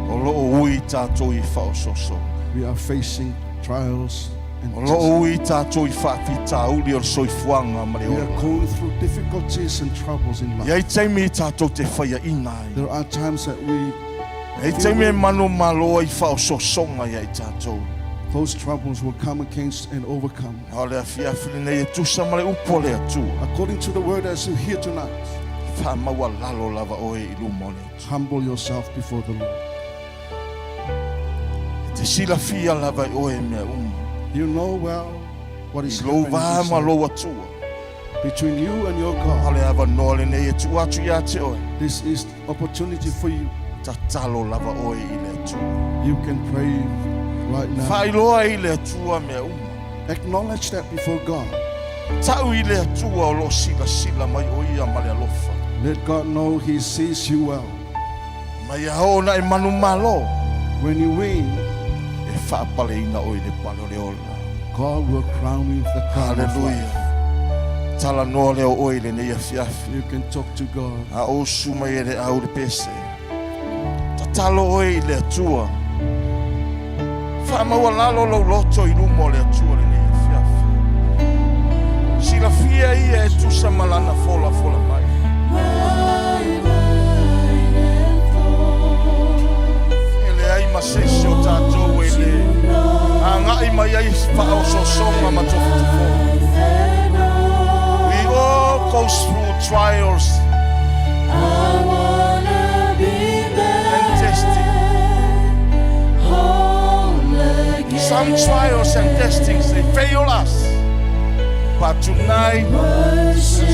O loo ui tātou I whaososo. We are facing trials and O tests. loo ui tātou I whaafi tāuli o soifuanga ma le We are ola. going through difficulties and troubles in life. Iai taimi I tātou te whaia ina ai. There are times that we, Iai taimi e mano malo I whaososonga iai tātou. those troubles will come against and overcome. O le afiafi le nei e tusa ma le upo le atua. According to the word as you hear tonight, Whaamaua lalo lava oe I luma o le atua. humble yourself before the Lord. Te sila fia lava I oe mea uma. You know well what is I lo happening vā this ma life. lo atua. Between you and your O God. le ava noa le nei e tu atu ia te oe. This is opportunity for you. Ta talo lava oe I le atua. You can pray right now. Whailoa I le atua mea uma. Acknowledge that before God. Tau I le atua o lo sila sila mai o ia ma le alofa. Let God know He sees you well. Mai a hona e manu malo. When you win, E whaapale ina o I le palo le ola. God will crown you with the crown of life. Hallelujah. Tala noa leo oi le nei a fiafi. You can talk to God. A o suma e le au le pese. Ta talo oi I le atua. Whaamaua lalo lau loto I lumo o le atua le nei a fiafi. Sila fia ia e tusa malana fola fola mai. E le ai masese o tātou e le. A ngai mai ai whao so songa ma tofu tofo. We all go through trials and testing. Some trials and testings, they fail us. But tonight, as we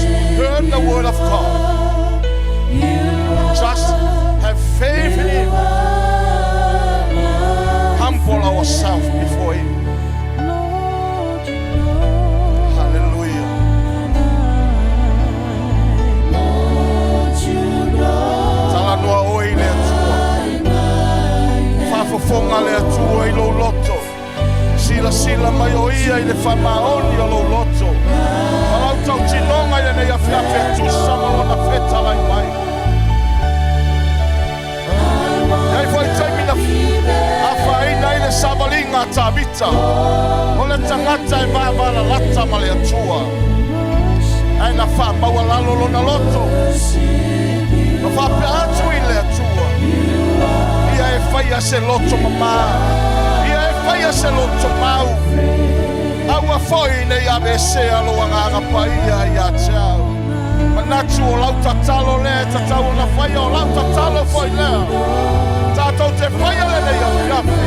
heard the word of God, just have faith in Him. Humble ourselves before Him. Hallelujah. Tala noa oi le atua. Whafofonga le atua I lo loto. Sila sila mai o ia I le whamaoni o lo loto. Malau tau tinonga I nei a whiawhi tu sama o na wheta lai mai. Iai whai taimina a whaina I le savalinga ta vita. O le tangata e vāvara lata ma le atua. Ai na whamaua lalo lo na loto. Na whape atu I le atua. Ia e whaia se loto mama. Ia e whaia se loto mau. Aua whoi nei a vese aloa nganga pai ia te au. Manatu o lau tatalo le, tatau na whaia o lau tatalo whoi lea. Tātou te whaia le nei a whiawhi.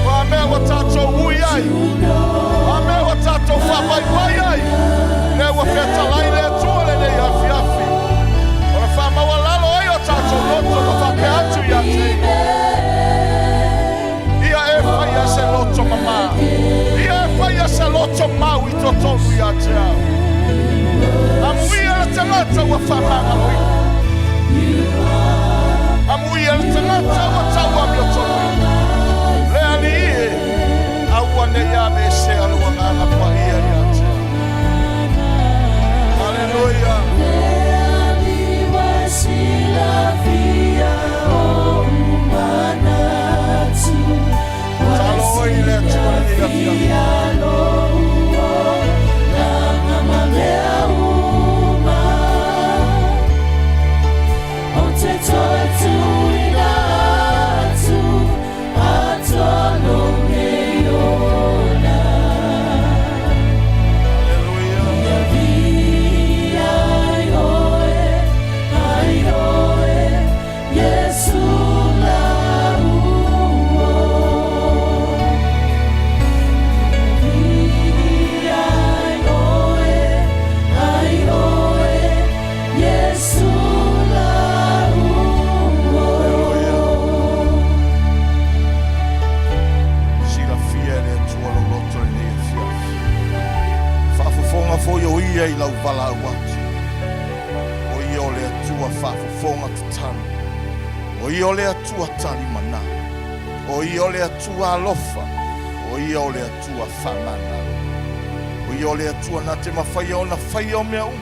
Wa mea wa tātou ui ai. Wa mea wa tātou whapai pai ai. Ne wa whetalai le tua le nei a whiawhi. O na whamaua lalo ai o tātou loto na whape atu ia te. Ia e whaia se loto mama. Ia e whaia se loto mau I to tonu ia te au. Amuia le tangata wa whamanga loi. Amuia le tangata wa taua mi o tonu. Le ali e, aua ane ia me se alua nganga pa ia ia te. Hallelujah. Talo oi le tua ia ia. I lau wala watu. O i o le atua whafafonga tatana. O i o le atua tali mana. O i o le atua alofa. O i o le atua whamana. O i o le atua na te mawhai o na whai o mea umu.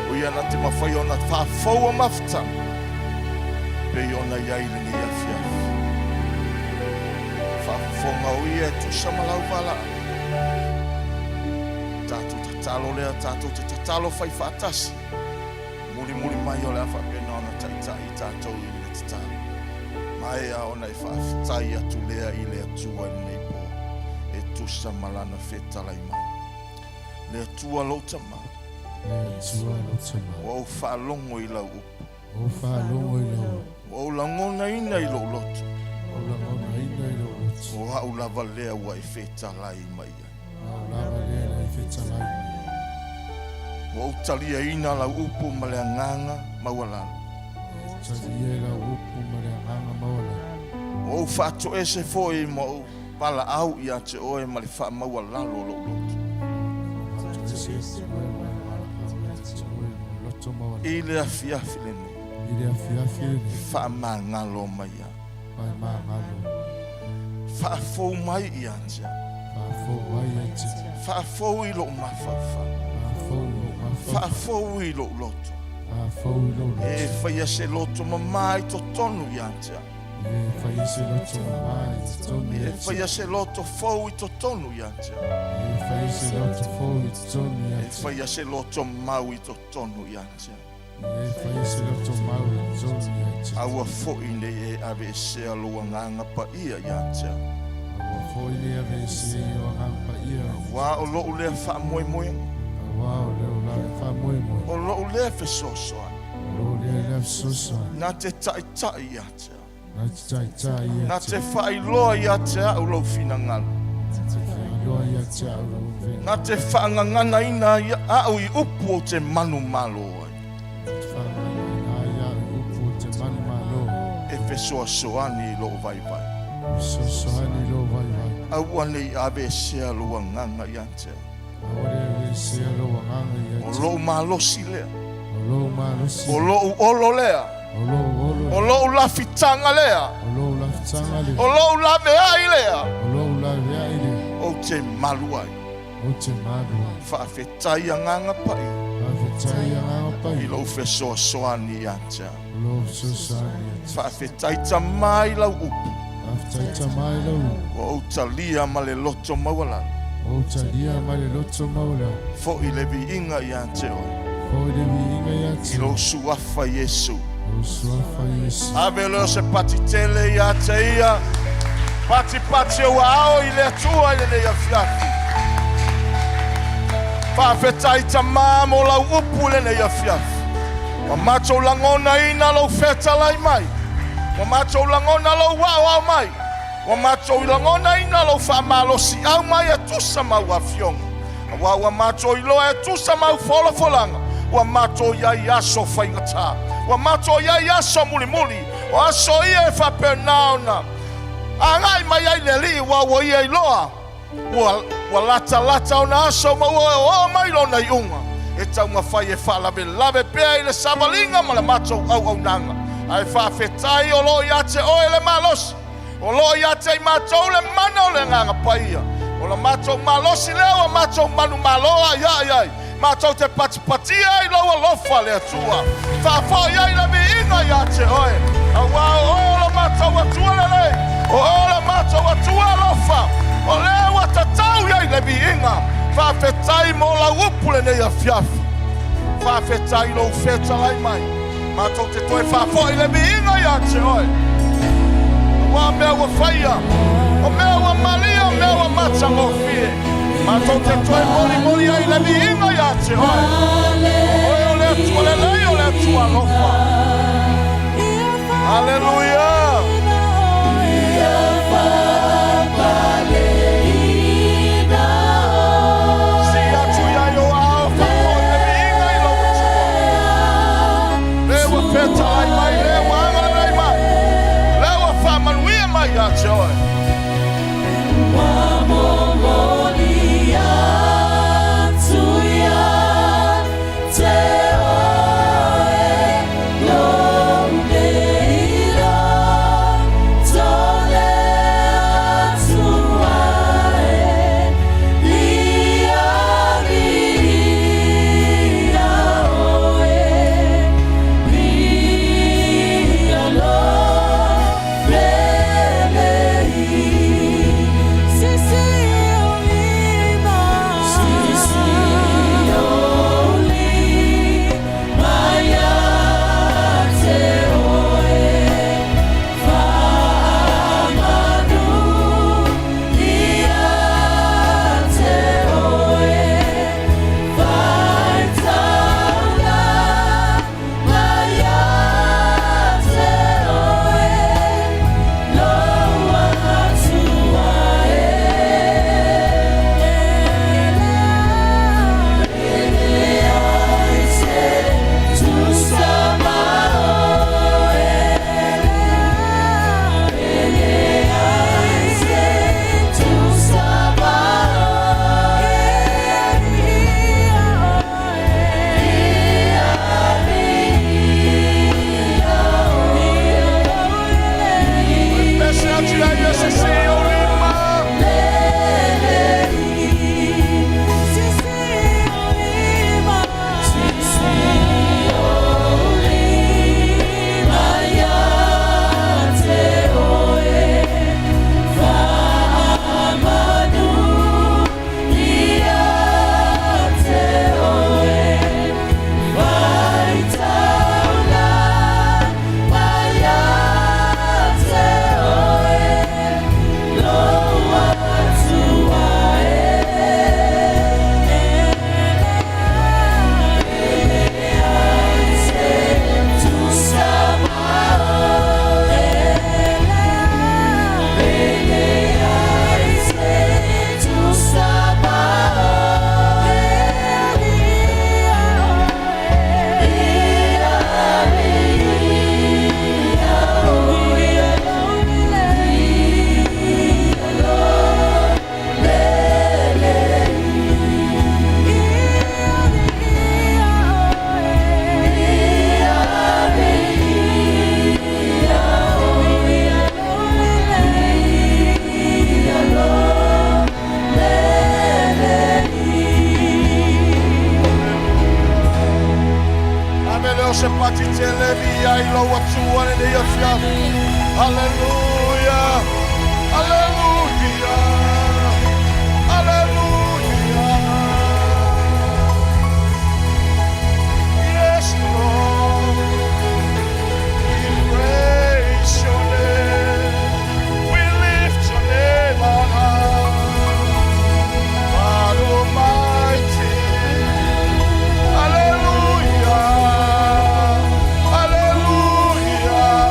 O i na te mawhai o na whafau o mafutanga. Pe i o na iailingi a fiafi. Whafafonga o i e tu samalau wala. Talo lea tātou te tatalo whai whātasi. Muri mai o lea whapena ona taitai tātou i le tatalo. Mai a ona e whawhitai atu lea i lea tua i nei po. E tusa malana whetalai mai. Lea tua lo tama. O whaalongo i lau upu. O langona ina i lo loto. O hau lava lea wa i whetalai mai. O talia ina la upu maleanganga mawalala. O fato ese foi mo pala au ia te oe male fa mawalalo lo loto. Ile afia filene. Fa mangalo maya. Fa fo mai ia te. Fa fo ilo mafafa. Fa'afou i lo loto. E whaia se loto mamai to tonu iantea. E whaia se loto fou i to tonu iantea. E whaia se loto mau i to tonu iantea. Aua fo'i nei e ave se alua nganga pa ia iantea. Wa o lo lea wha moe moe. O lo le fe sosoa. Na te tai atea. Na te whai loa i atea au lau fina ngana. Na te whaangangana ina au i upu o te manu malo ai. E fe soasoani i lo vai vai. Au ane i ave sea lua nganga i atea. O lo malosi lea. O lo olo lea. O lo la fitanga lea. O lo la veai lea. O te maluai. Whawhetai anganga pai. I lo fe soasoani atea. Whawhetai tamai lau upu. O talia ma le loto mawalana. Fo i le vi inga i ante oi. I lo suafa Yesu. Ave lo se patitele i ate ia. Pati o ao i le atua i le nei afiafi. Whawhetai tamamo lau upu le nei afiafi. Wa mato langona ina lo whetalai mai. Wa mato langona lo wau mai. Wa mato ilangona ina lo fa malo si au mai e tusa mau afiong. Wa mato ilo e tusa mau folanga. Wa mato ya yaso faingata. Wa mato ya yaso muli. Wa so ia fa pernauna. Angai mai ai leli wa ia iloa. Wa lata ona aso mau o mai lo na iunga. E tau mawhai e fa lave pea i le savalinga ma le mato au nanga. Ai fa fetai o lo ia te oe le malosi. O lo ia te matou le mana o le nganga paia. Ola matou malosi leo, matou manu maloa, ia. Matou te patipatia i loa lofa le atua. Whawha iai la mi inga ia te oe. Awa ola matou atua lele. Ola matou atua lofa. O lewa tatau iai le mi inga. Whawhetai mo la upule nei a fiafi. Whawhetai lo feta lai mai. Matou te toi whawha i le mi inga ia te oe. Awa mea wa whaia. O mea wa malia, o mea wa matango fie. Matou te toi mori ai le mi inga ia te oe. Oe o le atua le lei o le atua lofa. Hallelujah. se pati te levi ai lo atua ne ia fiafi. Alleluia, alleluia, alleluia. Yes, Lord, we praise your name, we lift your name on high, God Almighty. Hallelujah, hallelujah,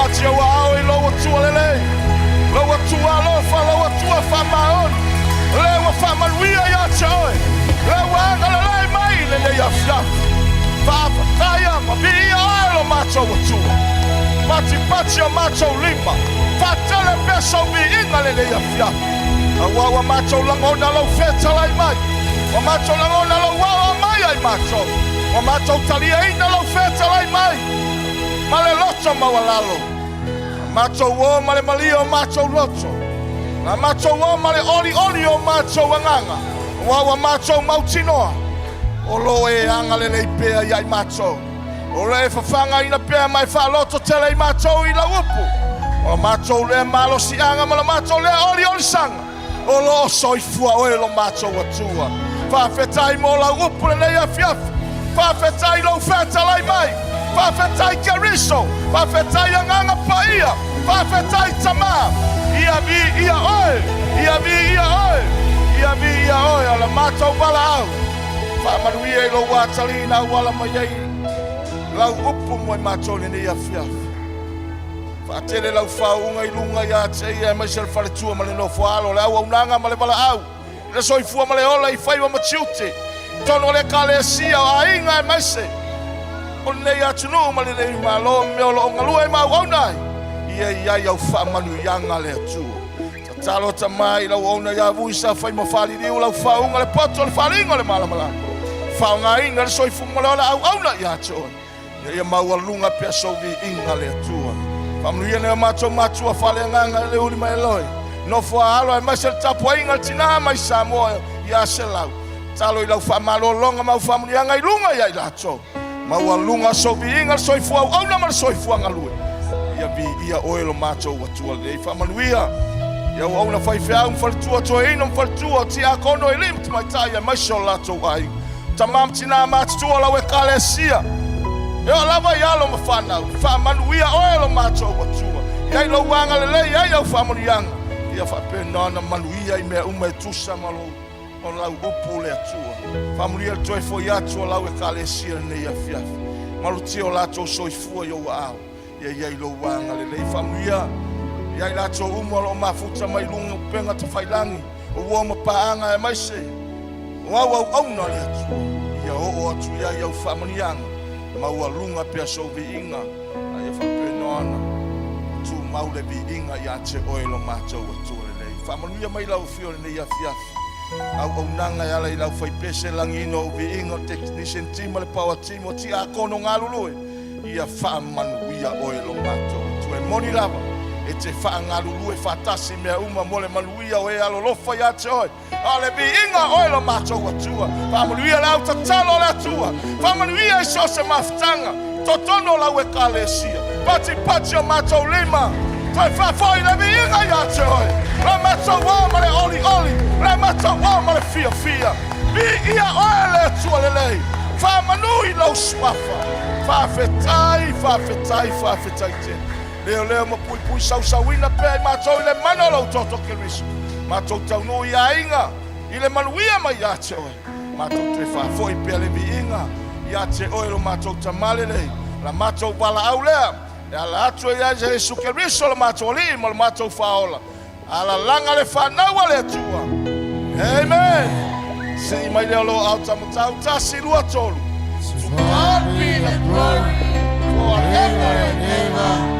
pati au au I lo tua lele. Lo tua lo fa lo tua fa maon. Le wa fa maluia ya choi. Le wa ngala mai le ya fia. Fa taya ma bia lo macho tua. Pati o macho lima. Fatale peso vi inga le ya fia. Wa macho langona lo feta lai mai. Wa macho langona lo wa mai ai macho. Wa macho talia ina lo feta lai mai. Male locho mawalalo. Macho wo male malio macho locho. Na macho wo male oli o macho wanganga. Wa macho mautinoa. Olo e anga le pea yai macho. Olo e fafanga ina pea mai fa loto tele macho I la upu. O macho le malo si anga mala macho le oli sanga. Olo soifua o lo macho watua. Fa fetai mo la upu le ya fiaf. Fa fetai lo feta lai mai. Fa fetai keriso. Fa fetai nganga paia. Fa fetai tama. Ia vi ia oi. Ia vi ia oi. Ia vi ia oi ala macho wala au. Fa manuia lo watalina wala mai. La upu mo macho le ya fiaf. Fa tele la faunga I lunga ya te ia mai sel fale tua male no foalo la au nanga male bala au. Le soifua male ola I fai wa machiute. Tono le kalesia ainga mai se. O le ya tunu male le malo me o ngalu e ma wona. Ia ya fa manu yanga le tu. Talo tamai la wona ya vuisa fai mo fali ni la faunga le poto le falinga le mala mala. Faunga inga le soifu male ola au na ya cho. Ia mau lunga pe so vi inga le tu. Famluia ne macho fale nganga le uli mai loi. No fo alo e masel tapo inga tina mai samo ya selau. Talo I lau fa malo longa mau famluia ngai lunga ya ilacho. Mau lunga so vi inga soifu au na mal soifu ngalue. Ia vi ia oilo macho watua le famluia. Ia au na fai fea fal tua to ino fal tua ti akono elim mai taia mai so lato ai. Tamam tina mat tua la we kalesia. Yo lava yalo mafana fa manuia oilo macho watua ia lo wanga le ia yo fa manuianga ia fa penona manuia I me uma tusa malo on la upu le atua fa manuia toi fo ya tua la we kalesia ne ia fia malu tio la to so fu yo wa ia lo wanga le fa manuia ia la to umo lo mafuta mai lunga penga te failangi o mo paanga e mai se wa au no le atua ia o atu ia yo fa manuianga mau lunga pe so viinga ai fa penona tu mau le viinga ya che oilo macho tu le fa manuia mai lau fio le ya fiaf au nanga ya la lau fai pese langino viinga technician team le power team o ti akono ngalulu ia fa manuia oilo macho tu e moni lava e te fa ngalulu e fatasi me uma mole manuia o e alo lofa ya che oi ale viinga oilo macho watua fa manuia lau tatalo la tua fa manuia so se maftanga totono la we kalesia pati o macho lima toi fa foi le viinga ya che oi la macho wa male oli la macho wa male fia vi ia oile tua lele fa manui lau swafa fa fetai te leo mo pui sauina pe macho le manolo toto keriso macho tau no ia inga ile manuia mai ya che oi macho te fa foi pe le viinga ya che oi lo macho tamale le la macho bala aulea ya la atu ya Jesu Kristo la macho li mo macho faola ala langa le fa na wale tua amen si mai le lo auta mutauta si lua tolu to God be the glory forever and ever.